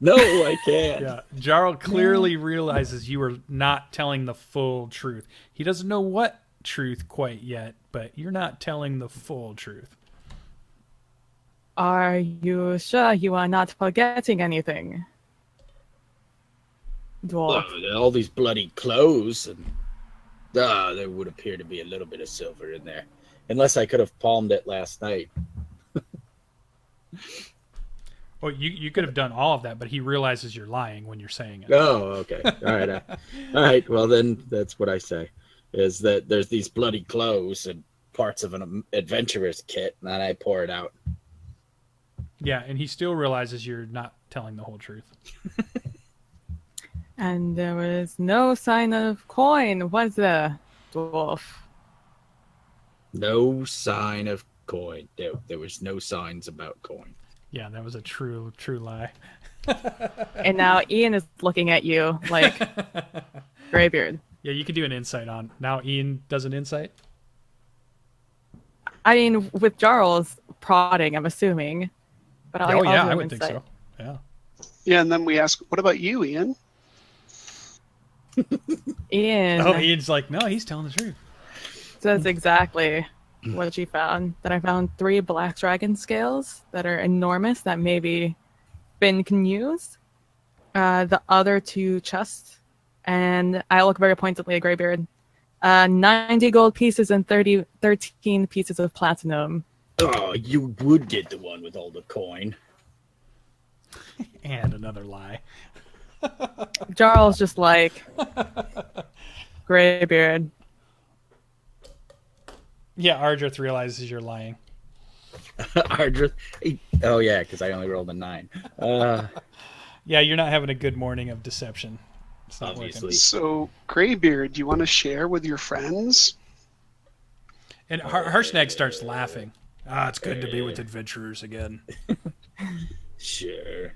No, I can't. Yeah, Jarrel clearly realizes you are not telling the full truth. He doesn't know what truth quite yet, but you're not telling the full truth. Are you sure you are not forgetting anything? Dwarf. Oh, all these bloody clothes, and there would appear to be a little bit of silver in there, unless I could have palmed it last night. Well, you could have done all of that, but he realizes you're lying when you're saying it. Oh, okay. All right. All right. Well, then that's what I say, is that there's these bloody clothes and parts of an adventurer's kit, and then I pour it out. Yeah, and he still realizes you're not telling the whole truth. And there was no sign of coin, was there, Dwarf? No sign of coin. There was no signs about coin. Yeah, that was a true lie. And now Ian is looking at you like Graybeard. Yeah, you can do an insight on. Now Ian does an insight. I mean, with Jarl's prodding, I'm assuming. But I'll do I an would think insight. so. Yeah. Yeah, and then we ask, "What about you, Ian?" Ian Oh, Ian's like, no, he's telling the truth. says exactly what she found. That I found 3 black dragon scales that are enormous that maybe Finn can use. The other 2 chests. And I look very pointedly at Graybeard. 90 gold pieces and 13 pieces of platinum. Oh, you would get the one with all the coin. And another lie. Jarl's just like Graybeard. Yeah, Ardreth realizes you're lying. Ardreth. Oh, yeah, because I only rolled a 9. Yeah, you're not having a good morning of deception. It's not Obviously. working. So, Greybeard, do you want to share with your friends? And Harshnag starts laughing. It's good to be with adventurers again. Sure.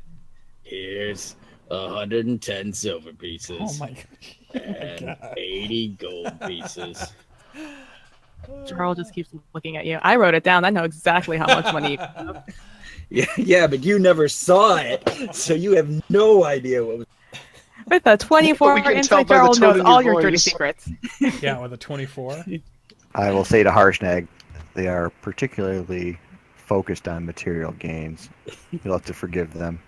Here's 110 silver pieces. Oh my and God. 80 gold pieces. Jarl just keeps looking at you. I wrote it down. I know exactly how much money. Yeah, but you never saw it, so you have no idea what was. With a 24 we can tell insight, by the Jarl tone knows in all your your dirty voice. secrets. Yeah, with a 24. I will say to Harshnag, they are particularly focused on material gains. You'll have to forgive them.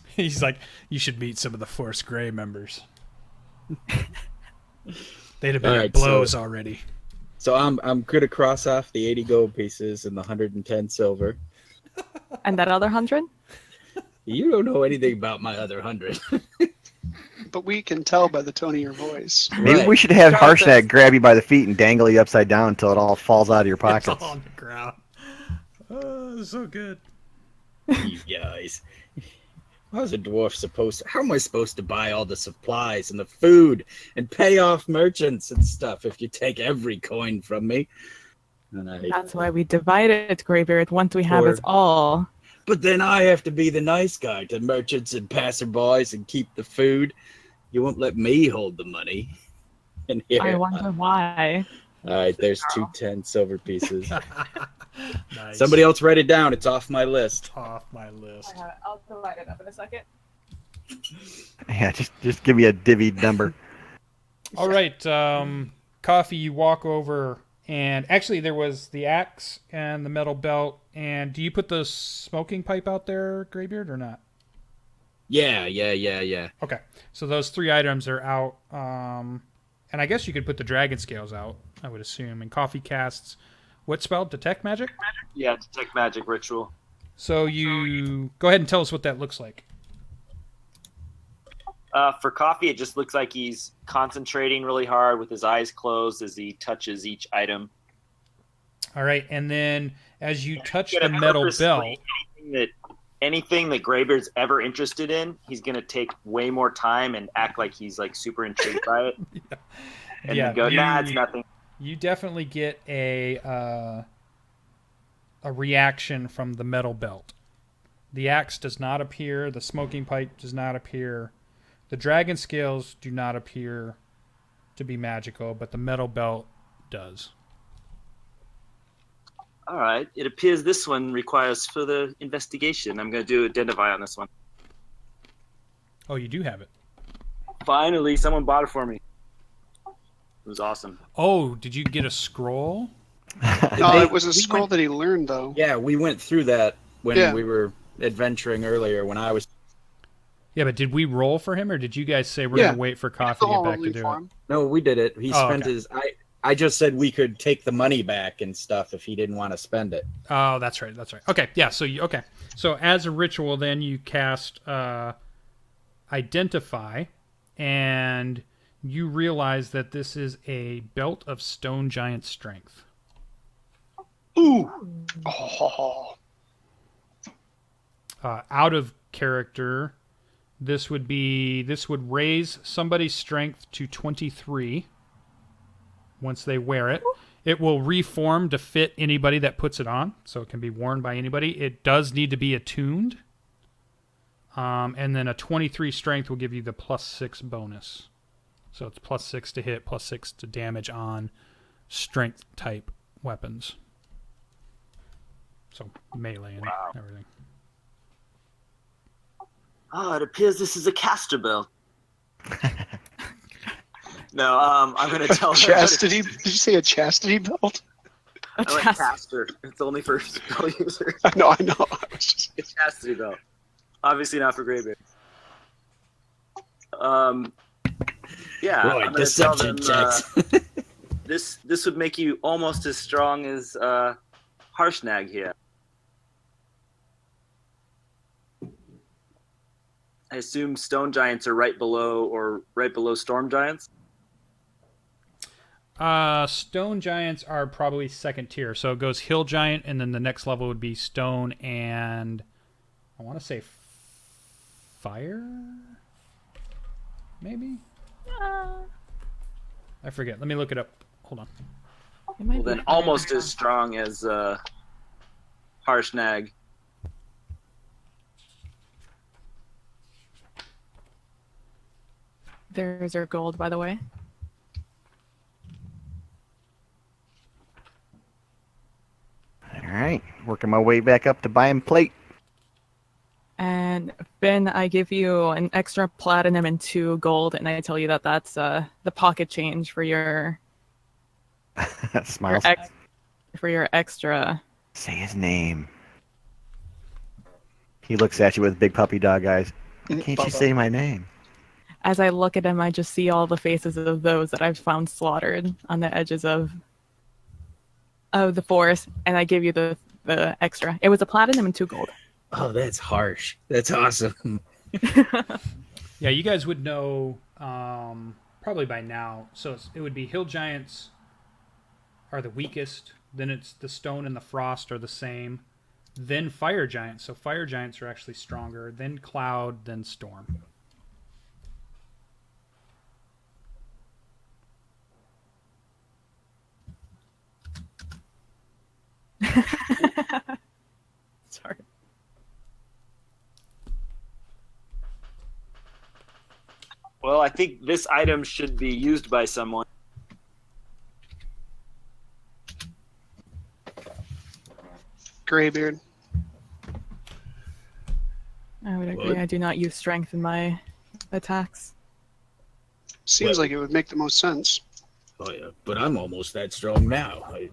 He's like, you should meet some of the Force Grey members. They'd have been All at right, blows already. So I'm gonna cross off the 80 gold pieces and the 110 silver. And that other 100? You don't know anything about my other 100. But we can tell by the tone of your voice. Maybe Right. we should have Jarl Harshnag says- grab you by the feet and dangle you upside down until it all falls out of your It's pockets. all on the ground. Oh, so good. You guys. How's a dwarf supposed to... How am I supposed to buy all the supplies and the food and pay off merchants and stuff if you take every coin from me? And That's why we divided it, Graybeard. Once we have it all. But then I have to be the nice guy to merchants and passerbys and keep the food. You won't let me hold the money. And here, I wonder why. all right, there's 210 silver pieces. Nice. Somebody else write it down. It's off my list. Off my list. I'll divide it up in a second. Yeah, just give me a divvied number. All right, Coffee, you walk over, and actually there was the axe and the metal belt. And do you put the smoking pipe out there, Graybeard, or not? Yeah. Okay, so those 3 items are out. And I guess you could put the dragon scales out, I would assume. And Coffee casts what spell? Detect magic? Yeah, detect magic ritual. So you go ahead and tell us what that looks like. For Coffee, it just looks like he's concentrating really hard with his eyes closed as he touches each item. All right, and then as you touch He's the gonna metal purposely- belt, anything that Graybeard's ever interested in, he's gonna take way more time and act like he's like super intrigued by it. And Yeah, then go, nah, it's nothing. you definitely get a a reaction from the metal belt. The axe does not appear. The smoking pipe does not appear. The dragon scales do not appear to be magical, but the metal belt does. All right. It appears this one requires further investigation. I'm going to do identify on this one. Oh, you do have it. Finally, someone bought it for me. It was awesome. Oh, did you get a scroll? No, it was a scroll that he learned, though. Yeah, we went through that when Yeah. we were adventuring earlier. When I was Yeah, but did we roll for him, or did you guys say we're going to wait for Coffee to get back to do it? no, we did it. He Oh, spent okay. his. I just said we could take the money back and stuff if he didn't want to spend it. Oh, that's right. That's right. Okay, yeah. So So as a ritual, then you cast Identify, and you realize that this is a belt of stone giant strength. Ooh. Oh. Out of character, this would raise somebody's strength to 23 once they wear it. It will reform to fit anybody that puts it on, so it can be worn by anybody. It does need to be attuned. And then a 23 strength will give you the +6 bonus. So it's +6 to hit, +6 to damage on strength type weapons. So melee and everything. It appears this is a caster belt. No, I'm going to tell her. Chastity? Did you say a chastity belt? I like caster. It's only for spell users. I know. I was just... It's chastity belt. Obviously not for Graybeard. Yeah, Right, I'm going to tell them deception checks. this would make you almost as strong as Harshnag here. I assume stone giants are right below storm giants. Stone giants are probably second tier. So it goes hill giant, and then the next level would be stone and I want to say fire? Maybe? I forget. Let me look it up. Hold on. Well, then almost as strong as Harshnag. There's your gold, by the way. All right, working my way back up to buying plate. And Ben, I give you an extra platinum and 2 gold, and I tell you that that's the pocket change for your Smiles. for your extra. Say his name. He looks at you with big puppy dog eyes. Can't you say my name? As I look at him, I just see all the faces of those that I've found slaughtered on the edges of the forest, and I give you the extra. It was a platinum and 2 gold. Oh, that's harsh. That's awesome. Yeah, you guys would know probably by now. So it would be hill giants are the weakest. Then it's the stone and the frost are the same. Then fire giants. So fire giants are actually stronger. Then cloud. Then storm. Sorry. Well, I think this item should be used by someone. Graybeard. I would agree. What? I do not use strength in my attacks. Seems like it would make the most sense. Oh yeah, but I'm almost that strong now. I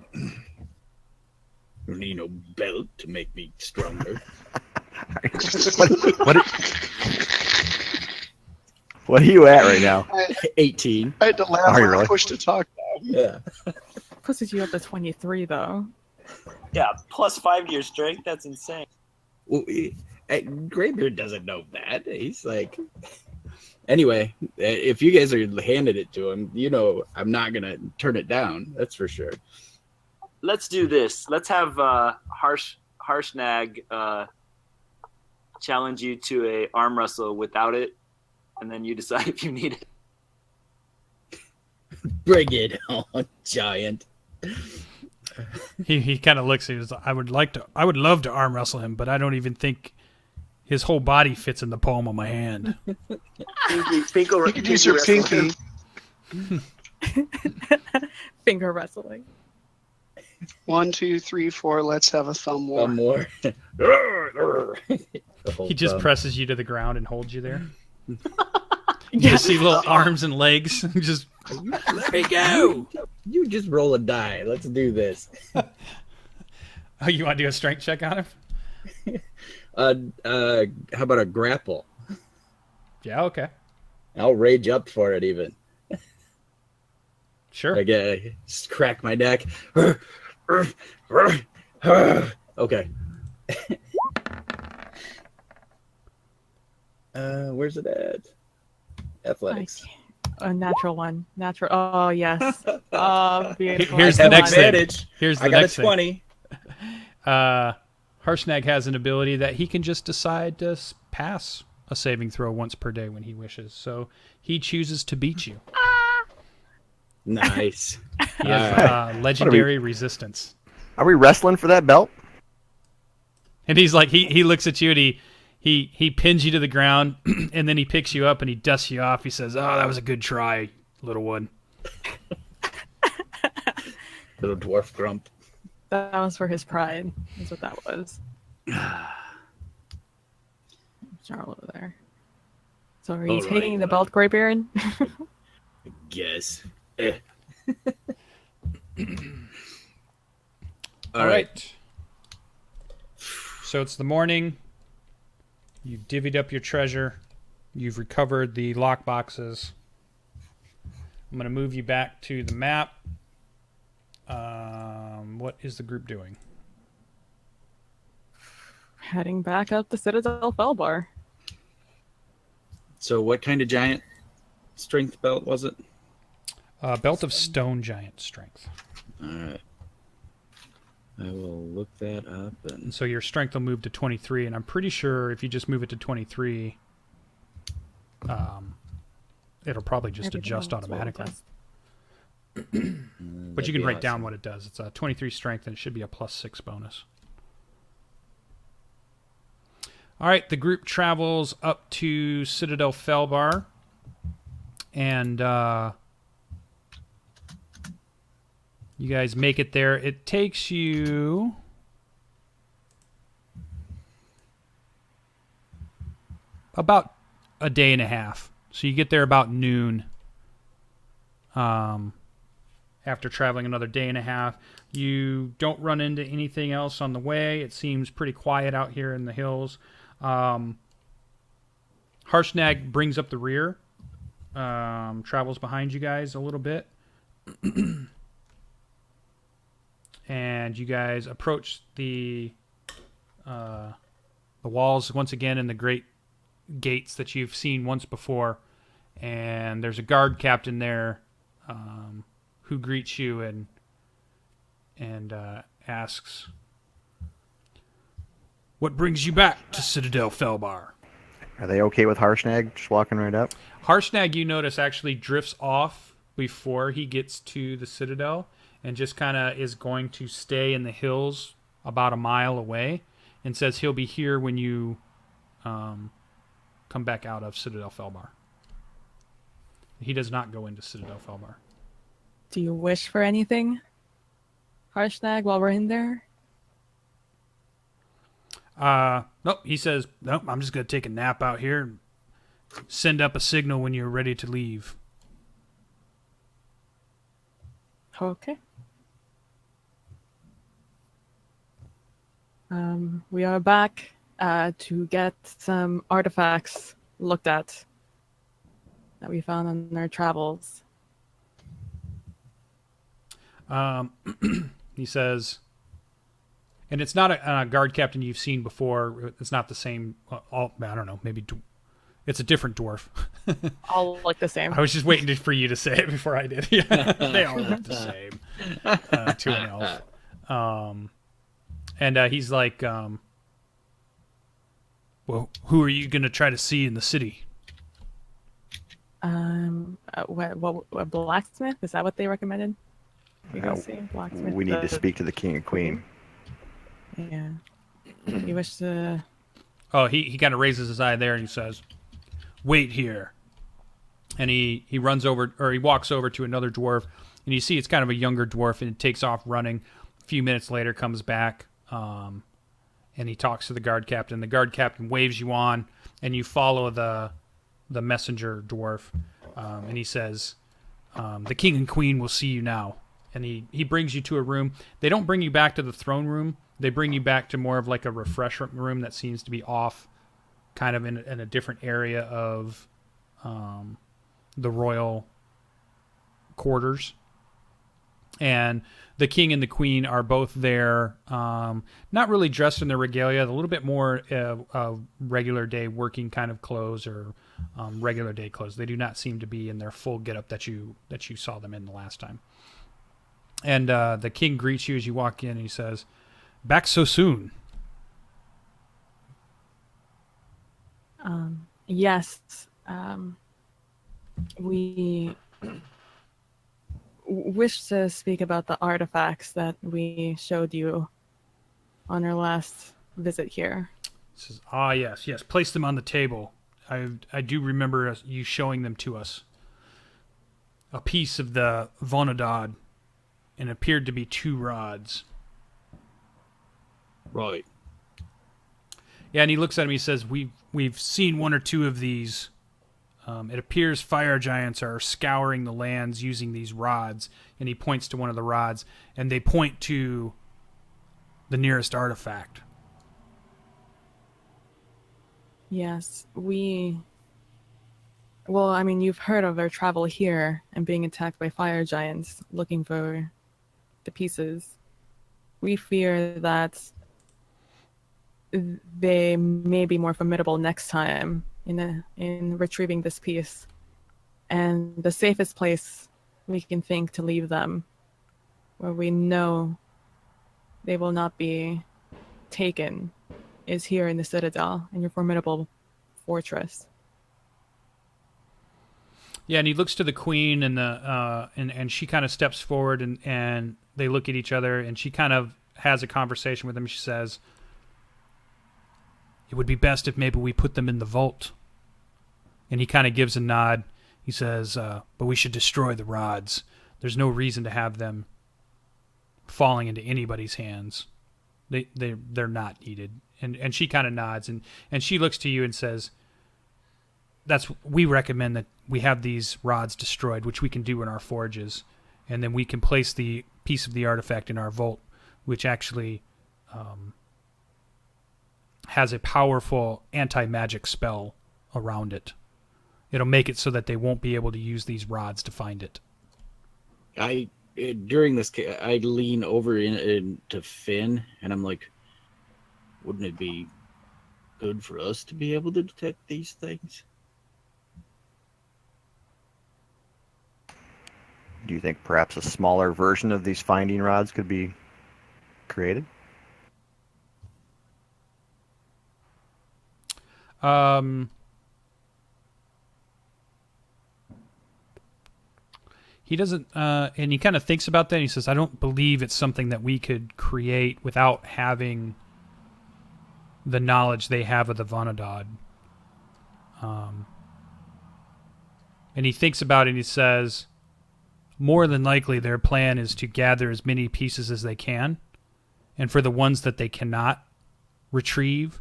don't need no belt to make me stronger. What are you at right now? 18. I had to laugh Are you when I really? pushed to talk. Yeah. Pushes you up to 23, though. Yeah, plus 5 to your strength. That's insane. Well, Graybeard doesn't know that. He's like. Anyway, if you guys are handing it to him, you know I'm not gonna turn it down. That's for sure. Let's do this. Let's have Harshnag challenge you to a arm wrestle without it, and then you decide if you need it. Bring it on, giant. He kind of looks. He was. I would love to arm wrestle him, but I don't even think his whole body fits in the palm of my hand. You could use your pinky. Finger wrestling. 1, 2, 3, 4. Let's have a thumb war. One more. He just presses you to the ground and holds you there. You just see little arms and legs. Just let me go. You just roll a die. Let's do this. Oh, you want to do a strength check on him? How about a grapple? Yeah, okay. I'll rage up for it even. Sure. Like, just crack my neck. Okay. Where's it at? Athletics. A natural one. Natural. Oh, yes. Oh, beautiful. Here's the next thing. Advantage. Here's the I got next a 20. thing. Harshnag has an ability that he can just decide to pass a saving throw once per day when he wishes. So he chooses to beat you. Nice. He has legendary resistance. Are we wrestling for that belt? And he's like, he looks at you and he pins you to the ground, and then he picks you up and he dusts you off. He says, "Oh, that was a good try, little one." Little dwarf grump. That was for his pride. That's what that was. Jarrel over there. So are you All taking right, the belt, Graybeard? Guess. All right. So it's the morning. You've divvied up your treasure. You've recovered the lock boxes. I'm going to move you back to the map. What is the group doing? Heading back up the Citadel Felbar. So what kind of giant strength belt was it? Belt of Stone Giant Strength. All right. I will look that up. And so your strength will move to 23, and I'm pretty sure if you just move it to 23, it'll probably just adjust automatically. But you can write down what it does. It's a 23 strength, and it should be a +6 bonus. All right, the group travels up to Citadel Felbar, and you guys make it there. It takes you about a day and a half. So you get there about noon. After traveling another day and a half, you don't run into anything else on the way. It seems pretty quiet out here in the hills. Harshnag brings up the rear, travels behind you guys a little bit. And you guys approach the walls once again in the great gates that you've seen once before. And there's a guard captain there who greets you and asks, "What brings you back to Citadel Felbar?" Are they okay with Harshnag just walking right up? Harshnag, you notice, actually drifts off before he gets to the Citadel and just kind of is going to stay in the hills about a mile away and says he'll be here when you come back out of Citadel Felbar. He does not go into Citadel Felbar. Do you wish for anything, Harshnag, while we're in there? Nope. He says, "Nope, I'm just going to take a nap out here and send up a signal when you're ready to leave." Okay. We are back to get some artifacts looked at that we found on our travels. He says, and it's not a guard captain you've seen before. It's not the same. I don't know. Maybe it's a different dwarf. All look the same. I was just waiting for you to say it before I did. Yeah, they all look the same to an elf. And he's like, "Well, who are you going to try to see in the city?" What blacksmith? Is that what they recommended? We go see blacksmith. We need to speak to the king and queen. Yeah. You wish to... Oh, he kind of raises his eye there and he says, "Wait here." And he runs over, or he walks over to another dwarf, and you see it's kind of a younger dwarf, and it takes off running. A few minutes later, comes back, and he talks to the guard captain. The guard captain waves you on, and you follow the messenger dwarf, and he says, "The king and queen will see you now." And he brings you to a room. They don't bring you back to the throne room. They bring you back to more of like a refreshment room that seems to be off, kind of in a different area of the royal quarters. And the king and the queen are both there, not really dressed in their regalia, a little bit more regular day working kind of clothes or regular day clothes. They do not seem to be in their full getup that you saw them in the last time. And the king greets you as you walk in, and he says, "Back so soon?" Yes. We wish to speak about the artifacts that we showed you on our last visit here. He says, yes. Place them on the table. I do remember you showing them to us. A piece of the Vonadad, and appeared to be 2 rods. Right. Yeah, and he looks at him. He says, "We've seen 1 or 2 of these. It appears fire giants are scouring the lands using these rods." And he points to one of the rods, and they point to the nearest artifact. Yes, well, I mean, you've heard of our travel here and being attacked by fire giants looking for the pieces. We fear that they may be more formidable next time in retrieving this piece. And the safest place we can think to leave them, where we know they will not be taken, is here in the Citadel, in your formidable fortress. Yeah, and he looks to the queen, and and she kind of steps forward, and they look at each other, and she kind of has a conversation with him. She says, "It would be best if maybe we put them in the vault." And he kind of gives a nod. He says, "But we should destroy the rods. There's no reason to have them falling into anybody's hands. They're not needed." And she kind of nods, and she looks to you and says, we recommend that we have these rods destroyed, which we can do in our forges, and then we can place the piece of the artifact in our vault, which actually has a powerful anti-magic spell around it. It'll make it so that they won't be able to use these rods to find it. During this, I lean over into Finn, and I'm like, wouldn't it be good for us to be able to detect these things? Do you think perhaps a smaller version of these finding rods could be created? He doesn't, and he kind of thinks about that. And he says, "I don't believe it's something that we could create without having the knowledge they have of the Vonadad." And he thinks about it, and he says, "More than likely their plan is to gather as many pieces as they can, and for the ones that they cannot retrieve,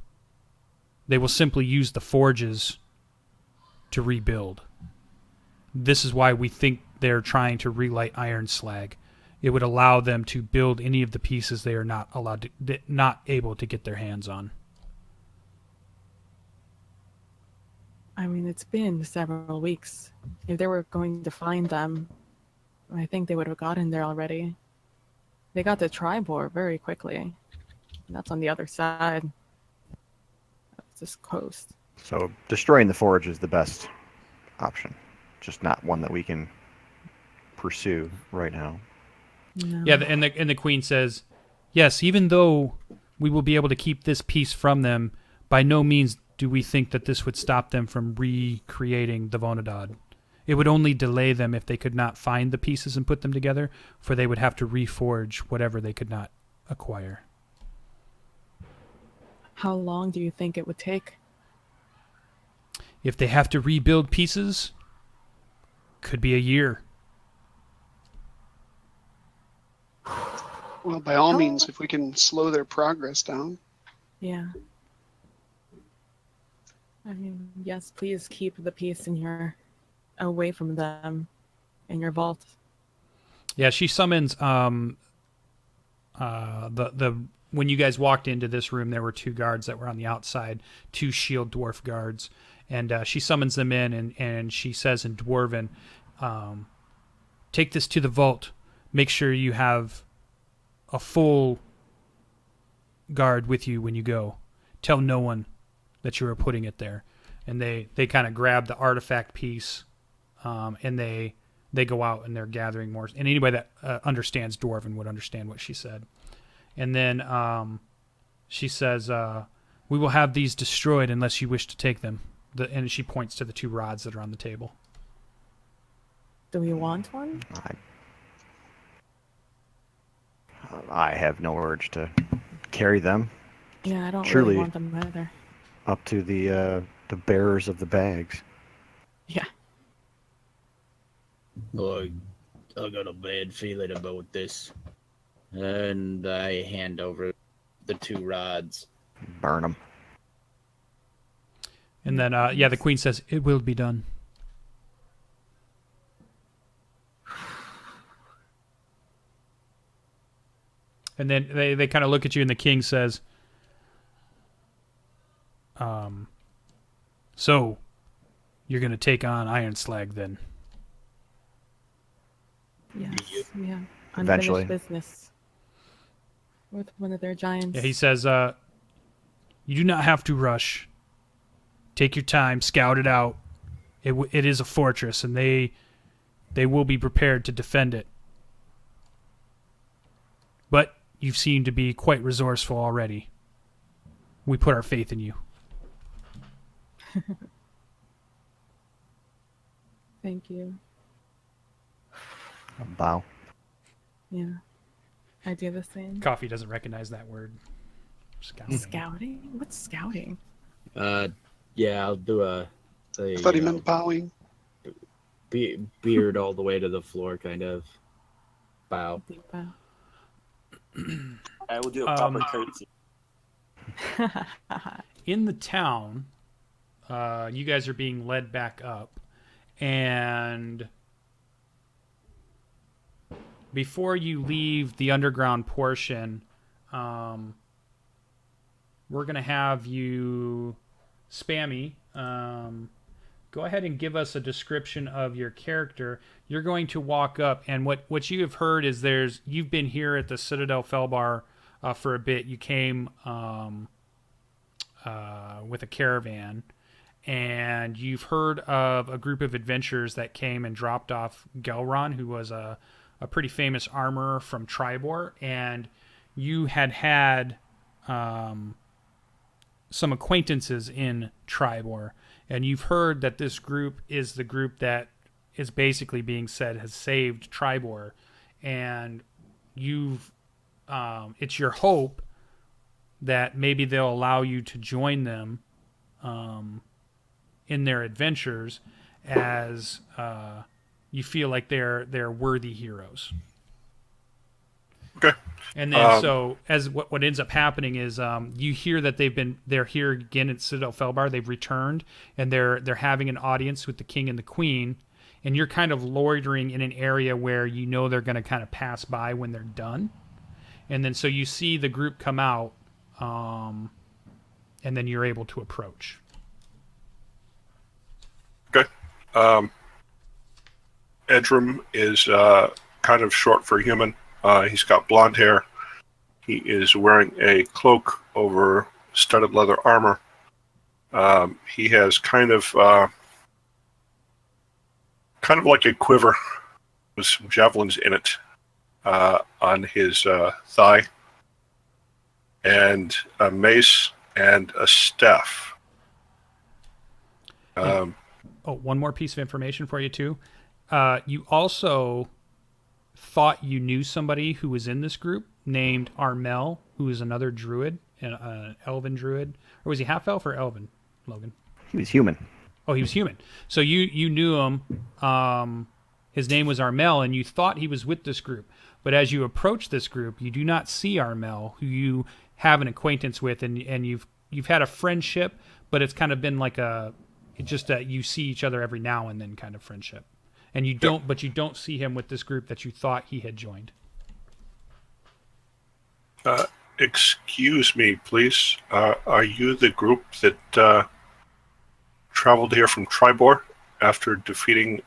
they will simply use the forges to rebuild. This is why we think they're trying to relight Iron Slag. It would allow them to build any of the pieces they are not able to get their hands on." I mean, it's been several weeks. If they were going to find them, I think they would have gotten there already. They got to Tribor very quickly. And that's on the other side of this coast. So destroying the forge is the best option, just not one that we can pursue right now. No. Yeah, and the queen says, "Yes, even though we will be able to keep this piece from them, by no means do we think that this would stop them from recreating the Vonadad. It would only delay them if they could not find the pieces and put them together, for they would have to reforge whatever they could not acquire. How long do you think it would take? If they have to rebuild pieces, could be a year. Well, by all means, if we can slow their progress down. Yeah. I mean, yes, please keep the piece away from them in your vault. Yeah, she summons when you guys walked into this room, there were 2 guards that were on the outside, 2 shield dwarf guards, and she summons them in, and she says in Dwarven, take this to the vault. Make sure you have a full guard with you when you go. Tell no one that you are putting it there. And they kind of grab the artifact piece, and they go out and they're gathering more. And anybody that understands Dwarven would understand what she said. And then she says, we will have these destroyed unless you wish to take them. And she points to the 2 rods that are on the table. Do we want one? I have no urge to carry them. Yeah, I don't Surely really want them either. Up to the bearers of the bags. Yeah. Oh, I got a bad feeling about this. And I hand over the 2 rods. Burn them. And then, the queen says, it will be done. And then they kind of look at you, and the king says, so, you're going to take on Iron Slag then? Yes, yeah. Eventually. Unfinished business with one of their giants. Yeah, he says, you do not have to rush. Take your time, scout it out. It is a fortress, and they will be prepared to defend it. But you seem to be quite resourceful already. We put our faith in you. Thank you. A bow. Yeah. I do the same. Coffee doesn't recognize that word. Scouting. Scouting? What's scouting? Yeah, I'll do I thought he meant bowing. beard all the way to the floor kind of bow. Deep bow. I will do a proper courtesy. In the town, you guys are being led back up, and before you leave the underground portion, we're going to have you, Spammy, go ahead and give us a description of your character. You're going to walk up, and what you have heard is you've been here at the Citadel Felbar for a bit. You came with a caravan, and you've heard of a group of adventurers that came and dropped off Gelron, who was a pretty famous armorer from Tribor, and you had some acquaintances in Tribor, and you've heard that this group is the group that is basically being said has saved Tribor, and it's your hope that maybe they'll allow you to join them in their adventures, as you feel like they're worthy heroes. Okay. And then so as what ends up happening is you hear that they're here again at Citadel Felbar. They've returned, and they're having an audience with the king and the queen, and you're kind of loitering in an area where you know they're going to kind of pass by when they're done. And then so you see the group come out, and then you're able to approach. Okay. Edrum is kind of short for a human. He's got blonde hair. He is wearing a cloak over studded leather armor. He has kind of like a quiver with some javelins in it on his thigh, and a mace and a staff. one more piece of information for you too. You also thought you knew somebody who was in this group named Armel, who is another druid, an elven druid. Or was he half elf or elven, Logan? He was human. Oh, he was human. So you knew him. His name was Armel, and you thought he was with this group. But as you approach this group, you do not see Armel, who you have an acquaintance with, and you've had a friendship, but it's kind of been like just that you see each other every now and then kind of friendship. And you don't see him with this group that you thought he had joined. Excuse me, please. Are you the group that traveled here from Tribor after defeating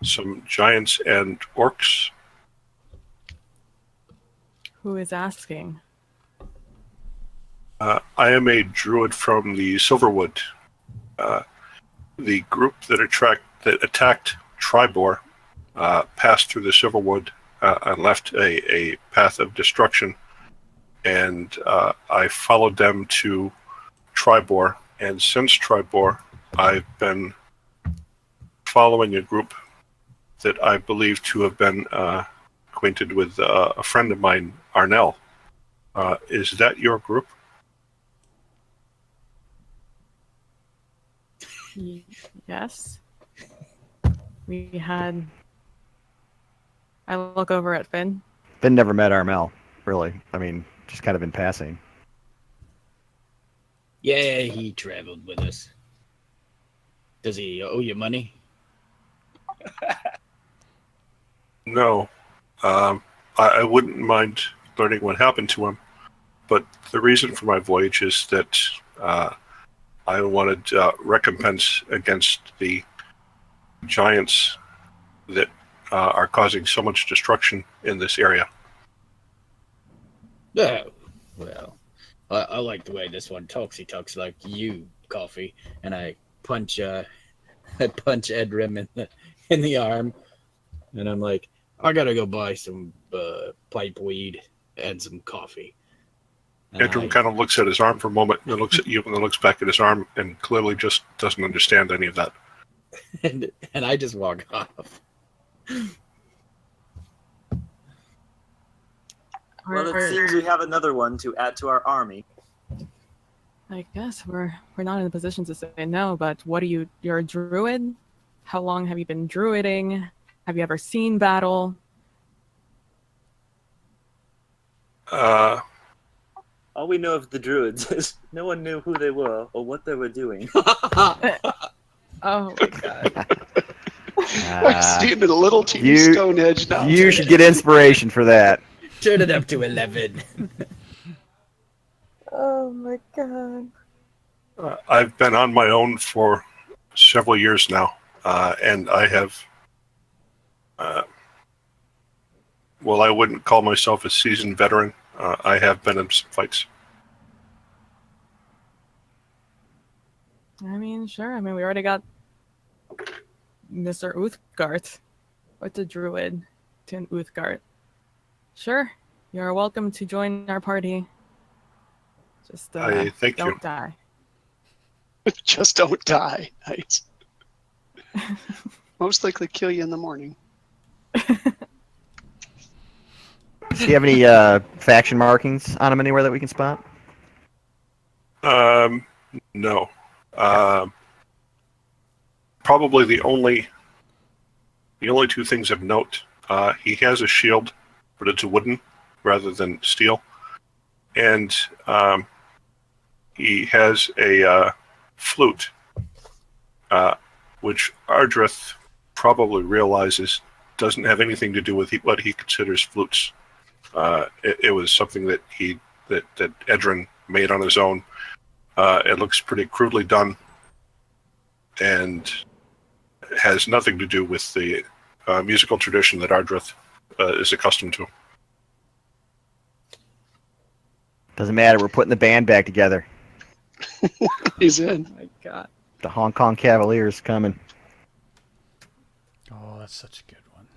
some giants and orcs? Who is asking? I am a druid from the Silverwood. The group that attacked Tribor passed through the Silverwood and left a path of destruction. And I followed them to Tribor. And since Tribor, I've been following a group that I believe to have been acquainted with a friend of mine, Arnell. Is that your group? Yes. We had... I look over at Finn. Finn never met Armel, really. I mean, just kind of in passing. Yeah, he traveled with us. Does he owe you money? No. I wouldn't mind learning what happened to him, but the reason for my voyage is that I wanted recompense against the giants that are causing so much destruction in this area. Oh, well, I like the way this one talks. He talks like you, Coffee, and I punch Edrim in the arm, and I'm like, I gotta go buy some pipe weed and some coffee. Edrim kind of looks at his arm for a moment, and then looks at you, and then looks back at his arm, and clearly just doesn't understand any of that. And I just walk off. Well, it seems we have another one to add to our army. I guess we're not in a position to say no, but what are you? You're a druid? How long have you been druiding? Have you ever seen battle? All we know of the druids is no one knew who they were or what they were doing. Oh my god. I'm standing a little teeny Stonehenge now. You should get inspiration for that. Turn it up to 11. Oh my god. I've been on my own for several years now, and I have... well, I wouldn't call myself a seasoned veteran. I have been in some fights. I mean, sure. I mean, we already got Mr. Uthgart. What's a druid to an Uthgart? Sure. You're welcome to join our party. Just I thank don't you. die. Just don't die. Nice. Most likely kill you in the morning. Do you have any faction markings on him anywhere that we can spot? No. Probably the only two things of note. He has a shield, but it's wooden rather than steel, and he has a flute, which Ardreth probably realizes doesn't have anything to do with what he considers flutes. It was something that Edrin made on his own. It looks pretty crudely done, and has nothing to do with the musical tradition that Ardreth is accustomed to. Doesn't matter. We're putting the band back together. He's in. Oh my god. The Hong Kong Cavaliers coming. Oh, that's such a good one.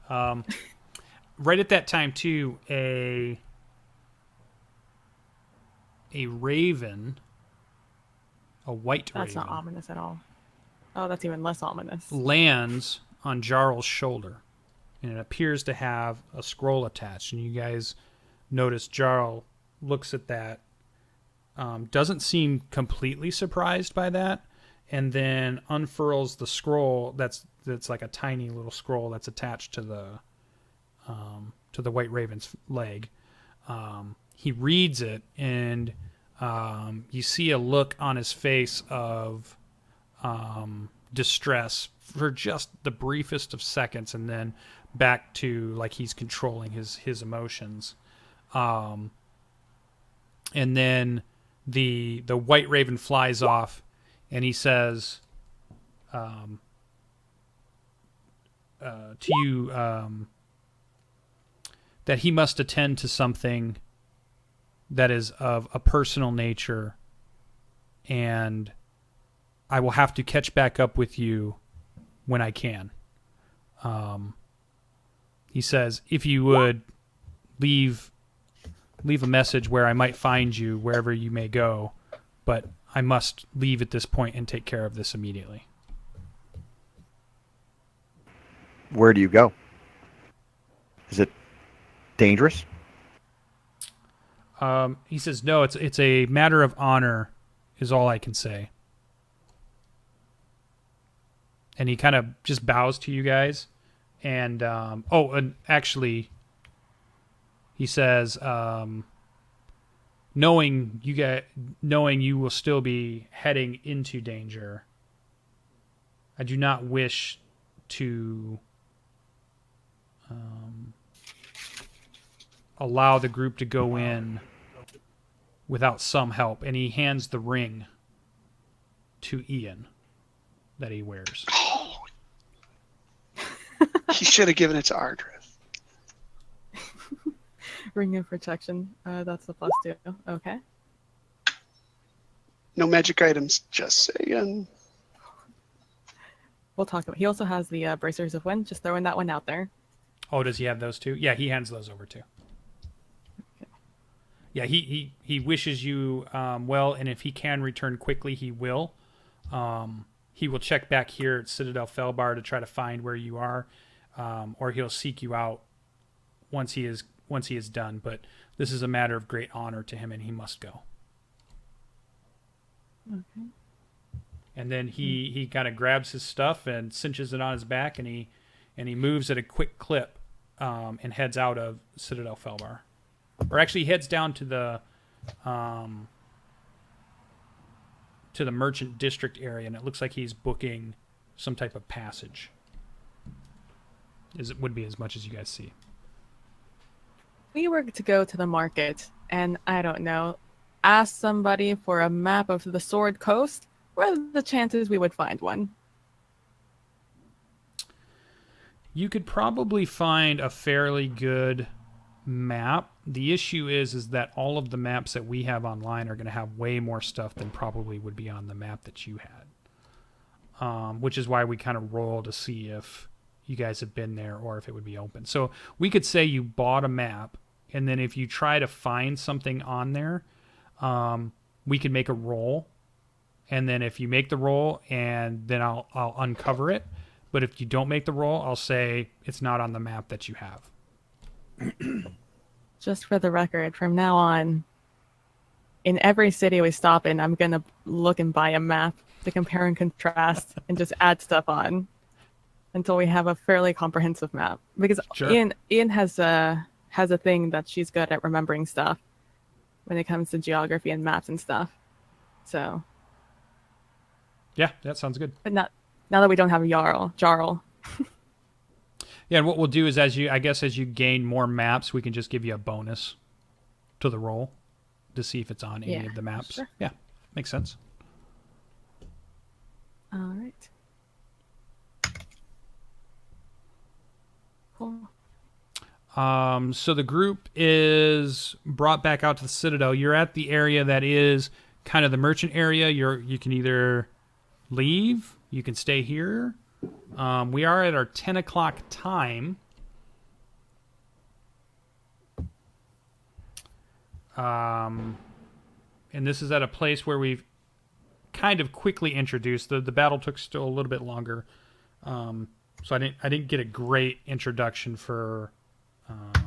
Bonsai. Right at that time, too, a raven, a white That's raven not ominous at all. Oh, that's even less ominous. lands on Jarrel's shoulder, and it appears to have a scroll attached. And you guys notice Jarrel looks at that, doesn't seem completely surprised by that, and then unfurls the scroll. That's like a tiny little scroll that's attached to the white raven's leg. He reads it, and you see a look on his face of distress for just the briefest of seconds, and then back to like he's controlling his emotions. And then the white raven flies off, and he says to you that he must attend to something that is of a personal nature, and I will have to catch back up with you when I can. He says, if you would leave a message where I might find you wherever you may go, but I must leave at this point and take care of this immediately. Where do you go? Is it dangerous? He says, no, it's a matter of honor is all I can say. And he kind of just bows to you guys. And, and actually, he says, knowing you will still be heading into danger, I do not wish to allow the group to go in without some help. And he hands the ring to Ian that he wears. Oh. He should have given it to Ardreth. Ring of protection. That's the +2. Okay. No magic items, just saying. We'll talk about. He also has the bracers of wind. Just throwing that one out there. Oh, does he have those too? Yeah, he hands those over too. Okay. Yeah, he wishes you well, and if he can return quickly, he will. He will check back here at Citadel Felbar to try to find where you are, or he'll seek you out once he is done. But this is a matter of great honor to him, and he must go. Okay. And then he kind of grabs his stuff and cinches it on his back, and he moves at a quick clip and heads out of Citadel Felbar, or actually heads down to the merchant district area, and it looks like he's booking some type of passage. It would be as much as you guys see. We were to go to the market, and I don't know, ask somebody for a map of the Sword Coast. What are the chances we would find one? You could probably find a fairly good map. The issue is that all of the maps that we have online are going to have way more stuff than probably would be on the map that you had. Which is why we kind of roll to see if you guys have been there or if it would be open. So we could say you bought a map, and then if you try to find something on there, we could make a roll. And then if you make the roll, and then I'll uncover it. But if you don't make the roll, I'll say it's not on the map that you have. Just for the record, from now on, in every city we stop in, I'm going to look and buy a map to compare and contrast and just add stuff on until we have a fairly comprehensive map. Because Sure. Ian has a thing that she's good at remembering stuff when it comes to geography and maps and stuff. So, Yeah, that sounds good. but now that we don't have Jarrel. Yeah, and what we'll do is as you gain more maps, we can just give you a bonus to the roll to see if it's on any Yeah, of the maps. sure. Yeah, makes sense. All right. Cool. So the group is brought back out to the Citadel. You're at the area that is kind of the merchant area. You can either leave, you can stay here. We are at our 10 o'clock time. And this is at a place where we've kind of quickly introduced. The battle took still a little bit longer, so I didn't get a great introduction for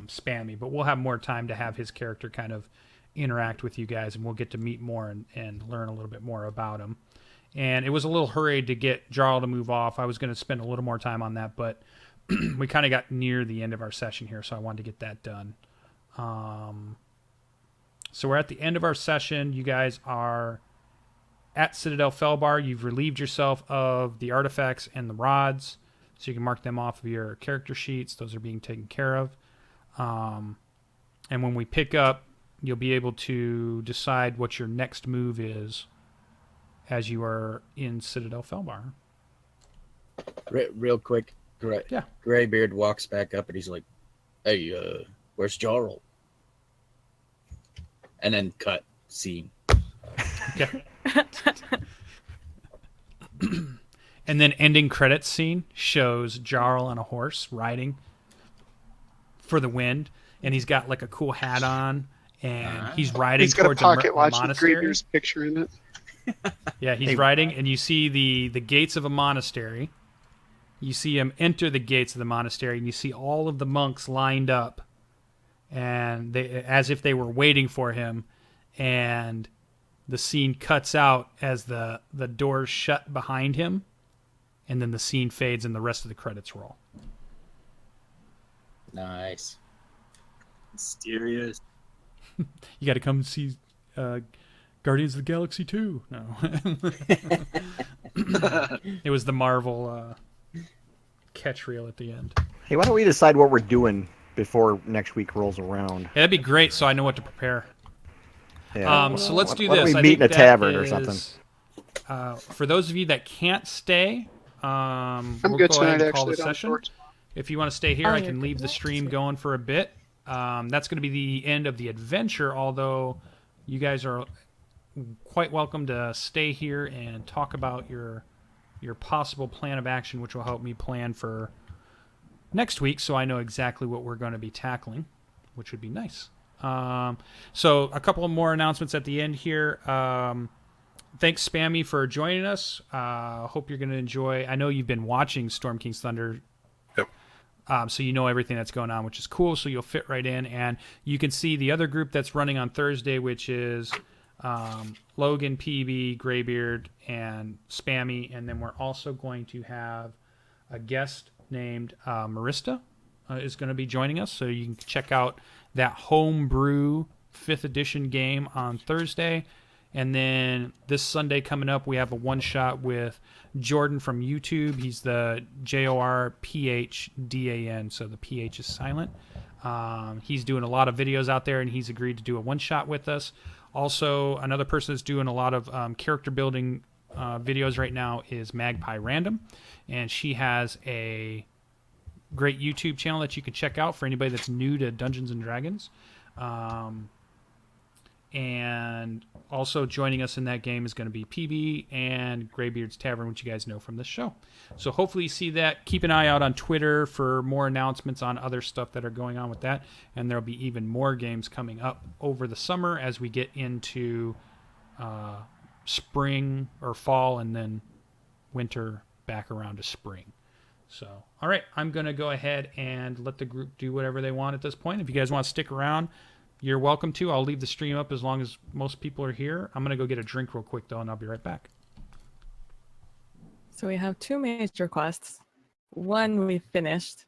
Spammy, but we'll have more time to have his character kind of interact with you guys, and we'll get to meet more and learn a little bit more about him. And it was a little hurried to get Jarrel to move off. I was going to spend a little more time on that, but we kind of got near the end of our session here, so I wanted to get that done. So we're at the end of our session. You guys are at Citadel Felbar. You've relieved yourself of the artifacts and the rods, so you can mark them off of your character sheets. Those are being taken care of. And when we pick up, you'll be able to decide what your next move is as you are in Citadel Felbar. Real quick, Yeah. Graybeard walks back up and he's like, "Hey, where's Jarrel?" And then cut scene. Okay. And then ending credits scene shows Jarrel on a horse riding for the wind, and he's got like a cool hat on, and he's riding He's got a towards pocket watch with monastery. Greybeard's picture in it. Yeah, he's riding, and you see the gates of a monastery. You see him enter the gates of the monastery, and you see all of the monks lined up, and they, as if they were waiting for him. And the scene cuts out as the doors shut behind him, and then the scene fades, and the rest of the credits roll. Nice. Mysterious. You got to come see Guardians of the Galaxy 2. No. It was the Marvel catch reel at the end. Hey, why don't we decide what we're doing before next week rolls around? Yeah, that'd be great, so I know what to prepare. Yeah. So let's do Why don't this. we I meet think in a that tavern or is, something? For those of you that can't stay, I'm we'll good go ahead tonight, and call the actually. session. If you want to stay here, I you're can leave good. the stream going for a bit. That's going to be the end of the adventure, although you guys are quite welcome to stay here and talk about your possible plan of action, which will help me plan for next week, so I know exactly what we're going to be tackling, which would be nice. So a couple of more announcements at the end here. Thanks, Spammy, for joining us. Hope you're going to enjoy. I know you've been watching Storm King's Thunder. Yep. So you know everything that's going on, which is cool, so you'll fit right in. And you can see the other group that's running on Thursday, which is Logan, PB, Graybeard, and Spammy. And then we're also going to have a guest named Marista is going to be joining us. So you can check out that homebrew 5th edition game on Thursday. And then this Sunday coming up, we have a one-shot with Jordan from YouTube. He's the JORPHDAN, so the PH is silent. He's doing a lot of videos out there, and he's agreed to do a one-shot with us. Also, another person that's doing a lot of character building videos right now is Magpie Random, and she has a great YouTube channel that you can check out for anybody that's new to Dungeons & Dragons. And also joining us in that game is going to be PB and Graybeard's Tavern, which you guys know from this show. So hopefully you see that. Keep an eye out on Twitter for more announcements on other stuff that are going on with that. And there'll be even more games coming up over the summer as we get into spring or fall and then winter back around to spring. So, all right, I'm going to go ahead and let the group do whatever they want at this point. If you guys want to stick around, you're welcome to. I'll leave the stream up as long as most people are here. I'm going to go get a drink real quick, though, and I'll be right back. So we have 2 major quests. One we finished,